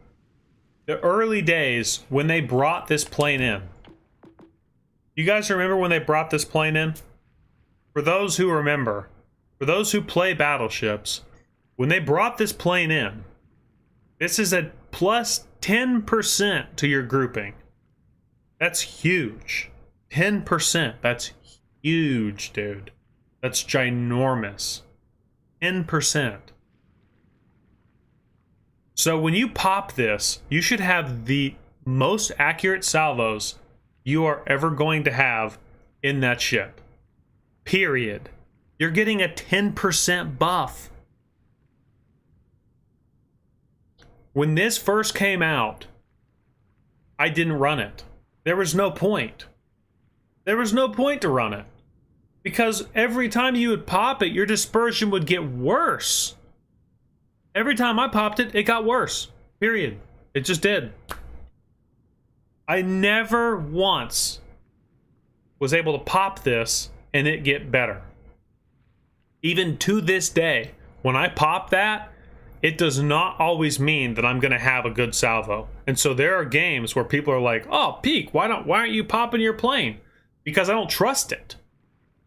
the early days when they brought this plane in? You guys remember when they brought this plane in? For those who remember, for those who play battleships, when they brought this plane in, this is a plus 10% to your grouping. That's huge. 10%. That's huge, dude. That's ginormous. 10%. So when you pop this, you should have the most accurate salvos you are ever going to have in that ship. Period. You're getting a 10% buff. When this first came out, I didn't run it. There was no point. There was no point to run it. Because every time you would pop it, your dispersion would get worse. Every time I popped it, it got worse. Period. It just did. I never once was able to pop this and it get better. Even to this day, when I pop that, it does not always mean that I'm going to have a good salvo. And so there are games where people are like, "Oh, Peak, why aren't you popping your plane?" Because I don't trust it.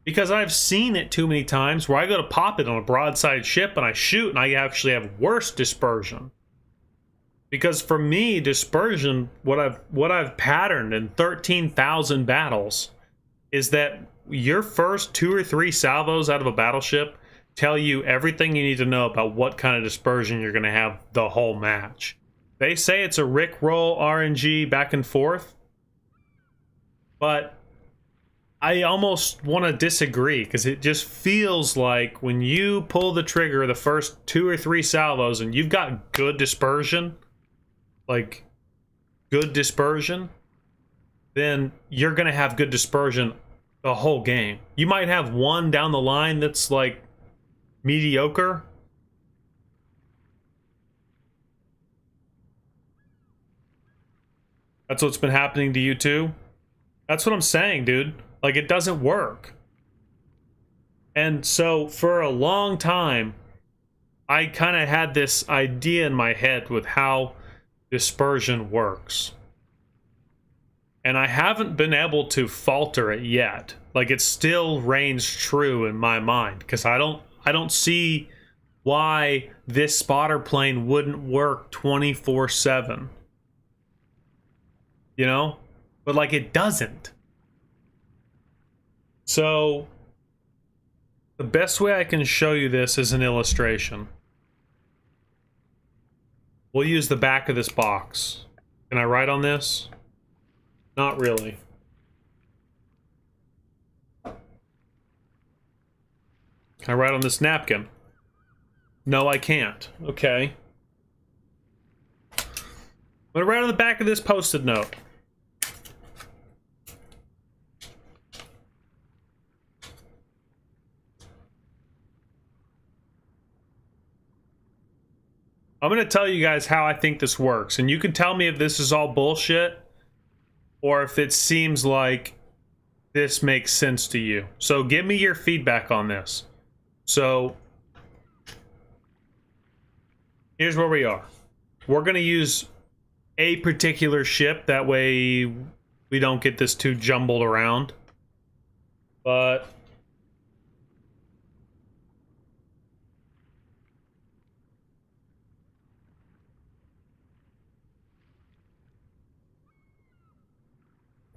Because I've seen it too many times where I go to pop it on a broadside ship and I shoot and I actually have worse dispersion. Because for me, dispersion, what I've patterned in 13,000 battles is that your first 2 or 3 salvos out of a battleship tell you everything you need to know about what kind of dispersion you're going to have the whole match. They say it's a Rickroll RNG back and forth, but I almost want to disagree because it just feels like when you pull the trigger the first 2 or 3 salvos and you've got good dispersion, like good dispersion, then you're going to have good dispersion the whole game. You might have one down the line that's like mediocre. That's what's been happening to you too? That's what I'm saying, dude. Like, it doesn't work. And so, for a long time, I kind of had this idea in my head with how dispersion works. And I haven't been able to falter it yet. Like, it still reigns true in my mind, because I don't see why this spotter plane wouldn't work 24/7. You know? But, like, it doesn't. So, the best way I can show you this is an illustration. We'll use the back of this box. Can I write on this? Not really. Can I write on this napkin? No, I can't. Okay. I'm gonna write on the back of this post-it note. I'm going to tell you guys how I think this works, and you can tell me if this is all bullshit or if it seems like this makes sense to you. So give me your feedback on this. So here's where we are. We're going to use a particular ship, that way we don't get this too jumbled around. But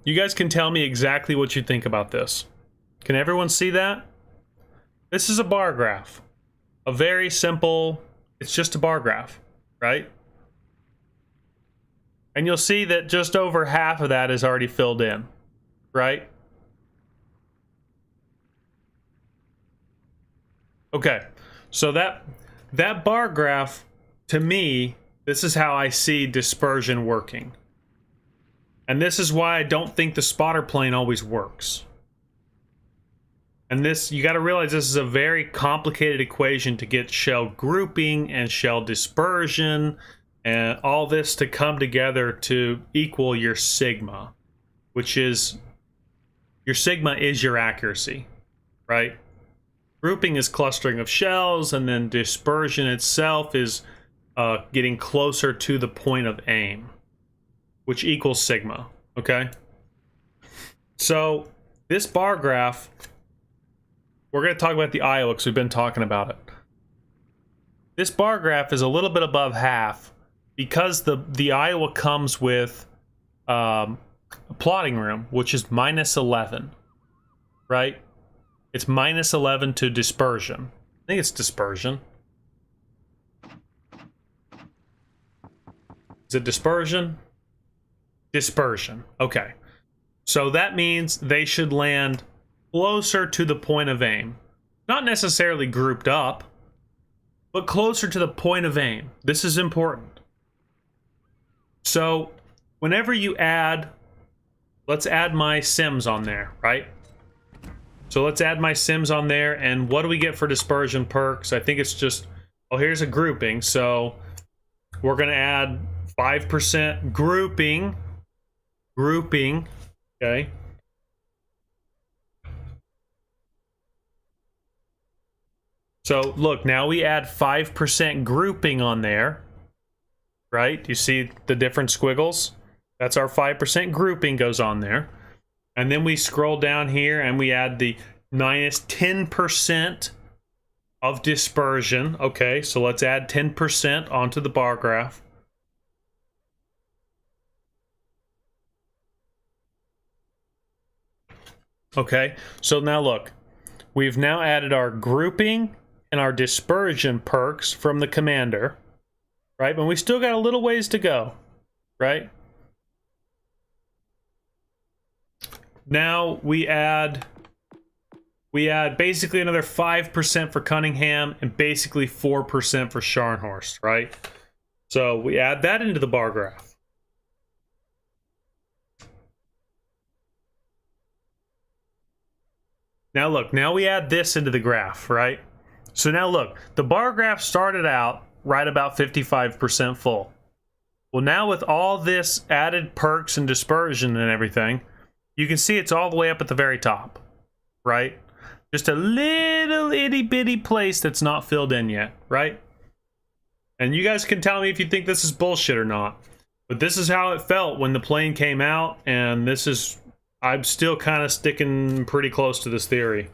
you guys can tell me exactly what you think about this. Can everyone see that? This is a bar graph. A very simple, it's just a bar graph, right? And you'll see that just over half of that is already filled in, right? Okay, so that bar graph, to me, this is how I see dispersion working. And this is why I don't think the spotter plane always works. And this, you got to realize this is a very complicated equation to get shell grouping and shell dispersion and all this to come together to equal your sigma, which is, your sigma is your accuracy, right? Grouping is clustering of shells, and then dispersion itself is getting closer to the point of aim, which equals sigma, okay? So this bar graph, we're going to talk about the Iowa because we've been talking about it. This bar graph is a little bit above half because the Iowa comes with a plotting room, which is -11, right? It's -11 to dispersion. I think it's dispersion. Is it dispersion? Dispersion. Okay. So that means they should land closer to the point of aim. Not necessarily grouped up, but closer to the point of aim. This is important. So whenever you add, let's add my sims on there, right? So let's add my sims on there, and what do we get for dispersion perks? I think it's just, oh, here's a grouping. So we're going to add 5% grouping, okay? So look, now we add 5% grouping on there, right? You see the different squiggles? That's our 5% grouping goes on there. And then we scroll down here and we add the -10% of dispersion. Okay, so let's add 10% onto the bar graph. Okay, so now look, we've now added our grouping and our dispersion perks from the commander, right? But we still got a little ways to go, right? Now we add basically another 5% for Cunningham and basically 4% for Scharnhorst, right? So we add that into the bar graph. Now look, now we add this into the graph, right? So now look, the bar graph started out right about 55% full. Well, now with all this added perks and dispersion and everything, you can see it's all the way up at the very top, right? Just a little itty bitty place that's not filled in yet, right? And you guys can tell me if you think this is bullshit or not. But this is how it felt when the plane came out, and this is... I'm still kind of sticking pretty close to this theory.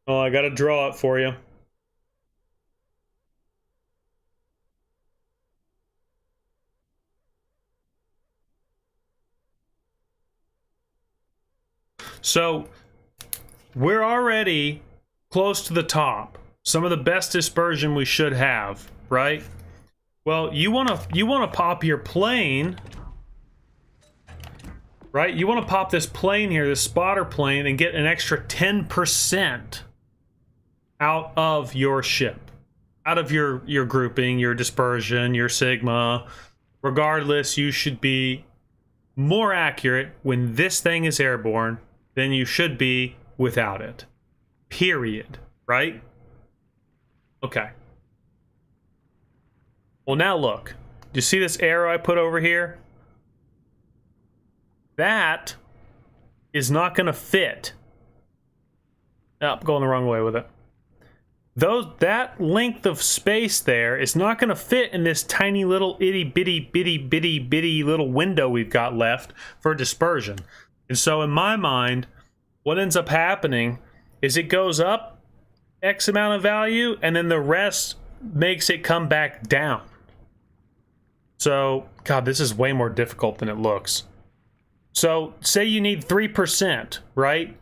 Oh, I gotta draw it for you. So, we're already close to the top. Some of the best dispersion we should have, right? Well, you wanna pop your plane, right? You wanna pop this plane here, this spotter plane, and get an extra 10% out of your ship, out of your grouping, your dispersion, your sigma. Regardless, you should be more accurate when this thing is airborne than you should be without it. Period. Right? Okay. Well, now look. Do you see this arrow I put over here? That is not going to fit. Oh, going the wrong way with it. That length of space there is not going to fit in this tiny little itty bitty little window we've got left for dispersion. And so in my mind, what ends up happening is it goes up X amount of value, and then the rest makes it come back down. So, God, this is way more difficult than it looks. So, say you need 3%, right?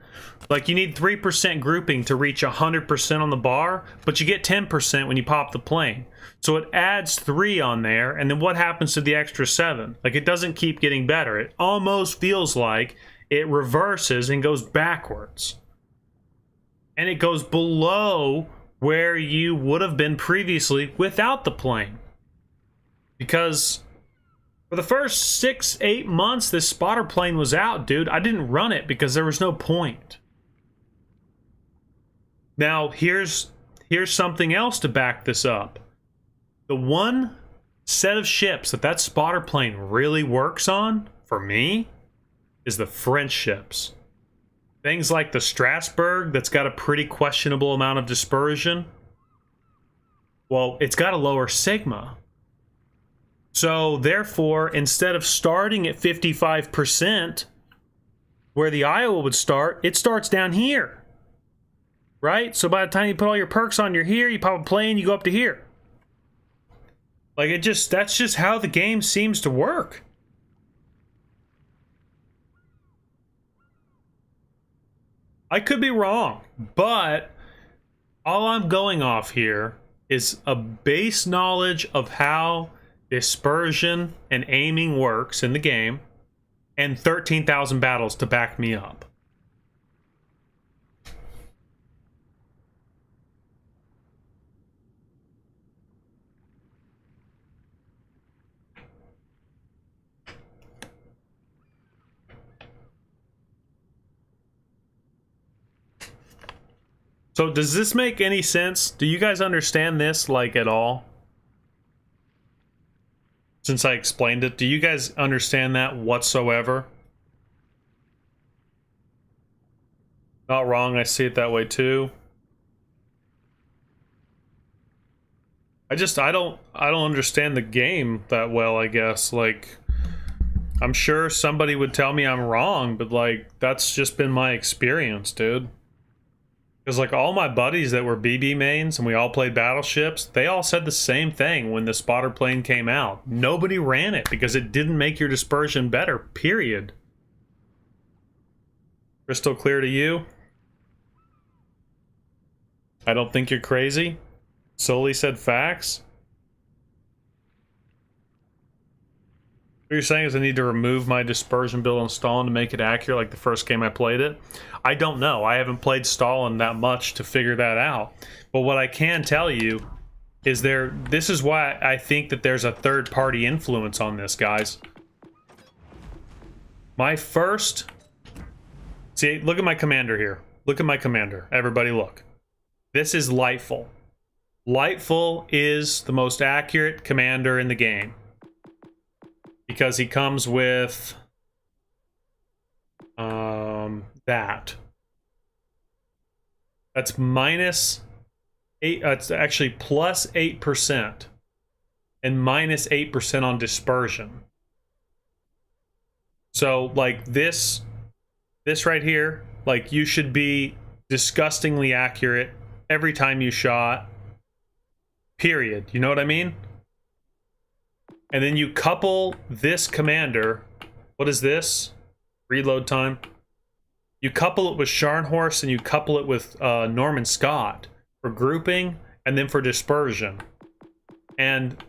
Like, you need 3% grouping to reach 100% on the bar, but you get 10% when you pop the plane. So it adds 3 on there, and then what happens to the extra 7? Like, it doesn't keep getting better. It almost feels like it reverses and goes backwards. And it goes below where you would have been previously without the plane. Because for the first 6-8 months this spotter plane was out, dude, I didn't run it because there was no point. Now, here's something else to back this up. The one set of ships that spotter plane really works on, for me, is the French ships. Things like the Strasbourg, that's got a pretty questionable amount of dispersion. Well, it's got a lower sigma. So, therefore, instead of starting at 55%, where the Iowa would start, it starts down here. Right? So by the time you put all your perks on, you're here, you pop a plane, you go up to here. Like, that's just how the game seems to work. I could be wrong, but all I'm going off here is a base knowledge of how dispersion and aiming works in the game, and 13,000 battles to back me up. So does this make any sense? Do you guys understand this, like, at all? Since I explained it, do you guys understand that whatsoever? Not wrong, I see it that way too. I don't understand the game that well, I guess. Like, I'm sure somebody would tell me I'm wrong, but like, that's just been my experience, dude. Because like all my buddies that were BB mains and we all played battleships, they all said the same thing when the spotter plane came out. Nobody ran it because it didn't make your dispersion better, period. Crystal clear to you? I don't think you're crazy. Solely said facts. What you're saying is I need to remove my dispersion build on Stalin to make it accurate like the first game I played it? I don't know. I haven't played Stalin that much to figure that out. But what I can tell you is this is why I think that there's a third-party influence on this, guys. My first... See, look at my commander here. Look at my commander. Everybody look. This is Lightful. Lightful is the most accurate commander in the game. Because he comes with that. That's minus 8, it's actually plus 8% and minus 8% on dispersion. So like this right here, like you should be disgustingly accurate every time you shot. Period. You know what I mean? And then you couple this commander. What is this? Reload time. You couple it with Scharnhorst and you couple it with Norman Scott for grouping and then for dispersion. And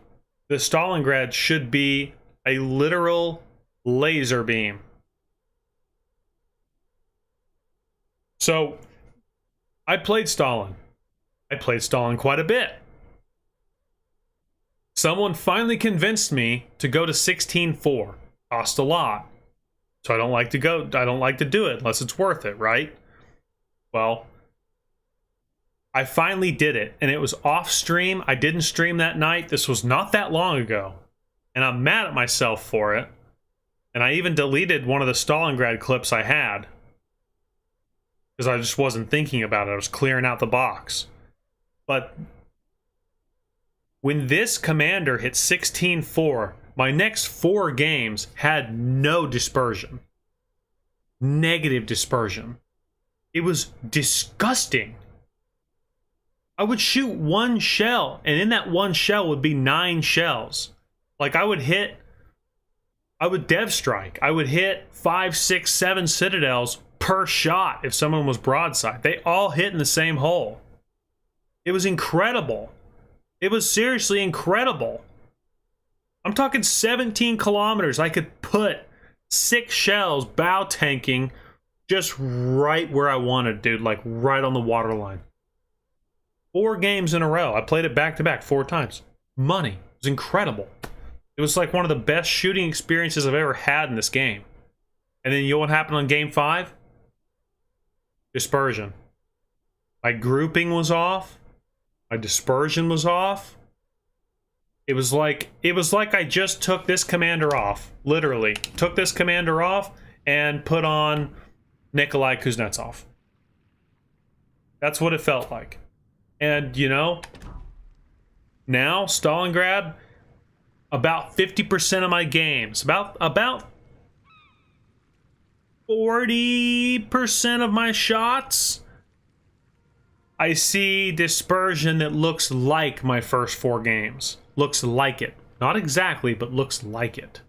the Stalingrad should be a literal laser beam. So, I played Stalin. I played Stalin quite a bit. Someone finally convinced me to go to 16-4. Cost a lot. So I don't like to do it unless it's worth it, right? Well, I finally did it, and it was off stream. I didn't stream that night. This was not that long ago. And I'm mad at myself for it. And I even deleted one of the Stalingrad clips I had. Because I just wasn't thinking about it. I was clearing out the box. But when this commander hit 16-4, my next 4 games had no dispersion. Negative dispersion. It was disgusting. I would shoot 1 shell, and in that 1 shell would be 9 shells. Like I would dev strike. I would hit 5, 6, 7 citadels per shot if someone was broadside. They all hit in the same hole. It was incredible. It was seriously incredible. I'm talking 17 kilometers. I could put 6 shells bow tanking just right where I wanted, dude. Like right on the waterline. 4 games in a row. I played it back to back 4 times. Money. It was incredible. It was like one of the best shooting experiences I've ever had in this game. And then you know what happened on game 5? Dispersion. My grouping was off. My dispersion was off. It was like I just took this commander off. Literally. Took this commander off and put on Nikolai Kuznetsov. That's what it felt like. And, you know, now, Stalingrad, about 50% of my games, about 40% of my shots, I see dispersion that looks like my first 4 games. Looks like it. Not exactly, but looks like it.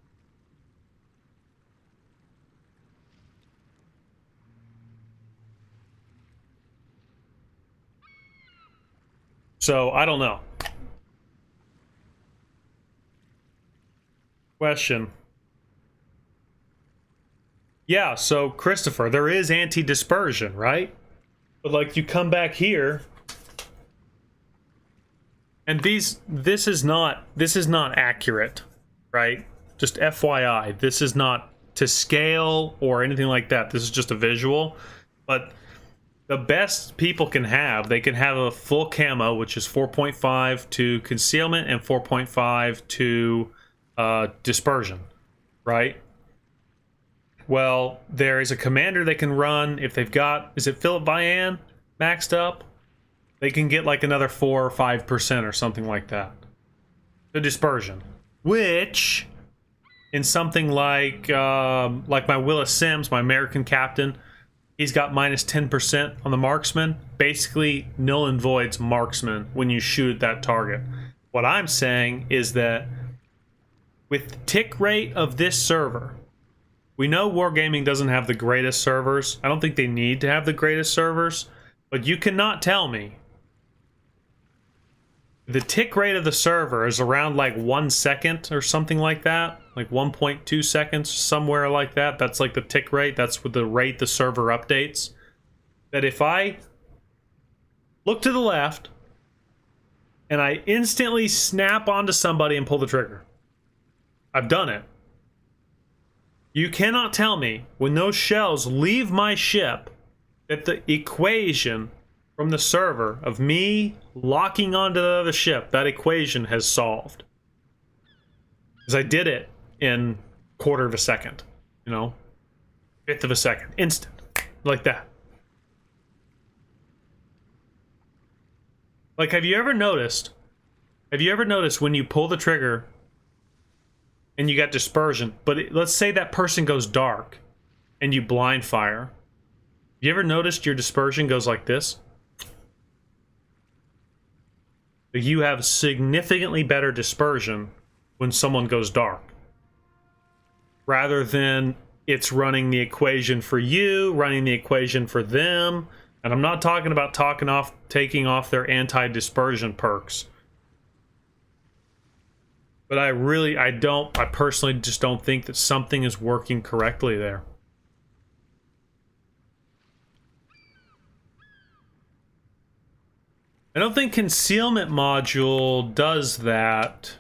So, I don't know. Question. Yeah, so Christopher, there is anti-dispersion, right? But like you come back here and this is not accurate, right? Just FYI, this is not to scale or anything like that. This is just a visual. But the best people can have, they can have a full camo, which is 4.5 to concealment and 4.5 to dispersion, right? Well, there is a commander they can run if they've got, is it Philip Vian maxed up? They can get like another 4 or 5% or something like that. The dispersion, which in something like my Willis Sims, my American captain, he's got minus 10% on the marksman. Basically, null and voids marksman when you shoot at that target. What I'm saying is that with the tick rate of this server, we know Wargaming doesn't have the greatest servers. I don't think they need to have the greatest servers, but you cannot tell me the tick rate of the server is around like 1 second or something like that, like 1.2 seconds, somewhere like that. That's like the tick rate. That's with the rate the server updates. That if I look to the left and I instantly snap onto somebody and pull the trigger, I've done it. You cannot tell me when those shells leave my ship that the equation from the server of me locking onto the other ship, that equation has solved. Because I did it in quarter of a second, you know, fifth of a second, instant, like that. Like, have you ever noticed when you pull the trigger and you got dispersion, but let's say that person goes dark and you blind fire. You ever noticed your dispersion goes like this? You have significantly better dispersion when someone goes dark. Rather than it's running the equation for you, running the equation for them. And I'm not talking about taking off their anti-dispersion perks. But I personally just don't think that something is working correctly there. I don't think concealment module does that.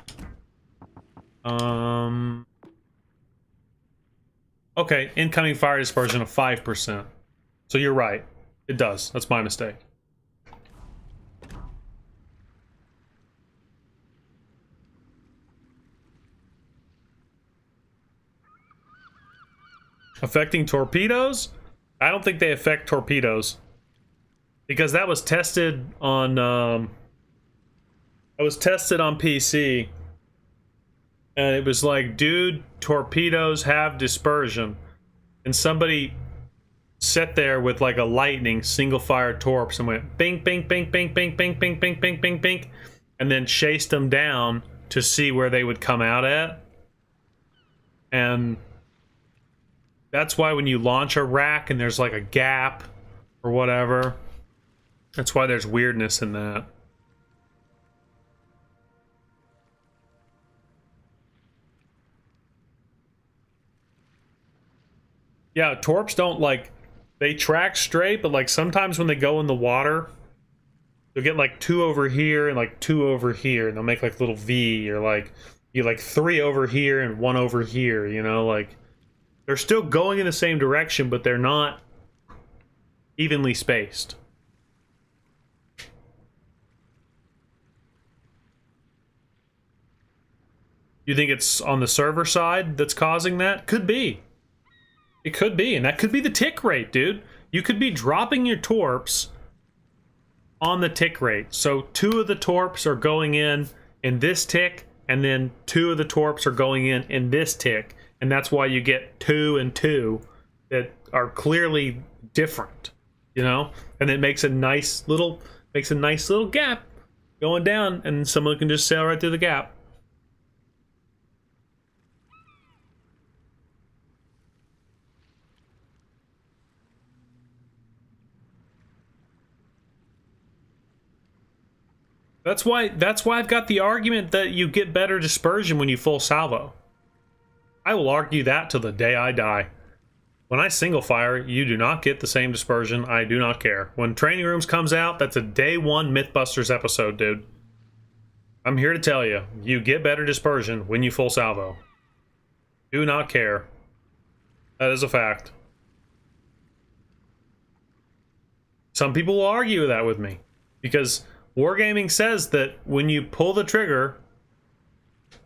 Okay, incoming fire dispersion of 5%. So you're right. It does. That's my mistake. Affecting torpedoes? I don't think they affect torpedoes. Because that was tested on PC. And it was like, dude, torpedoes have dispersion. And somebody sat there with like a lightning single fire torps and went bing, bing, bing, bing, bing, bing, bing, bing, bing, bing, bing, and then chased them down to see where they would come out at. And that's why when you launch a rack and there's like a gap or whatever, that's why there's weirdness in that. Yeah, torps don't like, they track straight, but like sometimes when they go in the water, you'll get like 2 over here and like 2 over here, and they'll make like little V, or like you like 3 over here and 1 over here, you know, like they're still going in the same direction, but they're not evenly spaced. You think it's on the server side that's causing that? Could be. It could be, and that could be the tick rate, dude. You could be dropping your torps on the tick rate. So 2 of the torps are going in this tick, and then 2 of the torps are going in this tick, and that's why you get 2 and 2 that are clearly different, you know? And it makes a nice little gap going down, and someone can just sail right through the gap. That's why I've got the argument that you get better dispersion when you full salvo. I will argue that till the day I die. When I single fire, you do not get the same dispersion. I do not care. When Training Rooms comes out, that's a day 1 Mythbusters episode, dude. I'm here to tell you, you get better dispersion when you full salvo. Do not care. That is a fact. Some people will argue that with me, because Wargaming says that when you pull the trigger,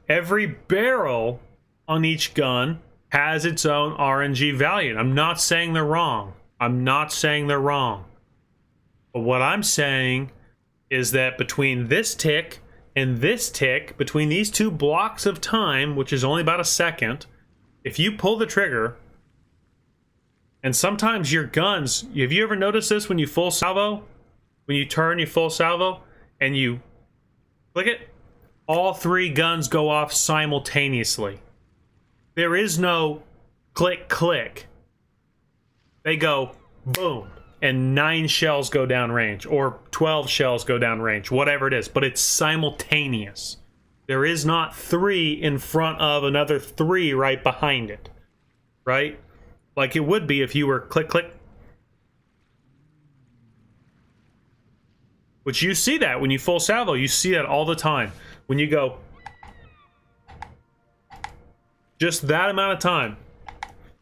every barrel on each gun has its own RNG value. I'm not saying they're wrong. I'm not saying they're wrong. But what I'm saying is that between this tick and this tick, between these 2 blocks of time, which is only about a second, if you pull the trigger, and sometimes your guns, have you ever noticed this when you full salvo? When you turn, you full salvo, and you click it, all 3 guns go off simultaneously. There is no click, click. They go boom, and 9 shells go down range, or 12 shells go down range, whatever it is, but it's simultaneous. There is not 3 in front of another 3 right behind it, right? Like it would be if you were click, click. Which you see that when you full salvo, you see that all the time. When you go, just that amount of time,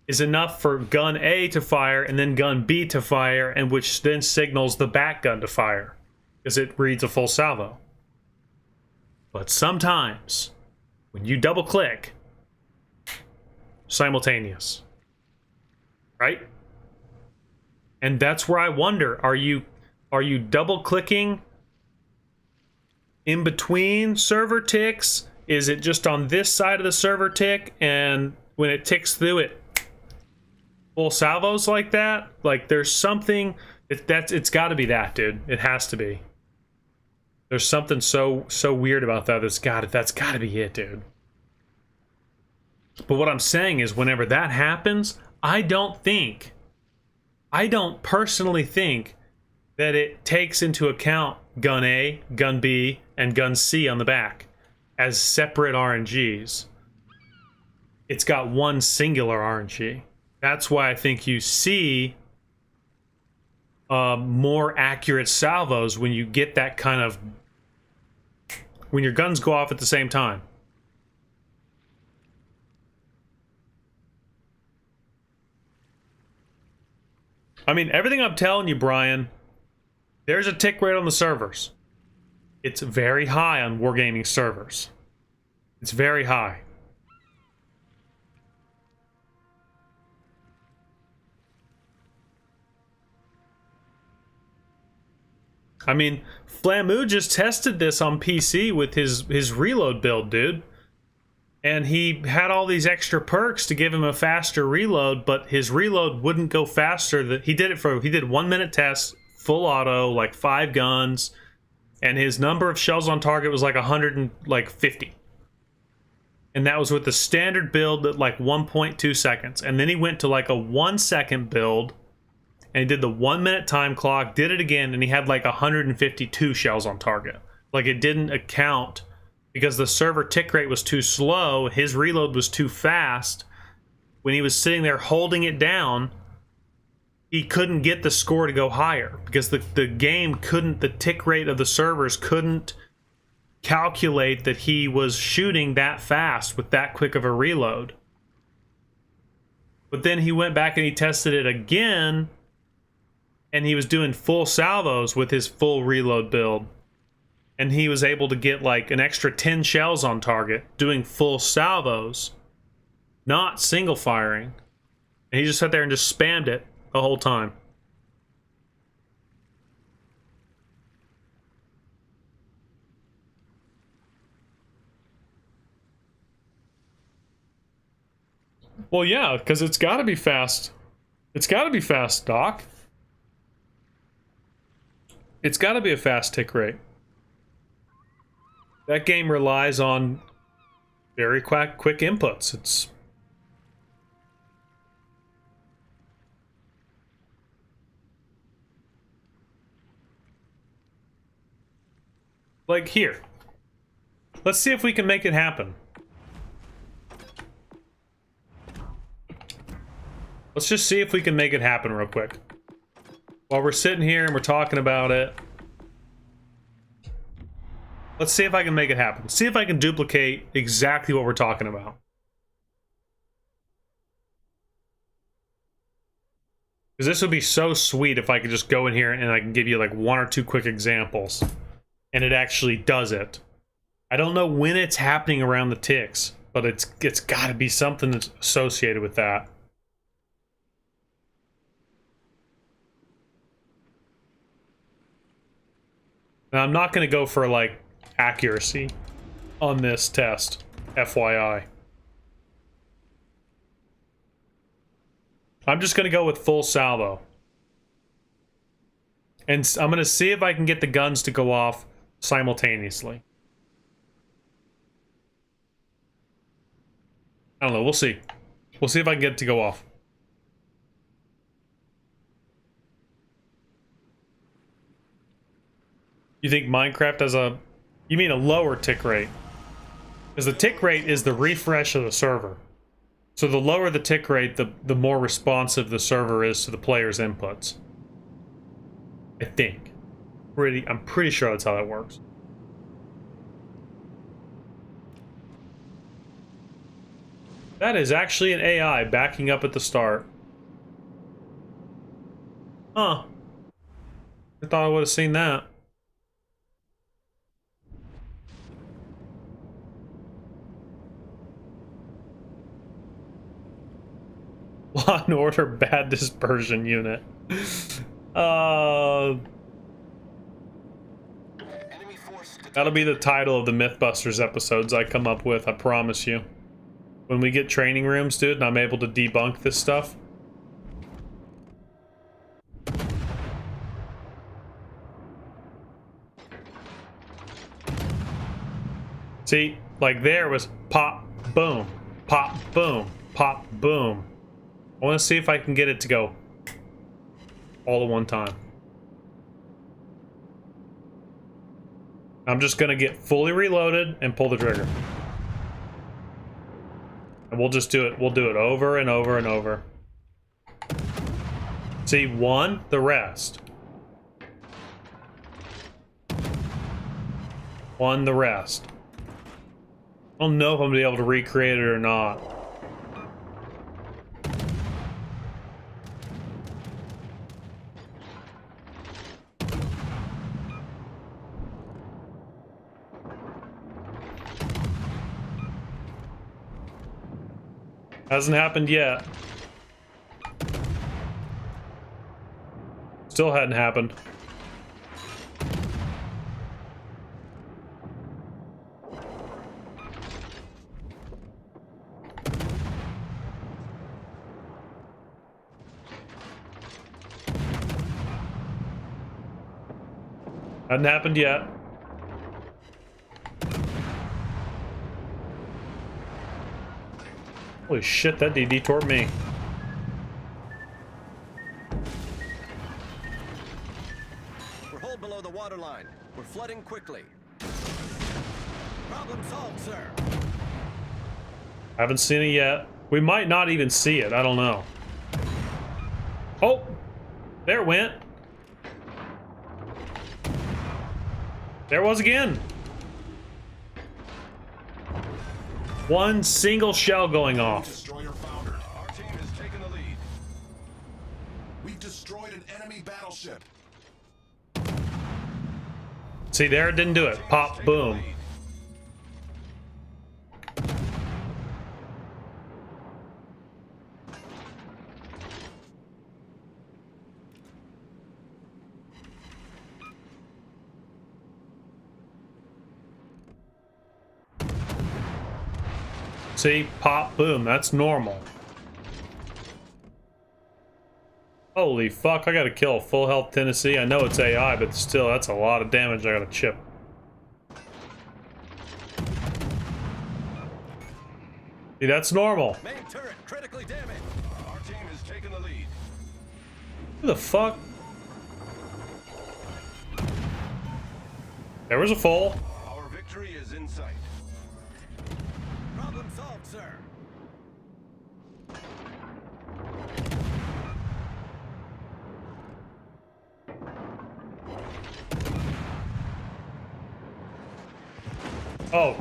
is enough for gun A to fire and then gun B to fire, and which then signals the back gun to fire because it reads a full salvo. But sometimes when you double click, simultaneous, right? And that's where I wonder, are you double clicking in between server ticks? Is it just on this side of the server tick, and when it ticks through it, full salvos like that? Like there's something, it's got to be that, dude. It has to be. There's something so weird about that. That's got to be it, dude. But what I'm saying is, whenever that happens, I don't personally think that it takes into account gun A, gun B, and gun C on the back as separate RNGs. It's got one singular RNG. That's why I think you see more accurate salvos when you get that kind of, when your guns go off at the same time. I mean, everything I'm telling you, Brian, there's a tick rate on the servers. It's very high on Wargaming servers. It's very high. I mean, Flamu just tested this on PC with his reload build, dude. And he had all these extra perks to give him a faster reload, but his reload wouldn't go faster. He did 1 minute tests, full auto, like 5 guns, and his number of shells on target was like 150. And that was with the standard build at like 1.2 seconds. And then he went to like a 1 second build, and he did the 1 minute time clock, did it again, and he had like 152 shells on target. Like it didn't account because the server tick rate was too slow, his reload was too fast. When he was sitting there holding it down, he couldn't get the score to go higher because the game couldn't, the tick rate of the servers couldn't calculate that he was shooting that fast with that quick of a reload. But then he went back and he tested it again, and he was doing full salvos with his full reload build. And he was able to get like an extra 10 shells on target doing full salvos, not single firing. And he just sat there and just spammed it the whole time. Well, yeah, because it's got to be fast. It's got to be fast, Doc. It's got to be a fast tick rate. That game relies on very quick inputs. It's like here. Let's see if we can make it happen. Let's just see if we can make it happen real quick. While we're sitting here and we're talking about it. Let's see if I can make it happen. See if I can duplicate exactly what we're talking about. Because this would be so sweet if I could just go in here and I can give you like 1 or 2 quick examples. And it actually does it. I don't know when it's happening around the ticks, but it's got to be something that's associated with that. Now, I'm not going to go for like accuracy on this test, FYI. I'm just going to go with full salvo. And I'm going to see if I can get the guns to go off simultaneously. I don't know, we'll see. We'll see if I can get it to go off. You think Minecraft has a... You mean a lower tick rate? Because the tick rate is the refresh of the server. So the lower the tick rate, the more responsive the server is to the player's inputs. I think. I'm pretty sure that's how that works. That is actually an AI backing up at the start. Huh. I thought I would have seen that. Law and Order Bad Dispersion Unit. That'll be the title of the Mythbusters episodes I come up with, I promise you. When we get training rooms, dude, and I'm able to debunk this stuff. See, like there was pop, boom, pop, boom, pop, boom. I want to see if I can get it to go all at one time. I'm just gonna get fully reloaded and pull the trigger. And we'll just do it. We'll do it over and over and over. See, one, the rest. One, the rest. I don't know if I'm gonna be able to recreate it or not. Hasn't happened yet. Still hadn't happened. Hadn't happened yet. Holy shit, that DD toward me. We're hold below the waterline. We're flooding quickly. Problem solved, sir. Haven't seen it yet. We might not even see it. I don't know. Oh! There it went. There it was again. One single shell going off. Destroyer foundered. Our team has taken the lead. We've destroyed an enemy battleship. See, there it didn't do it. Pop, boom. See, pop, boom, that's normal. Holy fuck, I gotta kill a full health Tennessee. I know it's AI, but still, that's a lot of damage I gotta chip. See, that's normal. Main turret critically damaged. Our team has taken the lead. Who the fuck? There was a full. Our victory is in sight. Problem solved, sir. Oh.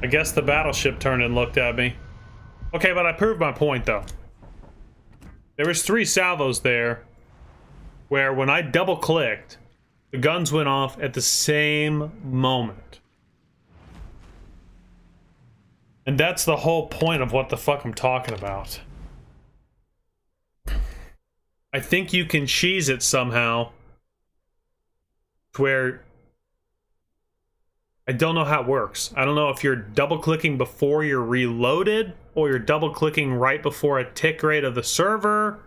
I guess the battleship turned and looked at me. Okay, but I proved my point, though. There was 3 salvos there, where when I double-clicked, the guns went off at the same moment. And that's the whole point of what the fuck I'm talking about. I think you can cheese it somehow to where I don't know how it works. I don't know if you're double clicking before you're reloaded or you're double clicking right before a tick rate of the server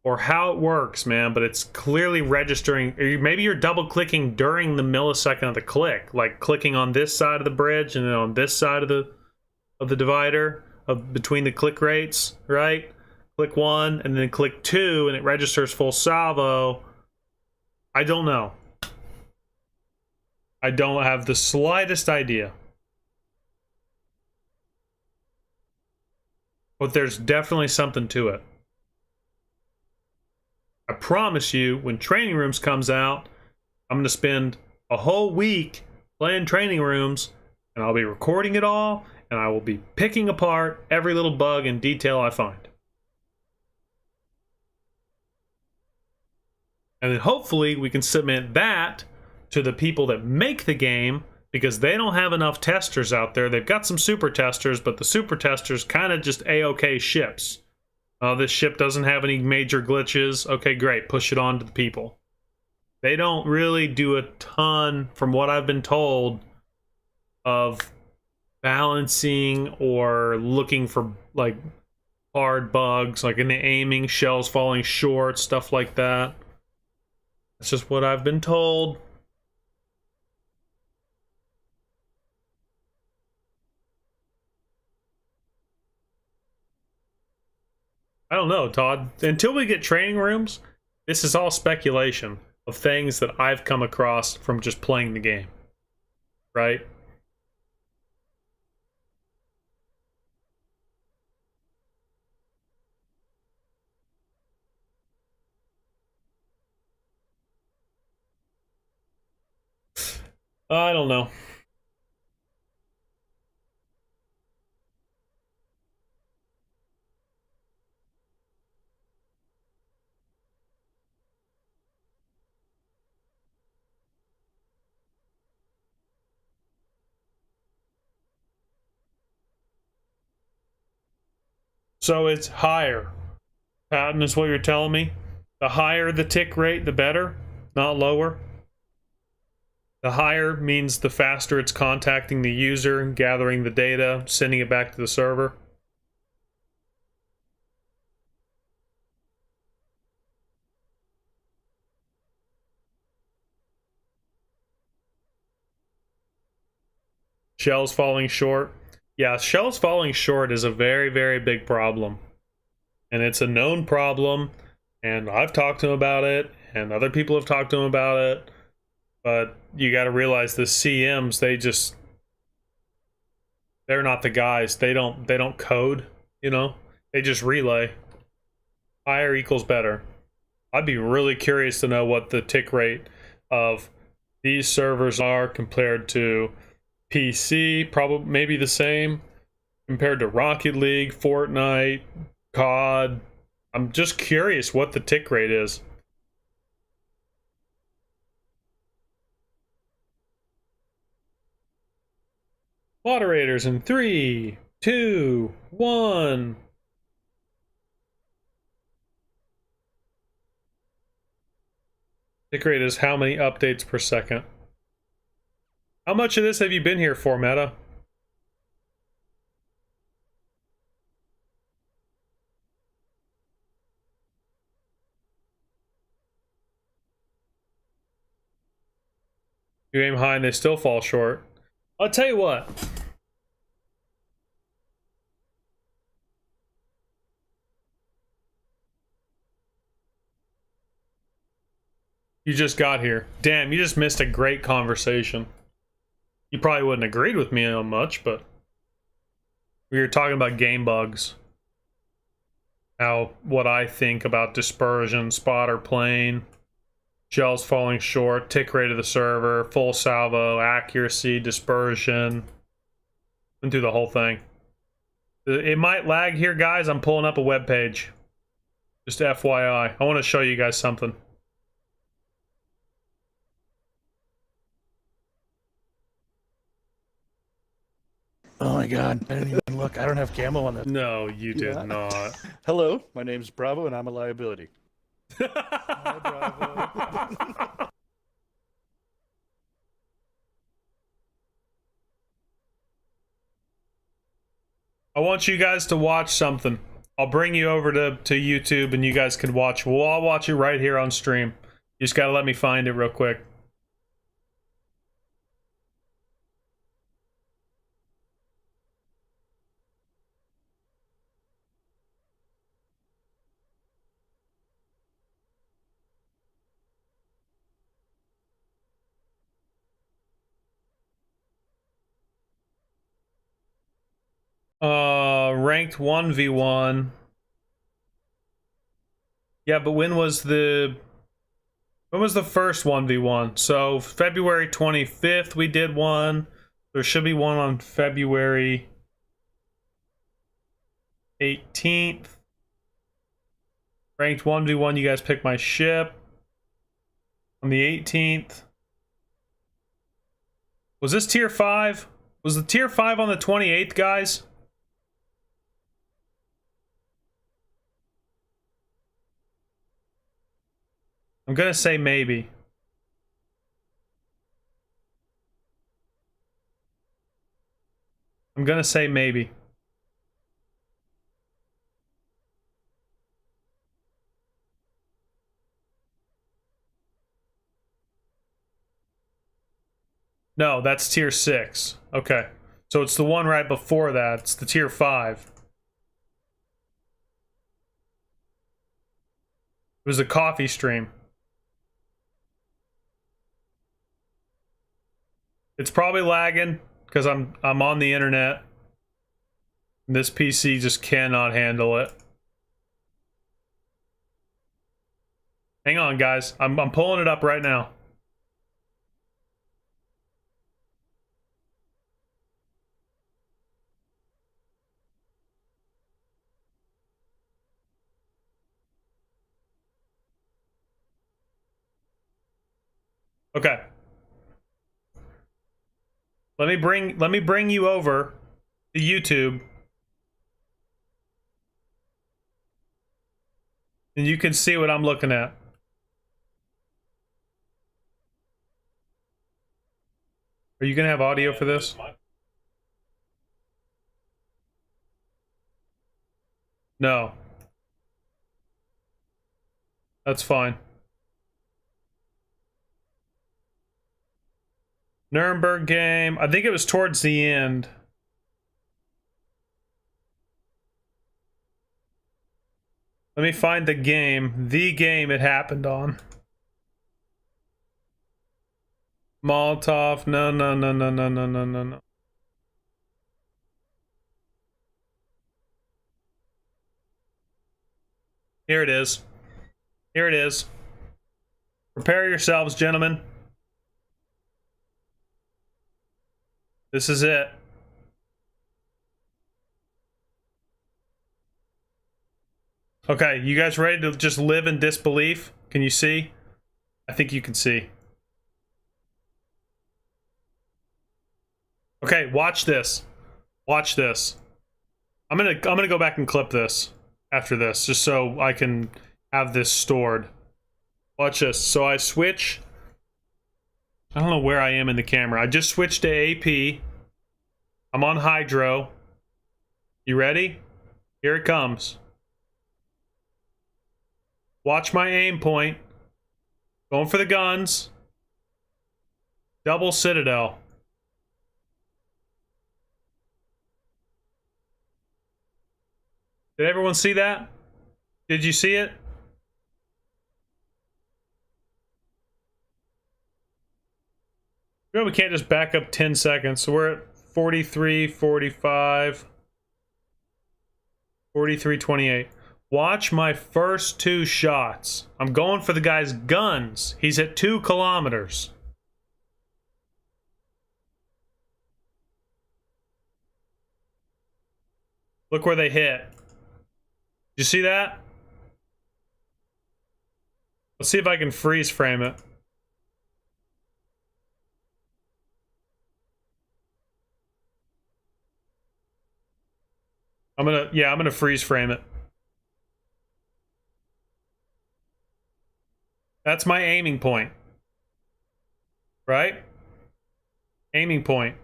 or how it works, man, but it's clearly registering. Or maybe you're double clicking during the millisecond of the click, like clicking on this side of the bridge and then on this side of the divider of between the click rates, right? Click 1 and then click 2 and it registers full salvo. I don't know. I don't have the slightest idea. But there's definitely something to it. I promise you, when Training Rooms comes out, I'm going to spend a whole week playing Training Rooms, and I'll be recording it all, and I will be picking apart every little bug and detail I find. And then hopefully we can submit that to the people that make the game, because they don't have enough testers out there. They've got some super testers, but the super testers kind of just A-OK ships. This ship doesn't have any major glitches. Okay, great. Push it on to the people. They don't really do a ton, from what I've been told, of balancing or looking for like hard bugs, like in the aiming, shells falling short, stuff like that. That's just what I've been told. I don't know, Todd. Until we get training rooms, this is all speculation of things that I've come across from just playing the game. Right? I don't know. So it's higher. Patton is what you're telling me? The higher the tick rate, the better, not lower. The higher means the faster it's contacting the user, gathering the data, sending it back to the server. Shells falling short. Yeah, shells falling short is a very, very big problem. And it's a known problem, and I've talked to him about it, and other people have talked to him about it. But you got to realize the CMs, they're not the guys. They don't code, you know? They just relay. Higher equals better. I'd be really curious to know what the tick rate of these servers are compared to PC, probably maybe the same, compared to Rocket League, Fortnite, COD. I'm just curious what the tick rate is. Moderators in 3, 2, 1. Tick rate is how many updates per second. How much of this have you been here for, Meta? You aim high and they still fall short. I'll tell you what. You just got here. Damn, you just missed a great conversation. You probably wouldn't have agreed with me on much, but we were talking about game bugs. What I think about dispersion, spotter plane, shells falling short, tick rate of the server, full salvo, accuracy, dispersion. Went through the whole thing. It might lag here, guys. I'm pulling up a web page. Just FYI. I want to show you guys something. Oh my god, I didn't even look. I don't have camo on this. No, you did not. Hello, my name's Bravo and I'm a liability. Hi, Bravo. I want you guys to watch something. I'll bring you over to YouTube and you guys can watch. We'll all watch it right here on stream. You just gotta let me find it real quick. Ranked 1v1. Yeah, but when was the first 1v1? So February 25th we did one. There should be one on February 18th. Ranked 1v1, you guys pick my ship. On the 18th. Was this tier 5? Was the tier 5 on the 28th, guys? I'm gonna say maybe. I'm gonna say maybe. No, that's tier 6. Okay. So it's the one right before that. It's the tier 5. It was a coffee stream. It's probably lagging because I'm on the internet. This PC just cannot handle it. Hang on, guys. I'm pulling it up right now. Okay. Let me bring you over to YouTube. And you can see what I'm looking at. Are you gonna have audio for this? No. That's fine. Nuremberg game. I think it was towards the end. Let me find the game. The game it happened on. Molotov. No. Here it is. Here it is. Prepare yourselves, gentlemen. This is it. Okay, you guys ready to just live in disbelief? Can you see? I think you can see. Okay, watch this. Watch this. I'm gonna go back and clip this after this, just so I can have this stored. Watch this. So I switch. I don't know where I am in the camera. I just switched to AP. I'm on Hydro. You ready? Here it comes. Watch my aim point. Going for the guns. Double Citadel. Did everyone see that? Did you see it? We can't just back up 10 seconds. So we're at 43, 45, 43, 28. Watch my first 2 shots. I'm going for the guy's guns. He's at 2 kilometers. Look where they hit. You see that? Let's see if I can freeze frame it. I'm gonna freeze frame it. That's my aiming point. Right? Aiming point.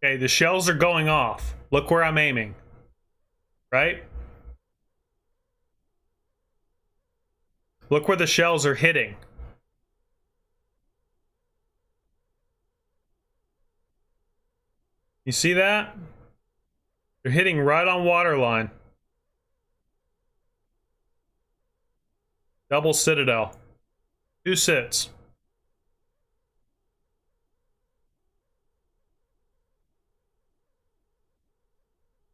Okay, the shells are going off. Look where I'm aiming. Right? Look where the shells are hitting. You see that? They're hitting right on waterline. Double Citadel. 2 sits.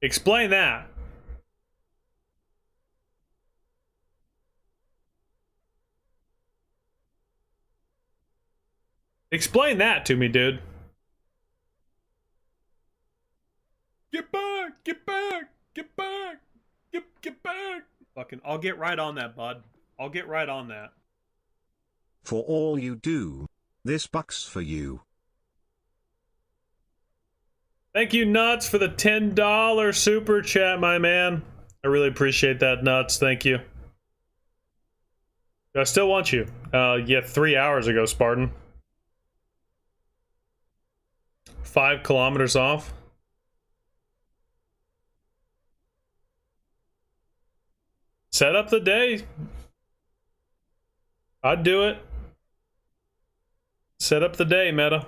Explain that. Explain that to me, dude. Fucking, I'll get right on that, bud. I'll get right on that. For all you do. This buck's for you. Thank you, Nuts, for the $10 super chat, my man. I really appreciate that, Nuts. Thank you. I still want you. Yeah, 3 hours ago, Spartan. 5 kilometers off. Set up the day. I'd do it. Set up the day, Meta.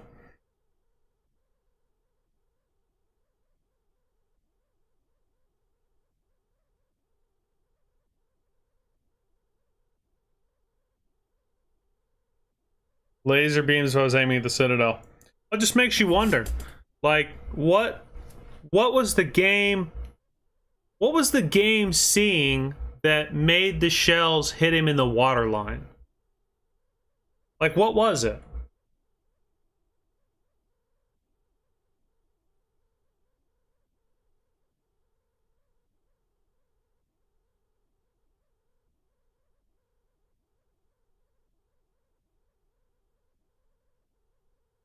Laser beams. I was aiming at the Citadel. It just makes you wonder, like, what was the game? What was the game seeing that made the shells hit him in the waterline? Like, what was it?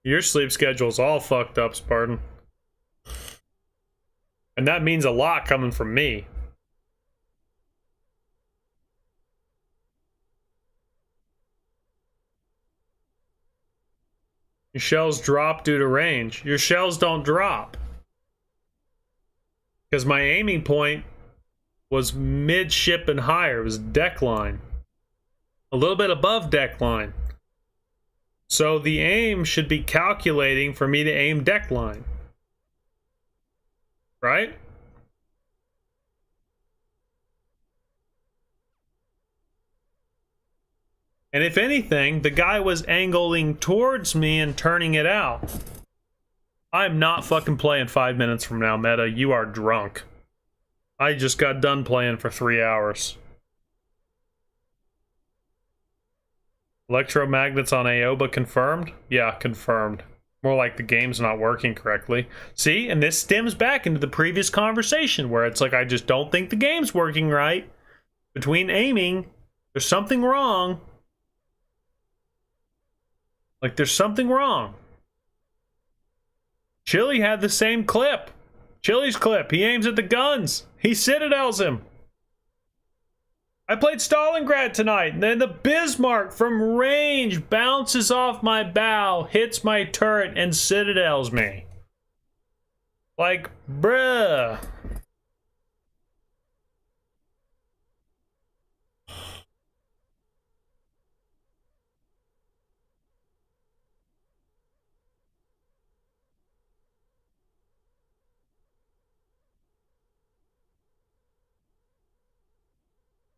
Your sleep schedule's all fucked up, Spartan. And that means a lot coming from me. Your shells drop due to range. Your shells don't drop. Because my aiming point was midship and higher. It was deck line. A little bit above deck line. So the aim should be calculating for me to aim deck line. Right? And if anything, the guy was angling towards me and turning it out. I'm not fucking playing 5 minutes from now, Meta. You are drunk. I just got done playing for 3 hours. Electromagnets on Aoba confirmed? Yeah, confirmed. More like the game's not working correctly. See, and this stems back into the previous conversation where it's like, I just don't think the game's working right. Between aiming, there's something wrong. Like, there's something wrong. Chili had the same clip. Chili's clip. He aims at the guns. He citadels him. I played Stalingrad tonight, and then the Bismarck from range bounces off my bow, hits my turret, and citadels me. Like, bruh.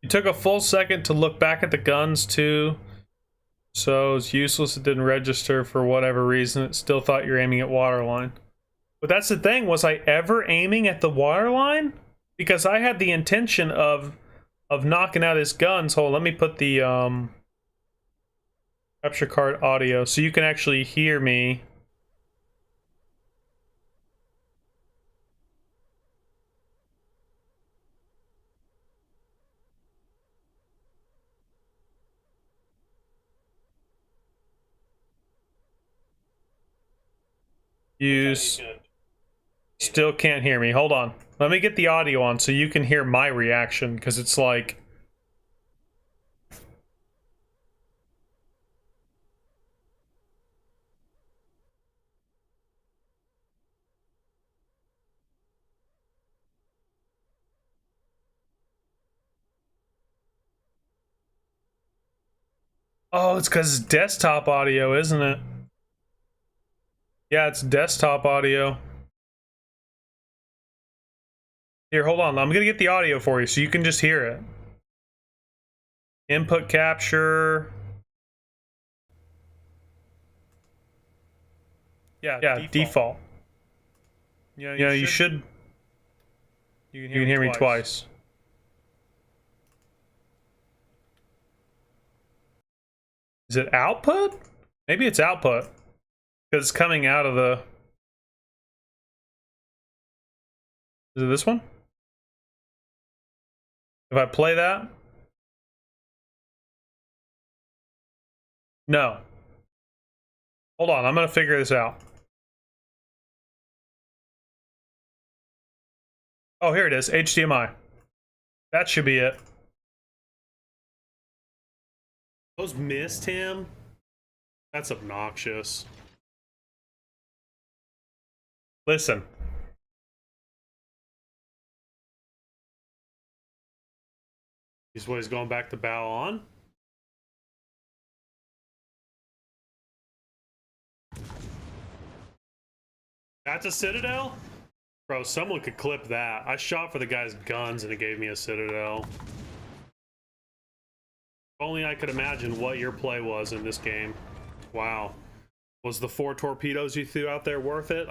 It took a full second to look back at the guns, too. So it's useless. It didn't register for whatever reason. It still thought you're aiming at waterline. But that's the thing. Was I ever aiming at the waterline? Because I had the intention of knocking out his guns. Hold on, let me put the capture card audio so you can actually hear me. You still can't hear me. Hold on. Let me get the audio on so you can hear my reaction, because it's like... Oh, it's because it's desktop audio, isn't it? Yeah, it's desktop audio. Here, hold on. I'm going to get the audio for you so you can just hear it. Input capture. Yeah, default. Yeah, you should. You can hear me twice. Is it output? Maybe it's output. Because it's coming out of the... Is it this one? If I play that? No. Hold on, I'm gonna figure this out. Oh, here it is, HDMI. That should be it. Those missed him? That's obnoxious. Listen. He's what, he's going back to bow on? That's a Citadel? Bro, someone could clip that. I shot for the guy's guns and it gave me a Citadel. If only I could imagine what your play was in this game. Wow. Was the 4 torpedoes you threw out there worth it?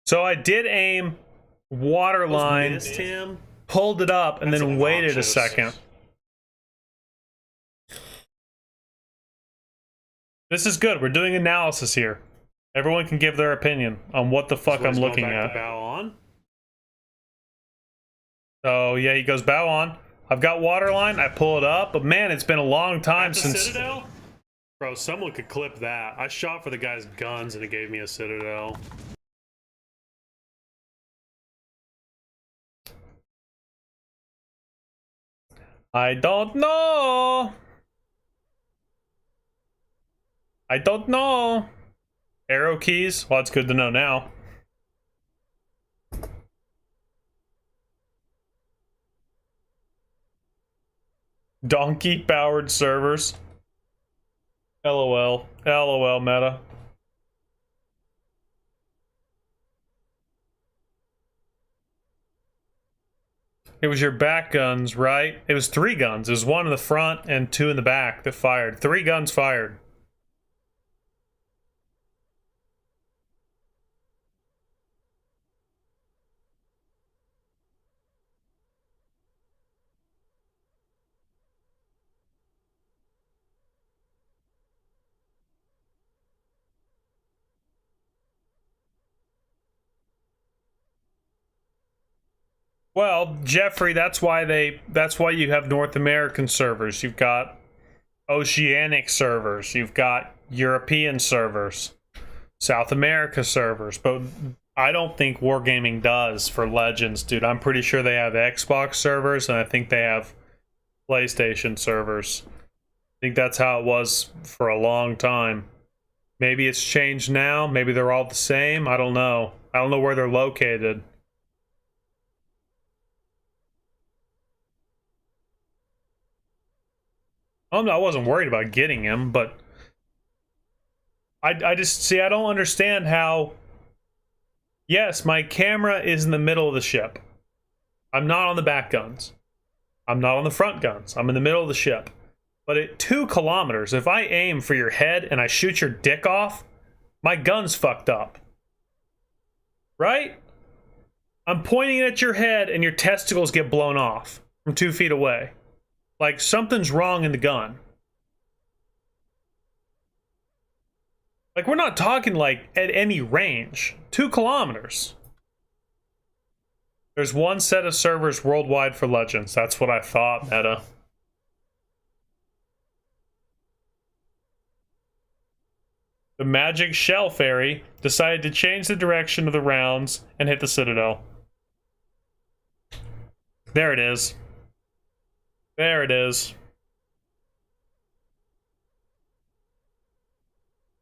So I did aim waterline, pulled it up, and then waited a second. This is good. We're doing analysis here. Everyone can give their opinion on what the fuck I'm looking at. Bow on. Oh yeah, he goes bow on. I've got waterline. I pull it up, but man, it's been a long time since. Citadel? Bro, someone could clip that. I shot for the guy's guns and it gave me a Citadel. I don't know. I don't know. Arrow keys? Well, it's good to know now. Donkey powered servers. LOL. LOL meta. It was your back guns, right? It was 3 guns. It was 1 in the front and 2 in the back that fired. 3 guns fired. Well, Jeffrey, that's why you have North American servers. You've got Oceanic servers. You've got European servers. South America servers. But I don't think Wargaming does for Legends, dude. I'm pretty sure they have Xbox servers, and I think they have PlayStation servers. I think that's how it was for a long time. Maybe it's changed now. Maybe they're all the same. I don't know. I don't know where they're located. I wasn't worried about getting him, but I just see. I don't understand how. Yes, my camera is in the middle of the ship. I'm not on the back guns. I'm not on the front guns. I'm in the middle of the ship. But at 2 kilometers, if I aim for your head and I shoot your dick off, my gun's fucked up. Right? I'm pointing at your head and your testicles get blown off from 2 feet away. Like, something's wrong in the gun. Like, we're not talking, like, at any range. 2 kilometers. There's 1 set of servers worldwide for Legends. That's what I thought, meta. The Magic Shell Fairy decided to change the direction of the rounds and hit the Citadel. There it is. There it is.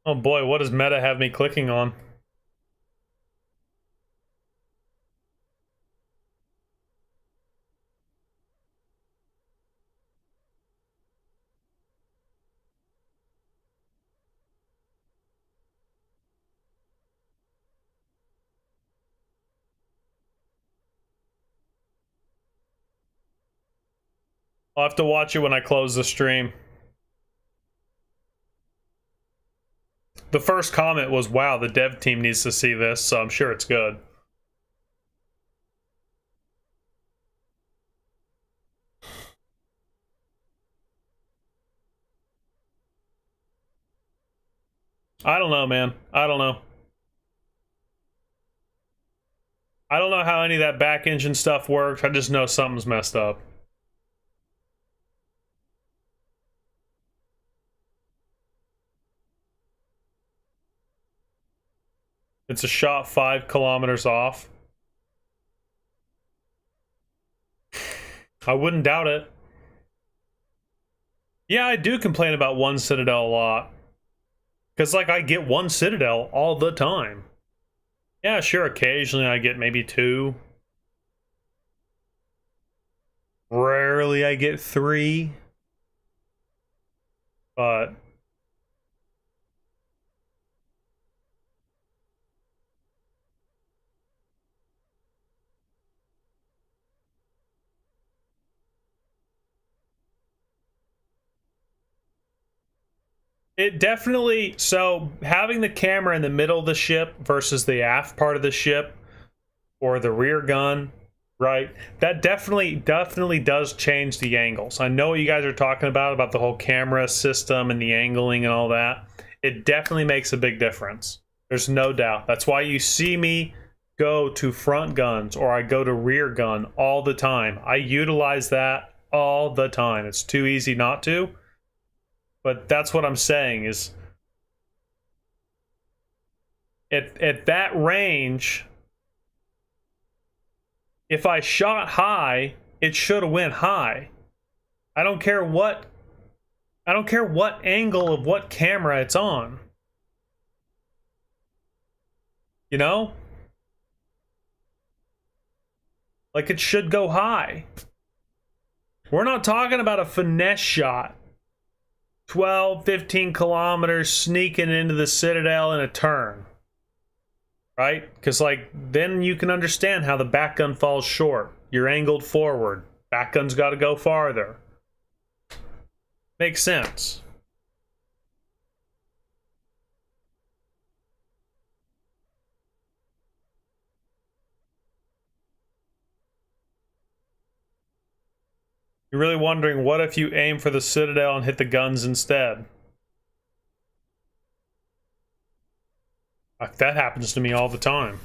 Oh boy, what does meta have me clicking on? I'll have to watch it when I close the stream. The first comment was, wow, the dev team needs to see this, so I'm sure it's good. I don't know, man. I don't know. I don't know how any of that back engine stuff works. I just know something's messed up. It's a shot 5 kilometers off. I wouldn't doubt it. Yeah, I do complain about one Citadel a lot. Because, like, I get one Citadel all the time. Yeah, sure, occasionally I get maybe 2. Rarely I get 3. But it definitely, so having the camera in the middle of the ship versus the aft part of the ship or the rear gun, right? That definitely does change the angles. I know what you guys are talking about the whole camera system and the angling and all that. It definitely makes a big difference. There's no doubt. That's why you see me go to front guns or I go to rear gun all the time. I utilize that all the time. It's too easy not to. But that's what I'm saying is at that range, if I shot high, it should have went high. I don't care what angle of what camera it's on. You know? Like it should go high. We're not talking about a finesse shot. 12, 15 kilometers sneaking into the Citadel in a turn. Right? Because, like, then you can understand how the back gun falls short. You're angled forward. Back gun's got to go farther. Makes sense. You're really wondering, what if you aim for the Citadel and hit the guns instead? Like, that happens to me all the time.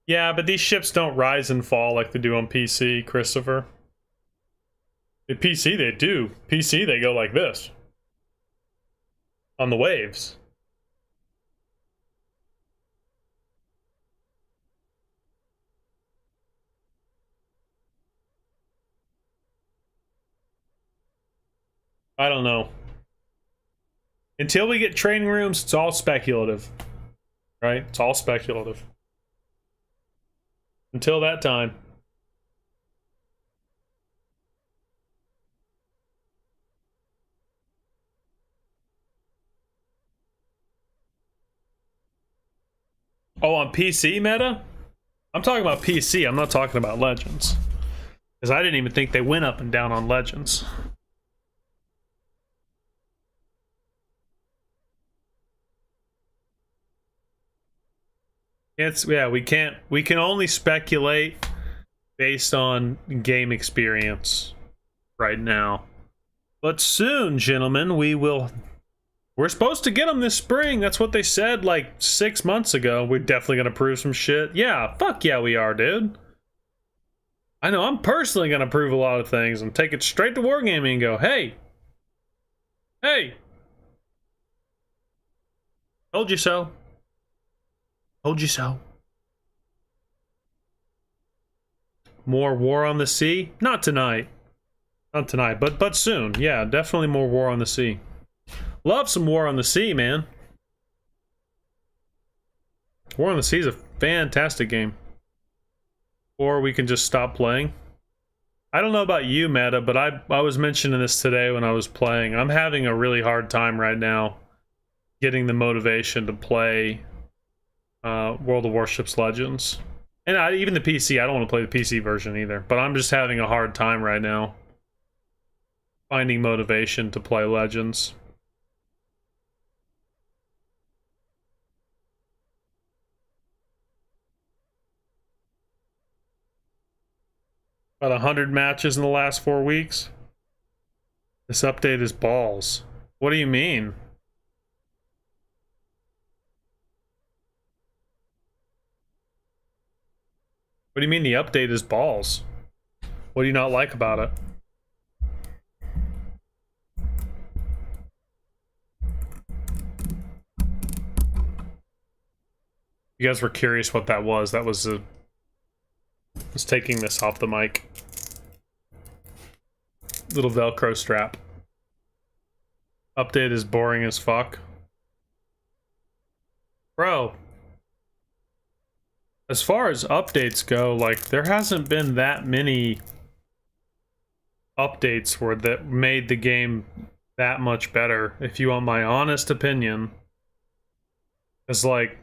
Yeah, but these ships don't rise and fall like they do on PC, Christopher. The PC, they do. PC, they go like this. On the waves. I don't know. Until we get training rooms, it's all speculative. Right? It's all speculative. Until that time. Oh, on PC meta? I'm talking about PC. I'm not talking about Legends. Because I didn't even think they went up and down on Legends. Yeah, we can only speculate based on game experience right now. But soon, gentlemen, we're supposed to get them this spring. That's what they said like 6 months ago. We're definitely going to prove some shit. Yeah, fuck yeah we are, dude. I know I'm personally going to prove a lot of things and take it straight to Wargaming and go, hey, told you so. Told you so. More War on the Sea? Not tonight. Not tonight, but soon. Yeah, definitely more War on the Sea. Love some War on the Sea, man. War on the Sea is a fantastic game. Or we can just stop playing. I don't know about you, Meta, but I was mentioning this today when I was playing. I'm having a really hard time right now getting the motivation to play World of Warships Legends. And even the PC, I don't want to play the PC version either. But I'm just having a hard time right now finding motivation to play Legends. About 100 matches in the last 4 weeks. This update is balls. What do you mean? What do you mean the update is balls? What do you not like about it? You guys were curious what that was. That was a... I was taking this off the mic. Little Velcro strap. Update is boring as fuck. Bro. As far as updates go, like, there hasn't been that many updates where that made the game that much better, if you want my honest opinion. It's like,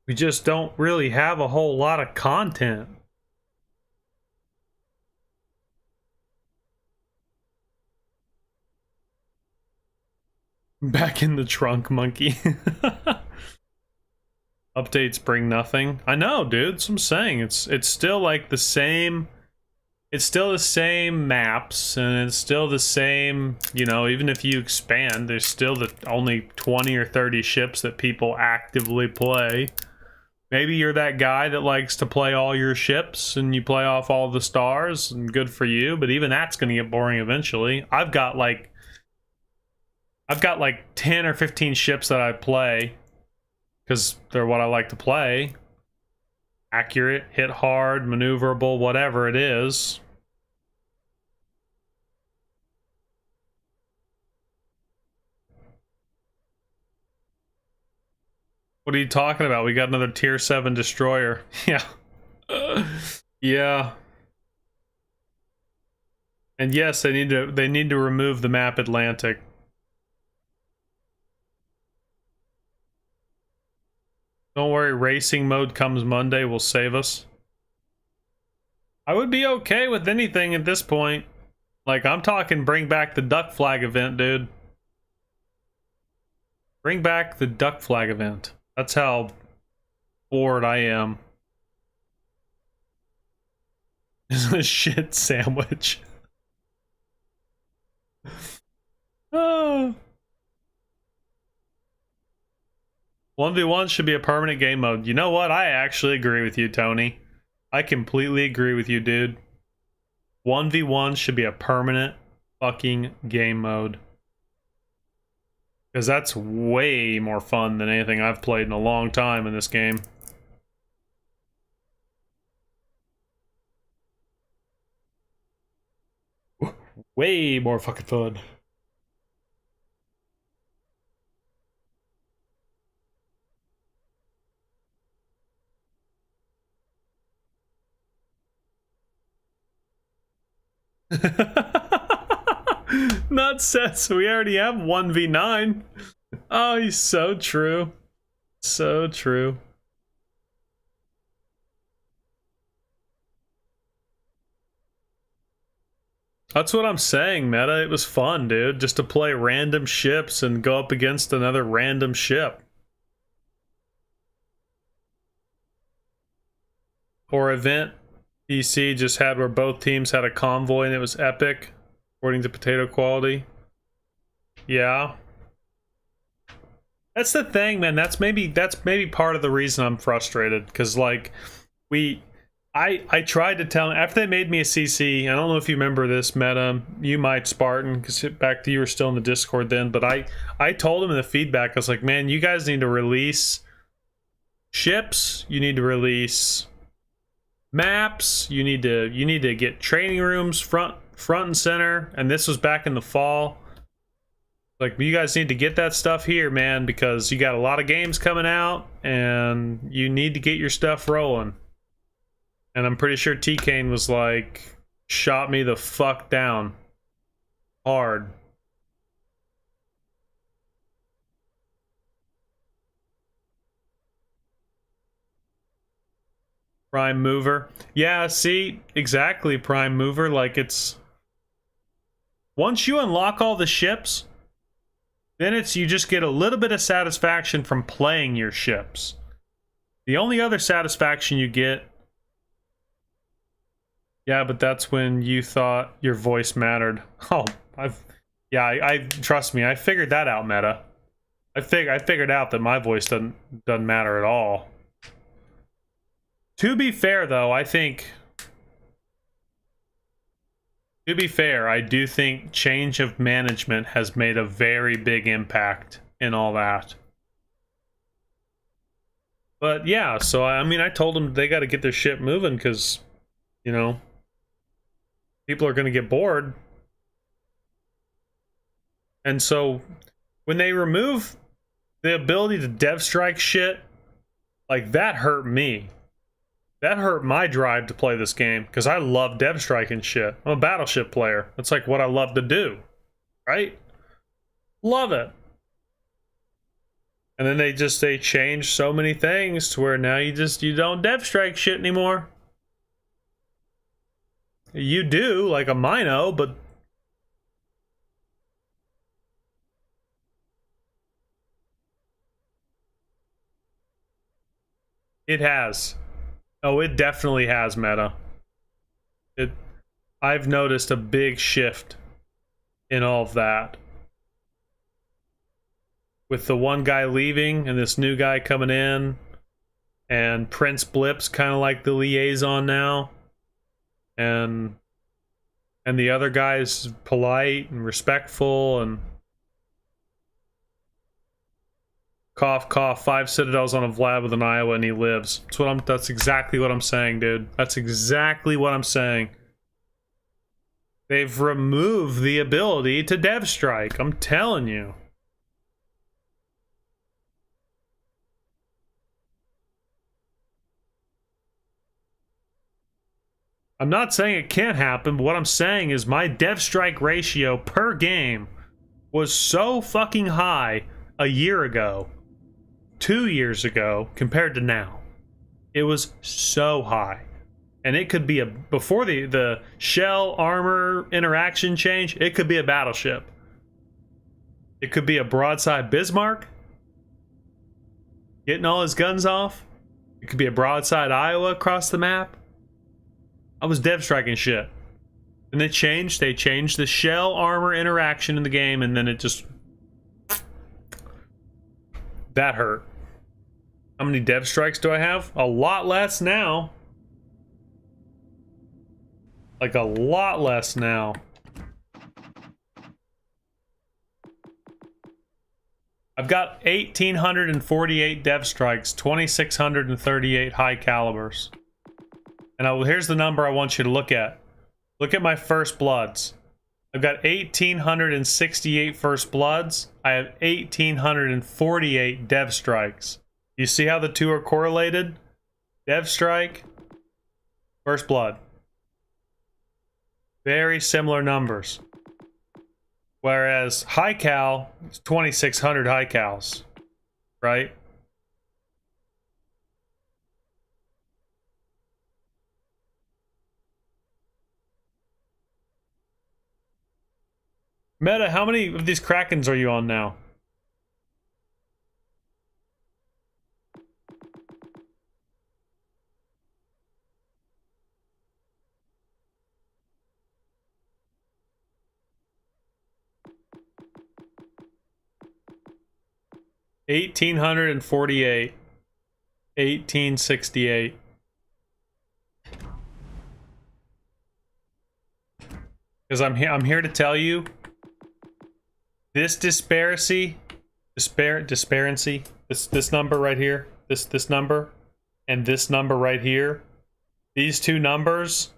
we just don't really have a whole lot of content. Back in the trunk, monkey. Updates bring nothing. I know, dude. That's what I'm saying. It's still like the same. It's still the same maps, and it's still the same. You know, even if you expand, there's still the only 20 or 30 ships that people actively play. Maybe you're that guy that likes to play all your ships, and you play off all the stars, and good for you. But even that's gonna get boring eventually. I've got like 10 or 15 ships that I play. Because they're what I like to play. Accurate, hit hard, maneuverable, whatever it is. What are you talking about? We got another tier 7 destroyer. Yeah. Yeah. And yes, they need to remove the map Atlantic. Don't worry, racing mode comes Monday, will save us. I would be okay with anything at this point. Like, I'm talking bring back the duck flag event, dude. Bring back the duck flag event. That's how bored I am. It's a shit sandwich. Oh. 1v1 should be a permanent game mode. You know what? I actually agree with you, Tony. I completely agree with you, dude. 1v1 should be a permanent fucking game mode. Because that's way more fun than anything I've played in a long time in this game. Way more fucking fun. Not Seth, we already have 1v9. Oh, he's so true. So true. That's what I'm saying, Meta. It was fun, dude. Just to play random ships and go up against another random ship. Or event PC just had where both teams had a convoy and it was epic, according to Potato Quality. Yeah. That's the thing, man. That's maybe part of the reason I'm frustrated. Because, like, I tried to tell him, after they made me a CC, I don't know if you remember this, Meta, you might, Spartan, because back to you were still in the Discord then, but I told him in the feedback, I was like, man, you guys need to release ships, you need to release maps, you need to get training rooms front and center, and this was back in the fall. Like, you guys need to get that stuff here, man, because you got a lot of games coming out, and you need to get your stuff rolling. And I'm pretty sure T-Kane was like, shot me the fuck down. Hard. Prime Mover. Yeah, see? Exactly, Prime Mover. Like, it's... Once you unlock all the ships, then you just get a little bit of satisfaction from playing your ships. The only other satisfaction you get... Yeah, but that's when you thought your voice mattered. Oh, Yeah, I trust me, I figured that out, Meta. I figured out that my voice doesn't matter at all. To be fair, though, I think... To be fair, I do think change of management has made a very big impact in all that. But yeah, so I mean, I told them they got to get their shit moving because, you know, people are going to get bored. And so when they remove the ability to dev strike shit, like, that hurt me. That hurt my drive to play this game, because I love dev striking shit. I'm a battleship player. That's like what I love to do, right? Love it. And then they changed so many things to where now you don't dev strike shit anymore. You do, like a Mino, but it has. Oh, it definitely has, Meta. I've noticed a big shift in all of that. With the one guy leaving and this new guy coming in, and Prince Blip's kind of like the liaison now, and the other guy's polite and respectful, and cough cough, 5 citadels on a Vlad with an Iowa and he lives. That's exactly what I'm saying, dude. That's exactly what I'm saying. They've removed the ability to dev strike, I'm telling you. I'm not saying it can't happen, but what I'm saying is my dev strike ratio per game was so fucking high a year ago, 2 years ago, compared to now. It was so high. And it could be before the shell armor interaction change, it could be a battleship. It could be a broadside Bismarck getting all his guns off. It could be a broadside Iowa across the map. I was dev striking shit. And they changed the shell armor interaction in the game, and then it just... That hurt. How many dev strikes do I have? A lot less now. Like, a lot less now. I've got 1,848 dev strikes, 2,638 high calibers. And here's the number I want you to look at. Look at my first bloods. I've got 1,868 first bloods. I have 1,848 dev strikes. You see how the two are correlated? Dev strike, first blood. Very similar numbers. Whereas high cal, it's 2,600 high cals, right? Meta, how many of these Krakens are you on now? $1,848, 1,868. Because I'm here to tell you, this disparity, this number right here, this number, and this number right here, these two numbers,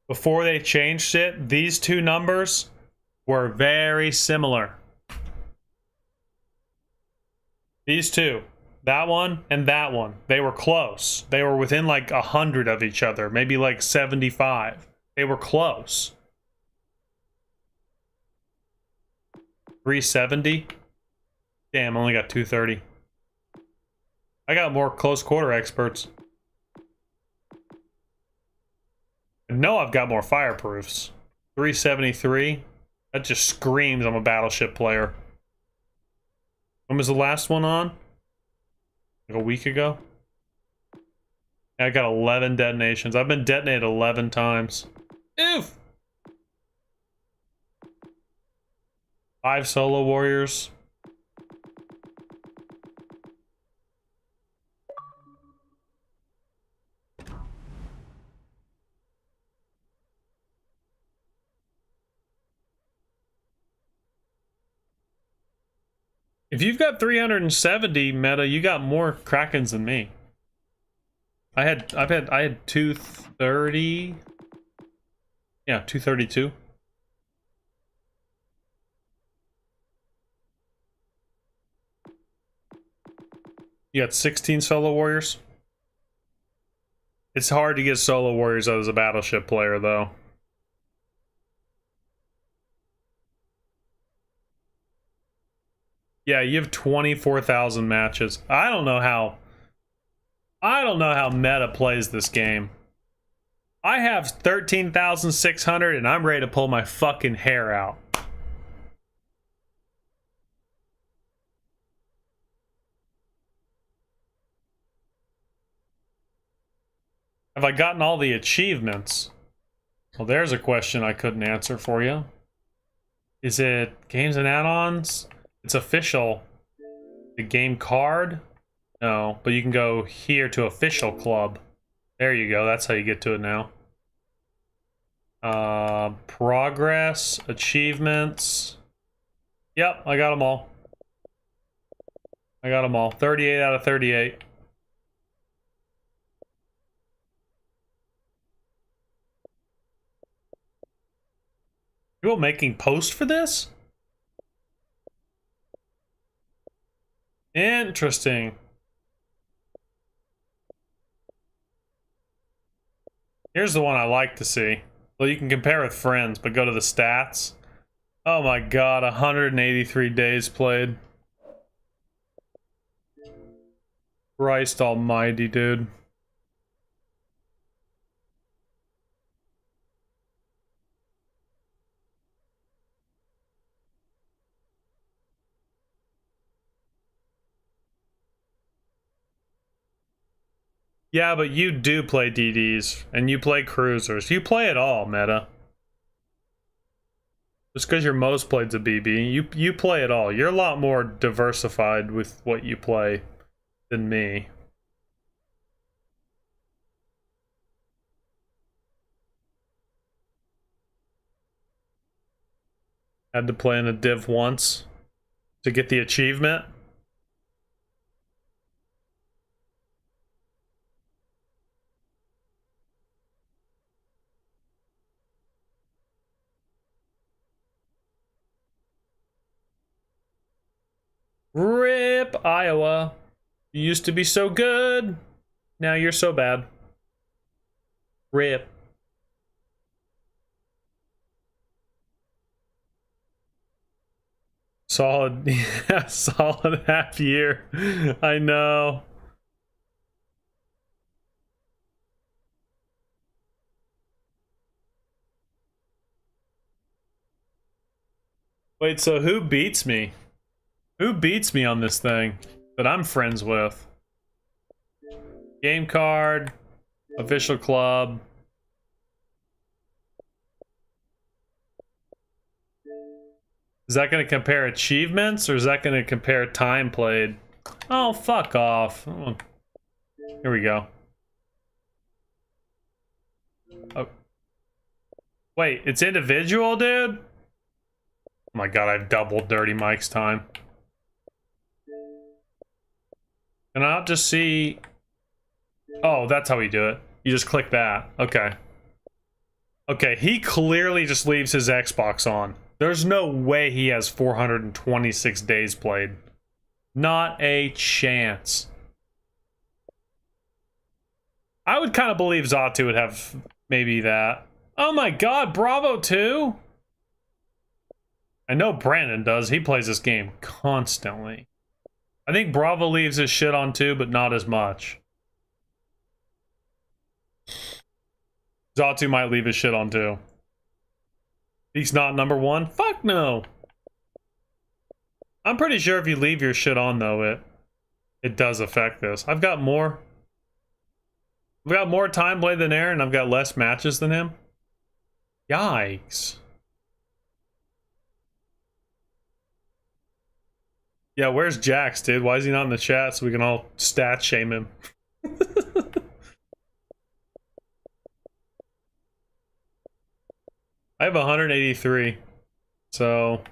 before they changed it, these two numbers were very similar. These two, that one and that one, they were close. They were within like 100 of each other, maybe like 75. They were close. 370? Damn, I only got 230. I got more close quarter experts. I know I've got more fireproofs. 373? That just screams I'm a battleship player. When was the last one on? Like a week ago? I got 11 detonations. I've been detonated 11 times. Oof! 5 solo warriors. If you've got 370 meta, you got more Krakens than me. I had 230. Yeah, 232. You got 16 solo warriors. It's hard to get solo warriors as a battleship player, though. Yeah, you have 24,000 matches. I don't know how meta plays this game. I have 13,600 and I'm ready to pull my fucking hair out. Have I gotten all the achievements? Well, there's a question I couldn't answer for you. Is it games and add-ons? It's official. The game card? No, but you can go here to official club. There you go, that's how you get to it now. Progress, achievements. Yep, I got them all. 38 out of 38. People making posts for this? Interesting. Here's the one I like to see. Well, you can compare with friends, but go to the stats. Oh my god, 183 days played. Christ almighty, dude. Yeah, but you do play DDs, and you play cruisers. You play it all, meta. Just because your most played's a BB, you play it all. You're a lot more diversified with what you play than me. Had to play in a div once to get the achievement. RIP Iowa. You used to be so good. Now you're so bad. RIP. Solid, yeah, solid half year. I know. Wait, so who beats me? Who beats me on this thing that I'm friends with? Game card, official club. Is that going to compare achievements or is that going to compare time played? Oh, fuck off. Oh. Here we go. Oh. Wait, it's individual, dude? Oh my god, I've doubled Dirty Mike's time. Can I not just see... Oh, that's how we do it. You just click that. Okay. Okay, he clearly just leaves his Xbox on. There's no way he has 426 days played. Not a chance. I would kind of believe Zatu would have maybe that. Oh my god, Bravo too? I know Brandon does. He plays this game constantly. I think Bravo leaves his shit on too, but not as much. Zatu might leave his shit on too. He's not number one? Fuck no. I'm pretty sure if you leave your shit on though, it does affect this. I've got more time played than Aaron, I've got less matches than him. Yikes. Yeah, where's Jax, dude? Why is he not in the chat so we can all stat shame him? I have 183. So...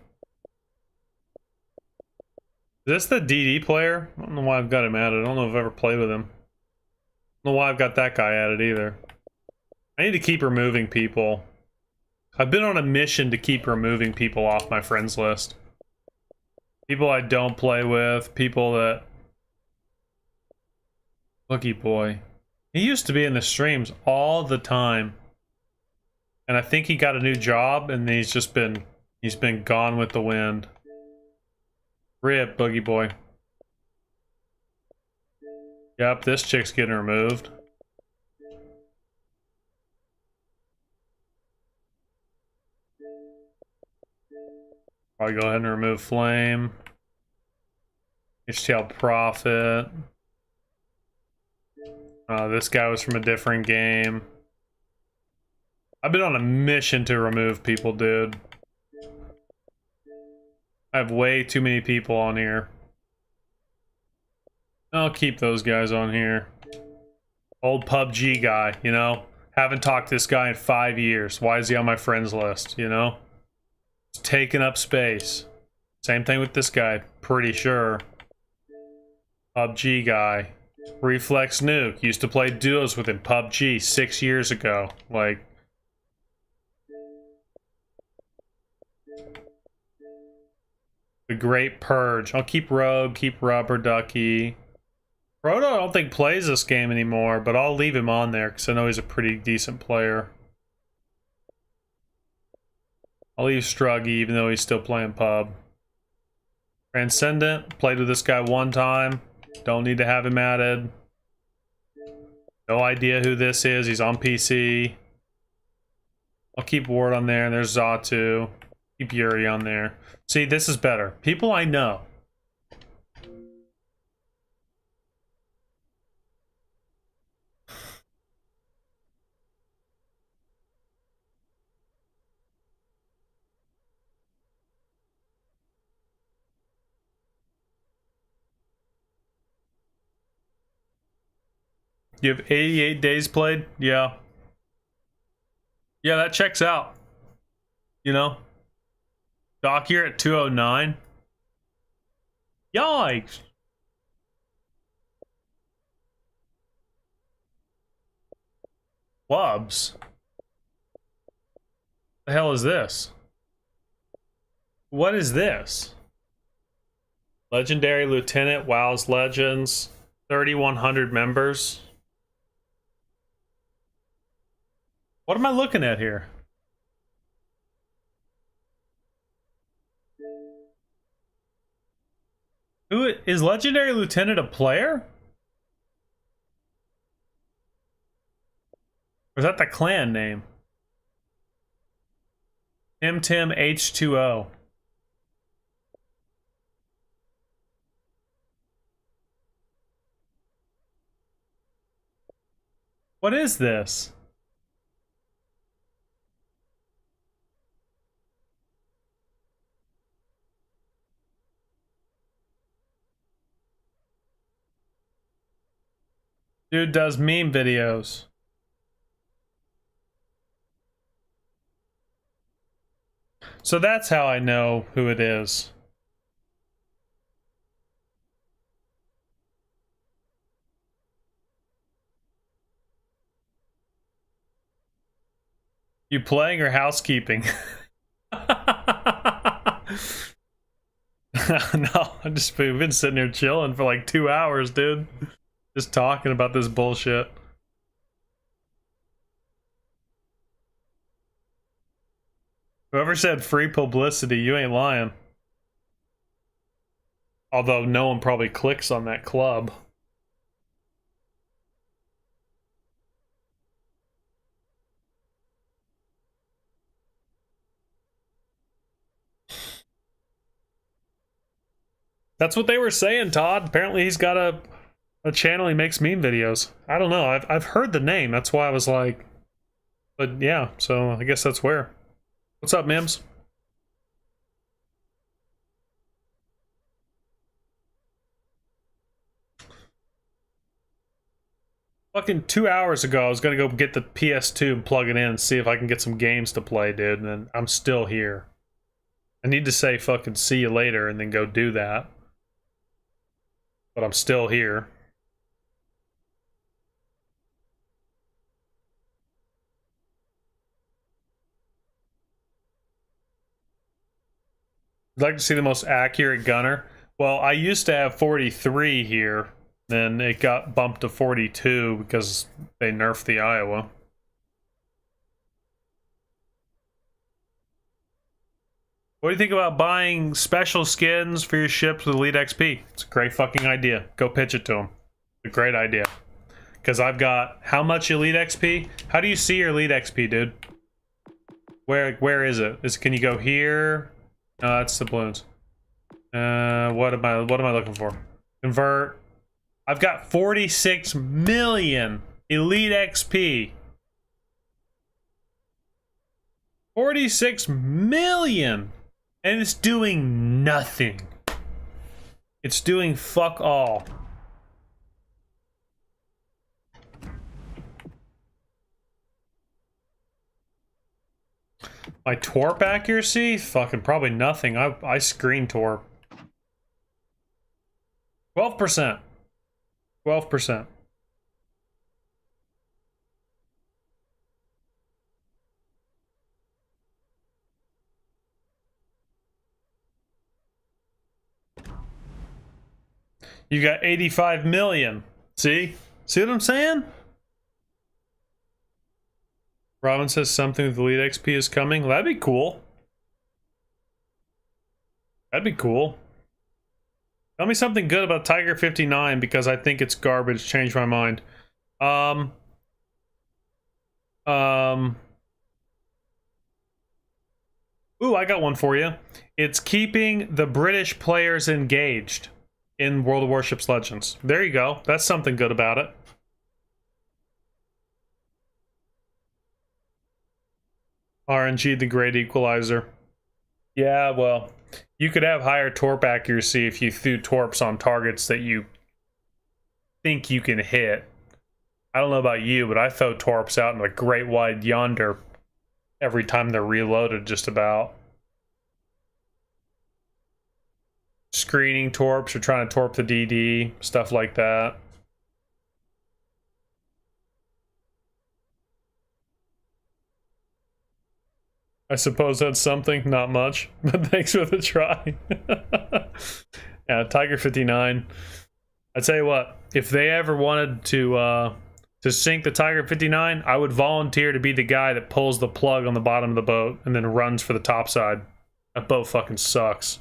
Is this the DD player? I don't know why I've got him added. I don't know if I've ever played with him. I don't know why I've got that guy added either. I need to keep removing people. I've been on a mission to keep removing people off my friends list. People I don't play with, people that... Boogie Boy. He used to be in the streams all the time. And I think he got a new job and he's been gone with the wind. Rip, Boogie Boy. Yep, this chick's getting removed. Probably go ahead and remove Flame. HTL Prophet. This guy was from a different game. I've been on a mission to remove people, dude. I have way too many people on here. I'll keep those guys on here. Old PUBG guy, you know? Haven't talked to this guy in 5 years. Why is he on my friends list, you know? It's taking up space. Same thing with this guy, pretty sure. PUBG guy. Reflex Nuke. Used to play duos with him. PUBG 6 years ago. Like... The Great Purge. I'll keep Rogue, keep Rubber Ducky. Proto I don't think plays this game anymore, but I'll leave him on there because I know he's a pretty decent player. I'll leave Struggy even though he's still playing pub. Transcendent, played with this guy one time. Don't need to have him added. No idea who this is, he's on PC. I'll keep Ward on there, and there's Zatu. Keep Yuri on there. See, this is better. People I know. You have 88 days played? Yeah. Yeah, that checks out. You know? Doc here at 209. Yikes. Clubs. The hell is this? What is this? Legendary Lieutenant, WoW's Legends, 3,100 members. What am I looking at here? Who is Legendary Lieutenant a player? Or is that the clan name? Tim H2O. What is this? Dude does meme videos. So that's how I know who it is. You playing or housekeeping? No, we've been sitting here chilling for like 2 hours, dude. Just talking about this bullshit. Whoever said free publicity, you ain't lying. Although no one probably clicks on that club. That's what they were saying, Todd. Apparently he's got a channel, he makes meme videos. I don't know, I've heard the name, that's why I was like... But yeah, so I guess that's where. What's up, Mims? Fucking 2 hours ago, I was gonna go get the PS2 and plug it in and see if I can get some games to play, dude, and I'm still here. I need to say fucking see you later and then go do that. But I'm still here. I'd like to see the most accurate gunner. Well, I used to have 43 here. Then it got bumped to 42 because they nerfed the Iowa. What do you think about buying special skins for your ships with Elite XP? It's a great fucking idea. Go pitch it to them. It's a great idea. Because I've got how much Elite XP? How do you see your Elite XP, dude? Where is it? Can you go here? No, that's the balloons. What am I looking for? Convert. I've got 46 million Elite XP. 46 million! And it's doing nothing. It's doing fuck all. My torp accuracy? Fucking probably nothing. I screen torp. 12%. 12%. You got 85 million. See? See what I'm saying? Robin says something with Elite XP is coming. That'd be cool. That'd be cool. Tell me something good about Tiger 59 because I think it's garbage. Change my mind. Ooh, I got one for you. It's keeping the British players engaged in World of Warships Legends. There you go. That's something good about it. RNG, the great equalizer. Yeah, well, you could have higher torp accuracy if you threw torps on targets that you think you can hit. I don't know about you, but I throw torps out in the Great Wide Yonder every time they're reloaded, just about. Screening torps or trying to torp the DD, stuff like that. I suppose that's something, not much, but thanks for the try. Yeah, Tiger 59. I tell you what, if they ever wanted to sink the Tiger 59, I would volunteer to be the guy that pulls the plug on the bottom of the boat and then runs for the top side. That boat fucking sucks.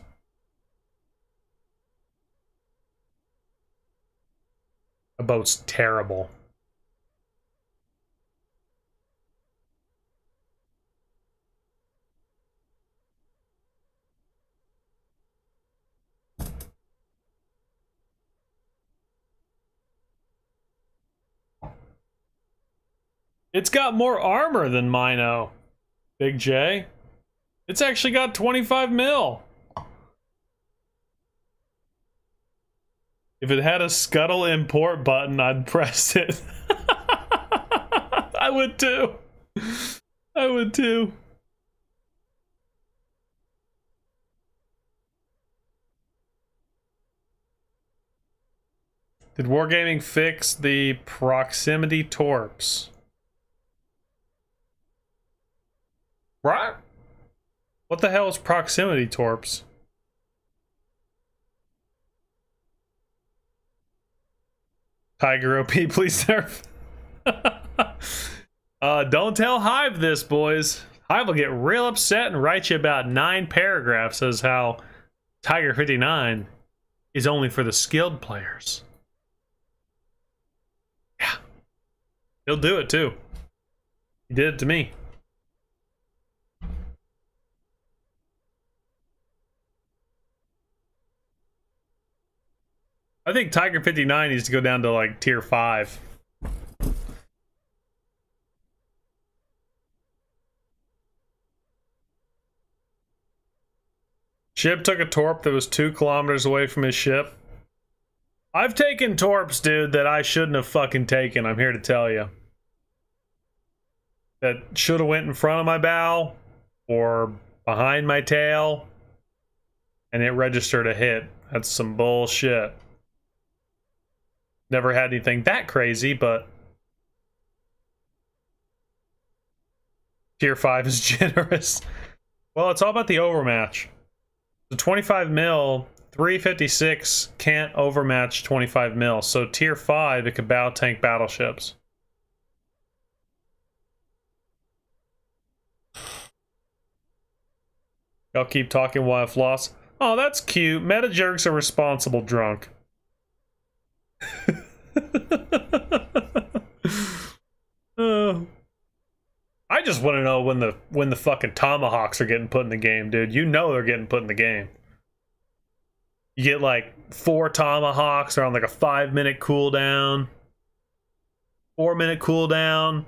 That boat's terrible. It's got more armor than Mino, Big J. It's actually got 25 mil. If it had a scuttle import button, I'd press it. I would too. I would too. Did Wargaming fix the proximity torps? Right? What the hell is proximity torps? Tiger OP, please nerf. Don't tell Hive this, boys. Hive will get real upset and write you about 9 paragraphs as how Tiger 59 is only for the skilled players. Yeah. He'll do it too. He did it to me. I think Tiger 59 needs to go down to like tier 5. Ship took a torp that was 2 kilometers away from his ship. I've taken torps, dude, that I shouldn't have fucking taken. I'm here to tell you. That should have went in front of my bow or behind my tail, and it registered a hit. That's some bullshit. Never had anything that crazy, but tier 5 is generous. Well, it's all about the overmatch. The 25 mil, 356 can't overmatch 25 mil. So tier 5, it could bow tank battleships. Y'all keep talking while I've lost. Oh, that's cute. Meta jerk's a responsible drunk. I just want to know when the fucking tomahawks are getting put in the game, dude. You know they're getting put in the game. You get like 4 tomahawks, they're on like a 5-minute cooldown. 4-minute cooldown.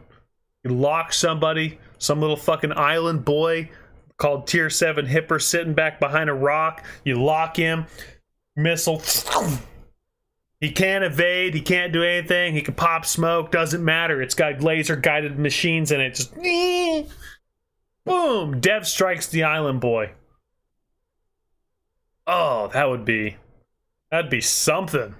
You lock somebody, some little fucking island boy called tier 7 hipper sitting back behind a rock. You lock him, missile. He can't evade, he can't do anything, he can pop smoke, doesn't matter. It's got laser guided machines in it. Just boom! Dev strikes the island boy. Oh, that'd be something.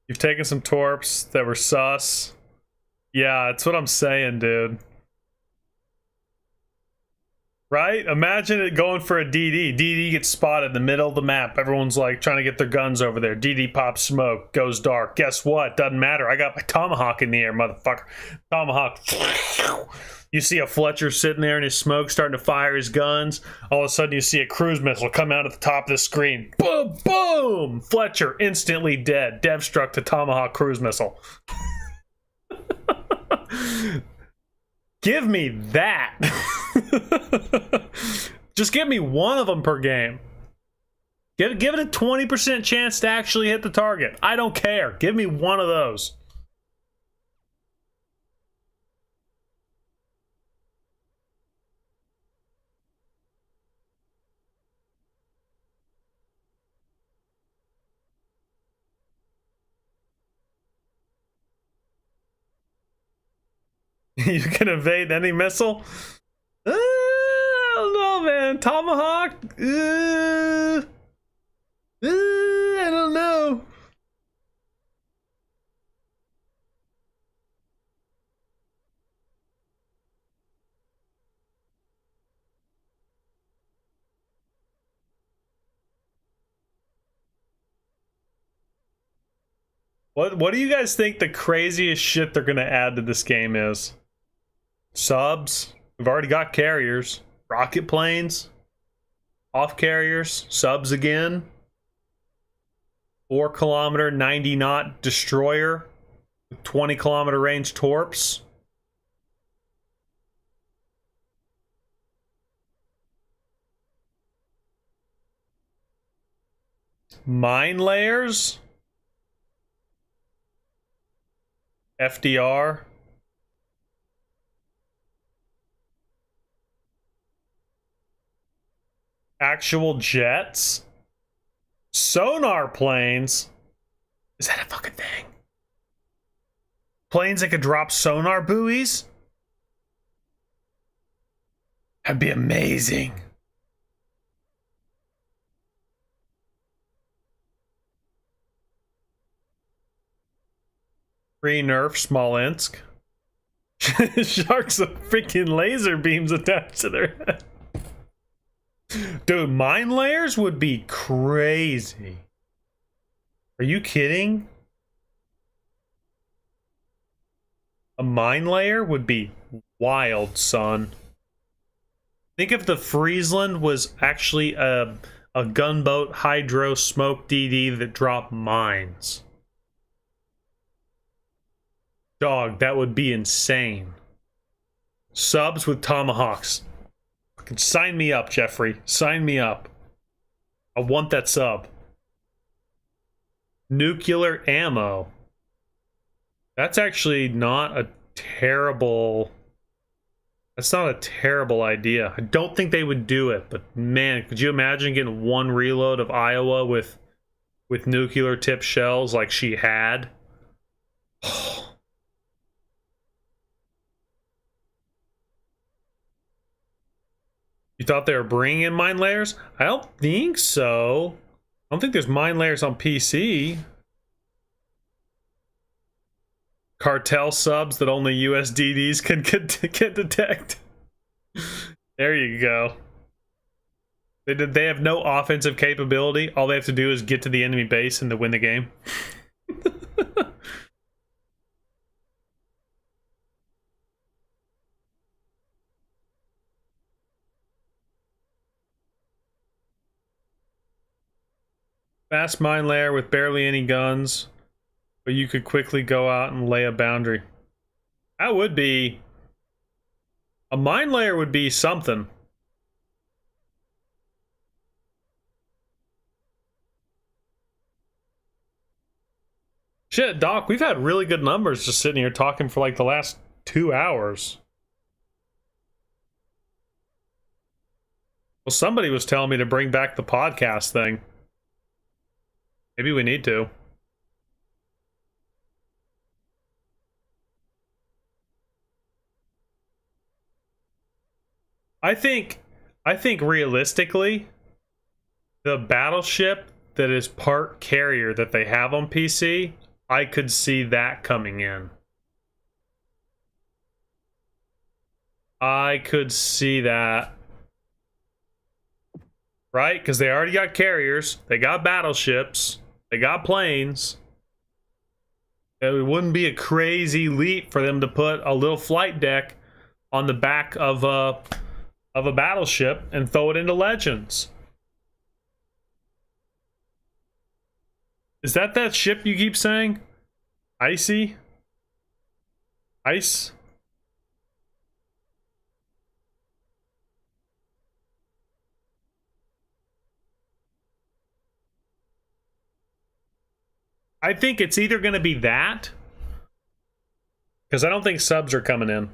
You've taken some torps that were sus. Yeah, that's what I'm saying, dude. Right? Imagine it going for a DD. DD gets spotted in the middle of the map. Everyone's like trying to get their guns over there. DD pops smoke, goes dark. Guess what? Doesn't matter. I got my tomahawk in the air, motherfucker. Tomahawk. You see a Fletcher sitting there in his smoke starting to fire his guns. All of a sudden you see a cruise missile come out at the top of the screen. Boom! Boom! Fletcher instantly dead. Dev struck the Tomahawk cruise missile. Give me that. Just give me one of them per game. Give it a 20% chance to actually hit the target. I don't care. Give me one of those. You can evade any missile? I don't know, man. Tomahawk? I don't know. What do you guys think the craziest shit they're gonna add to this game is? Subs. We've already got carriers. Rocket planes. Off carriers. Subs again. 4 kilometer, 90 knot destroyer. With 20 kilometer range torps. Mine layers. FDR. Actual jets. Sonar planes. Is that a fucking thing? Planes that could drop sonar buoys? That'd be amazing. Free nerf Smolensk. Sharks with freaking laser beams attached to their head. Dude, mine layers would be crazy. Are you kidding? A mine layer would be wild, son. Think if the Friesland was actually a gunboat hydro smoke DD that dropped mines. Dog, that would be insane. Subs with tomahawks. Sign me up, Jeffrey. Sign me up. I want that sub. Nuclear ammo. That's actually not a terrible... That's not a terrible idea. I don't think they would do it, but man, could you imagine getting one reload of Iowa with nuclear tip shells like she had? You thought they were bringing in mine layers? I don't think so. I don't think there's mine layers on PC. Cartel subs that only USDDs can detect. There you go. They have no offensive capability. All they have to do is get to the enemy base and to win the game. Fast mine layer with barely any guns, but you could quickly go out and lay a boundary. That would be... A mine layer would be something. Shit, Doc, we've had really good numbers just sitting here talking for like the last 2 hours. Well, somebody was telling me to bring back the podcast thing. Maybe we need to. I think realistically, the battleship that is part carrier that they have on PC, I could see that coming in. I could see that. Right? Because they already got carriers, they got battleships, they got planes. It wouldn't be a crazy leap for them to put a little flight deck on the back of a battleship and throw it into Legends. Is that ship you keep saying? Icy? Ice? I think it's either going to be that, because I don't think subs are coming in.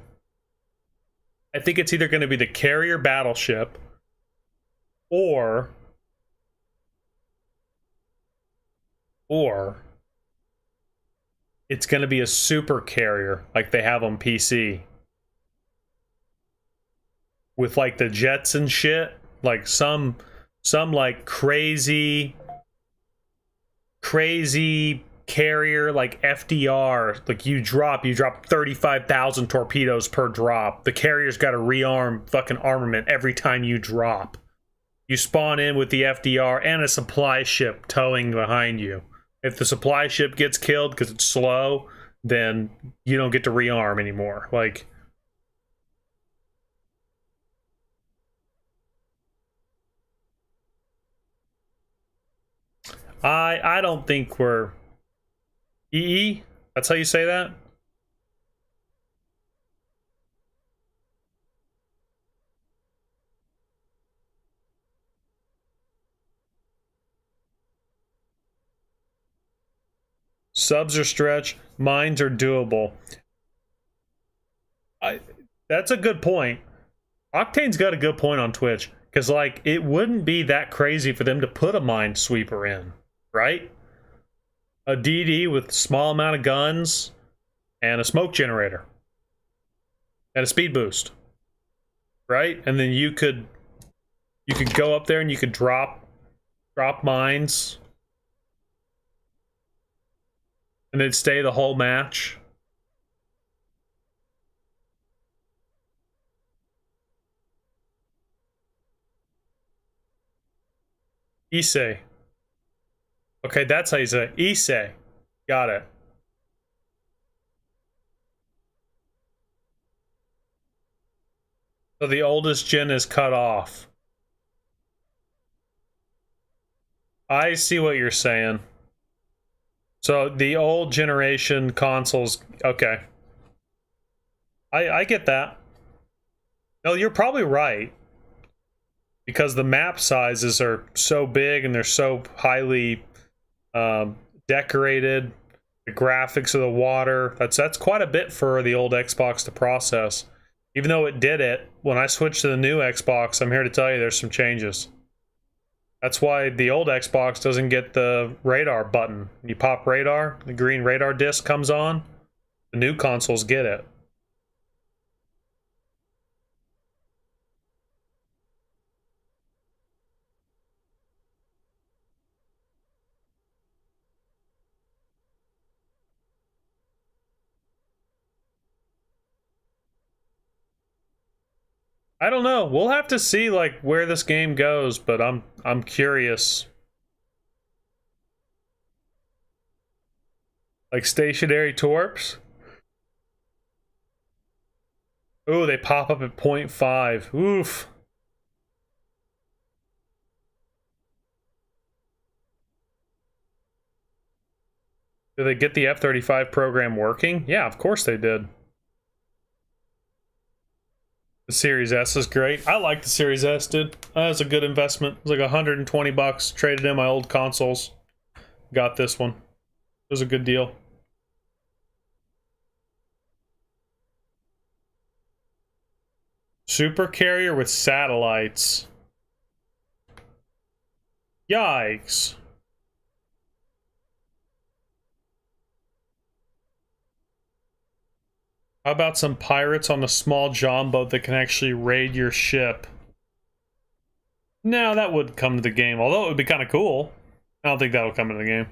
I think it's either going to be the carrier battleship, or it's going to be a super carrier like they have on PC. With like the jets and shit, like some like crazy carrier like FDR, like you drop 35,000 torpedoes per drop. The carrier's got to rearm fucking armament every time you drop. You spawn in with the FDR and a supply ship towing behind you. If the supply ship gets killed because it's slow, then you don't get to rearm anymore. Like, I don't think we're... EE? That's how you say that? Subs are stretch, mines are doable. That's a good point. Octane's got a good point on Twitch, because like it wouldn't be that crazy for them to put a mine sweeper in, right? A DD with a small amount of guns and a smoke generator and a speed boost, right? And then you could go up there and you could drop mines, and they'd stay the whole match. Issei. Okay, that's how you say it. Issei. Got it. So the oldest gen is cut off. I see what you're saying. So the old generation consoles, okay. I get that. No, you're probably right. because the map sizes are so big and they're so highly decorated. The graphics of the water, that's quite a bit for the old Xbox to process. Even though it did it, when I switched to the new Xbox, I'm here to tell you there's some changes. That's why the old Xbox doesn't get the radar button. You pop radar, the green radar disc comes on. The new consoles get it. I don't know. We'll have to see like where this game goes, but I'm curious. Like stationary torps? Ooh, they pop up at 0.5. Oof. Did they get the F-35 program working? Yeah, of course they did. The Series S is great. I like the Series S, dude. That was a good investment. It was like $120. Traded in my old consoles. Got this one. It was a good deal. Super carrier with satellites. Yikes. How about some pirates on a small John boat that can actually raid your ship? No, that would come to the game, although it would be kind of cool. I don't think that would come into the game.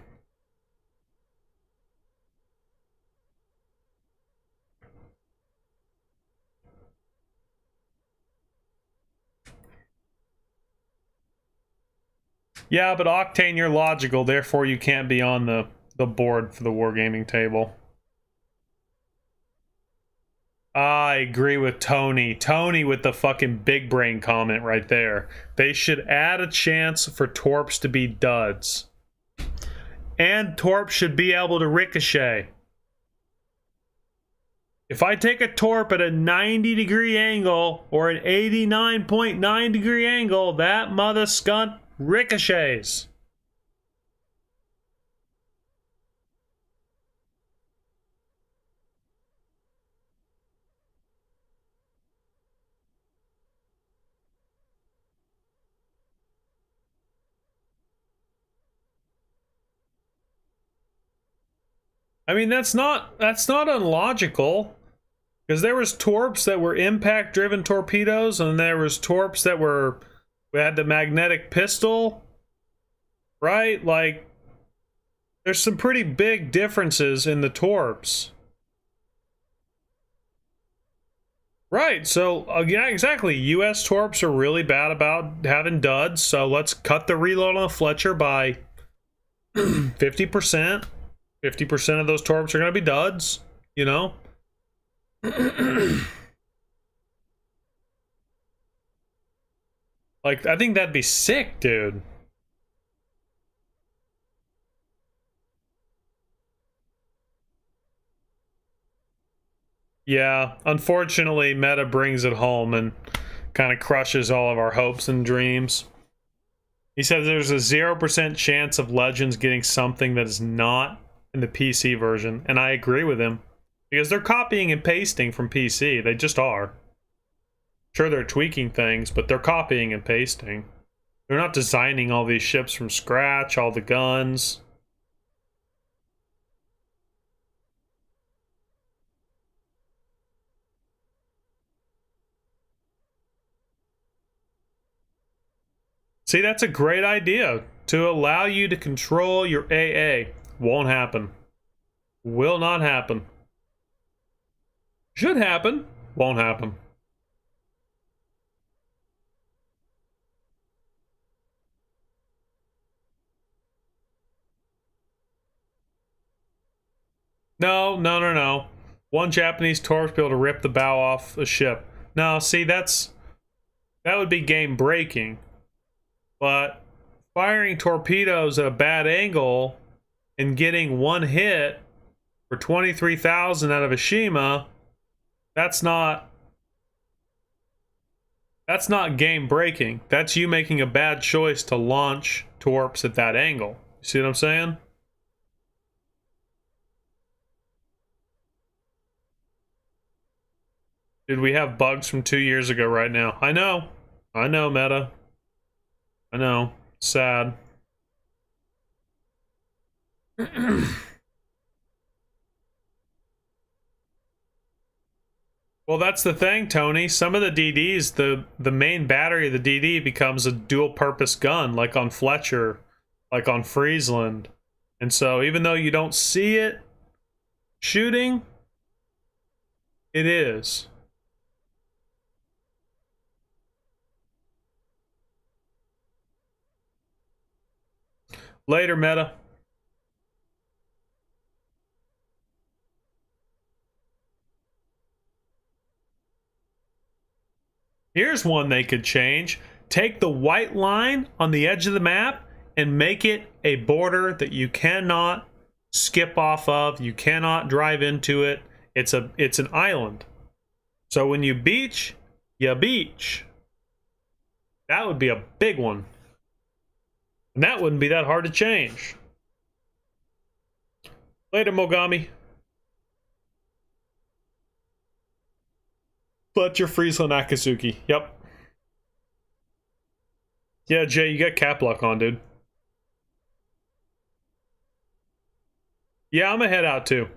Yeah, but Octane, you're logical, therefore you can't be on the board for the wargaming table. I agree with Tony. Tony with the fucking big brain comment right there. They should add a chance for torps to be duds. And torps should be able to ricochet. If I take a torp at a 90-degree angle or an 89.9 degree angle, that mother skunt ricochets. I mean, that's not unlogical, because there was torps that were impact-driven torpedoes, and there was torps that we had the magnetic pistol, right? Like, there's some pretty big differences in the torps. Right, so, yeah, exactly. US torps are really bad about having duds, so let's cut the reload on a Fletcher by 50%. 50% of those torps are going to be duds, you know? Like, I think that'd be sick, dude. Yeah, unfortunately, meta brings it home and kind of crushes all of our hopes and dreams. He says there's a 0% chance of Legends getting something that is not in the PC version, and I agree with him, because they're copying and pasting from PC. They just are. Sure, they're tweaking things, but they're copying and pasting. They're not designing all these ships from scratch, all the guns. See, that's a great idea, to allow you to control your AA. Won't happen. Will not happen. Should happen. Won't happen. No. One Japanese torpedo be able to rip the bow off a ship. No, see, that would be game breaking. But firing torpedoes at a bad angle and getting one hit for 23,000 out of Ashima, that's not That's not game breaking. That's you making a bad choice to launch torps at that angle. You see what I'm saying? Dude, we have bugs from 2 years ago right now. I know, Meta. I know. Sad. Well, that's the thing, Tony. Some of the DDs, the main battery of the DD becomes a dual-purpose gun, like on Fletcher, like on Friesland. And so even though you don't see it shooting, it is. Later, Meta. Here's one they could change. Take the white line on the edge of the map and make it a border that you cannot skip off of. You cannot drive into it. It's an island. So when you beach, you beach. That would be a big one. And that wouldn't be that hard to change. Later, Mogami. Fletcher, Friesland, Akazuki. Yep. Yeah, Jay, you got cap lock on, dude. Yeah, I'm gonna head out too.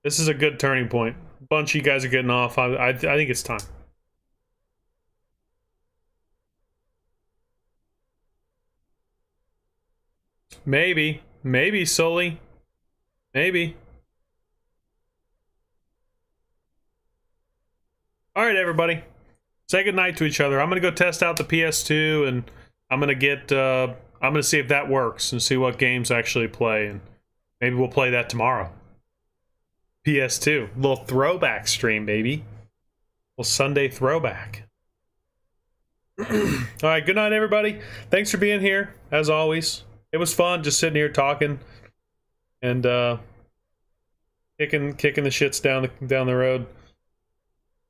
This is a good turning point. A bunch of you guys are getting off. I think it's time. Maybe. Maybe, Sully. Maybe. Alright, everybody. Say goodnight to each other. I'm gonna go test out the PS2 and I'm gonna see if that works and see what games actually play, and maybe we'll play that tomorrow. PS2. Little throwback stream, baby. Little Sunday throwback. Alright, good night, everybody. Thanks for being here, as always. It was fun just sitting here talking and kicking the shits down the road.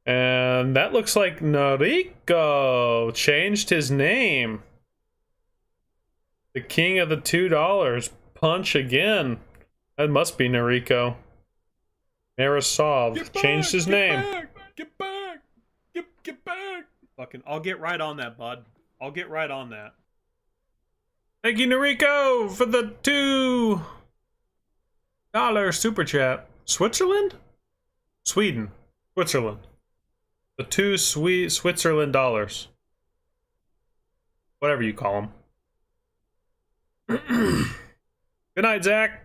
And that looks like Noriko changed his name. The king of the $2. Punch again. That must be Noriko. Marasov changed his name. Get back! Get back! Fucking, I'll get right on that, bud. I'll get right on that. Thank you, Noriko, for the $2 super chat. Switzerland? Sweden. Switzerland. The 2 Switzerland dollars. Whatever you call them. Good night, Zach.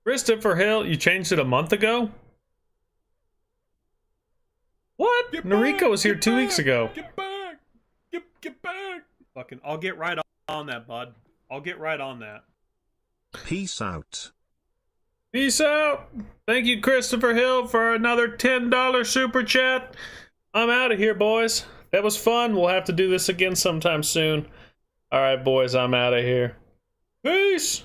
Christopher Hill, you changed it a month ago? What? Noriko was here 2 weeks ago. Get back! Get back! Fucking, I'll get right on that, bud. I'll get right on that. Peace out. Peace out. Thank you, Christopher Hill, for another $10 super chat. I'm out of here, boys. That was fun. We'll have to do this again sometime soon. All right, boys, I'm out of here. Peace.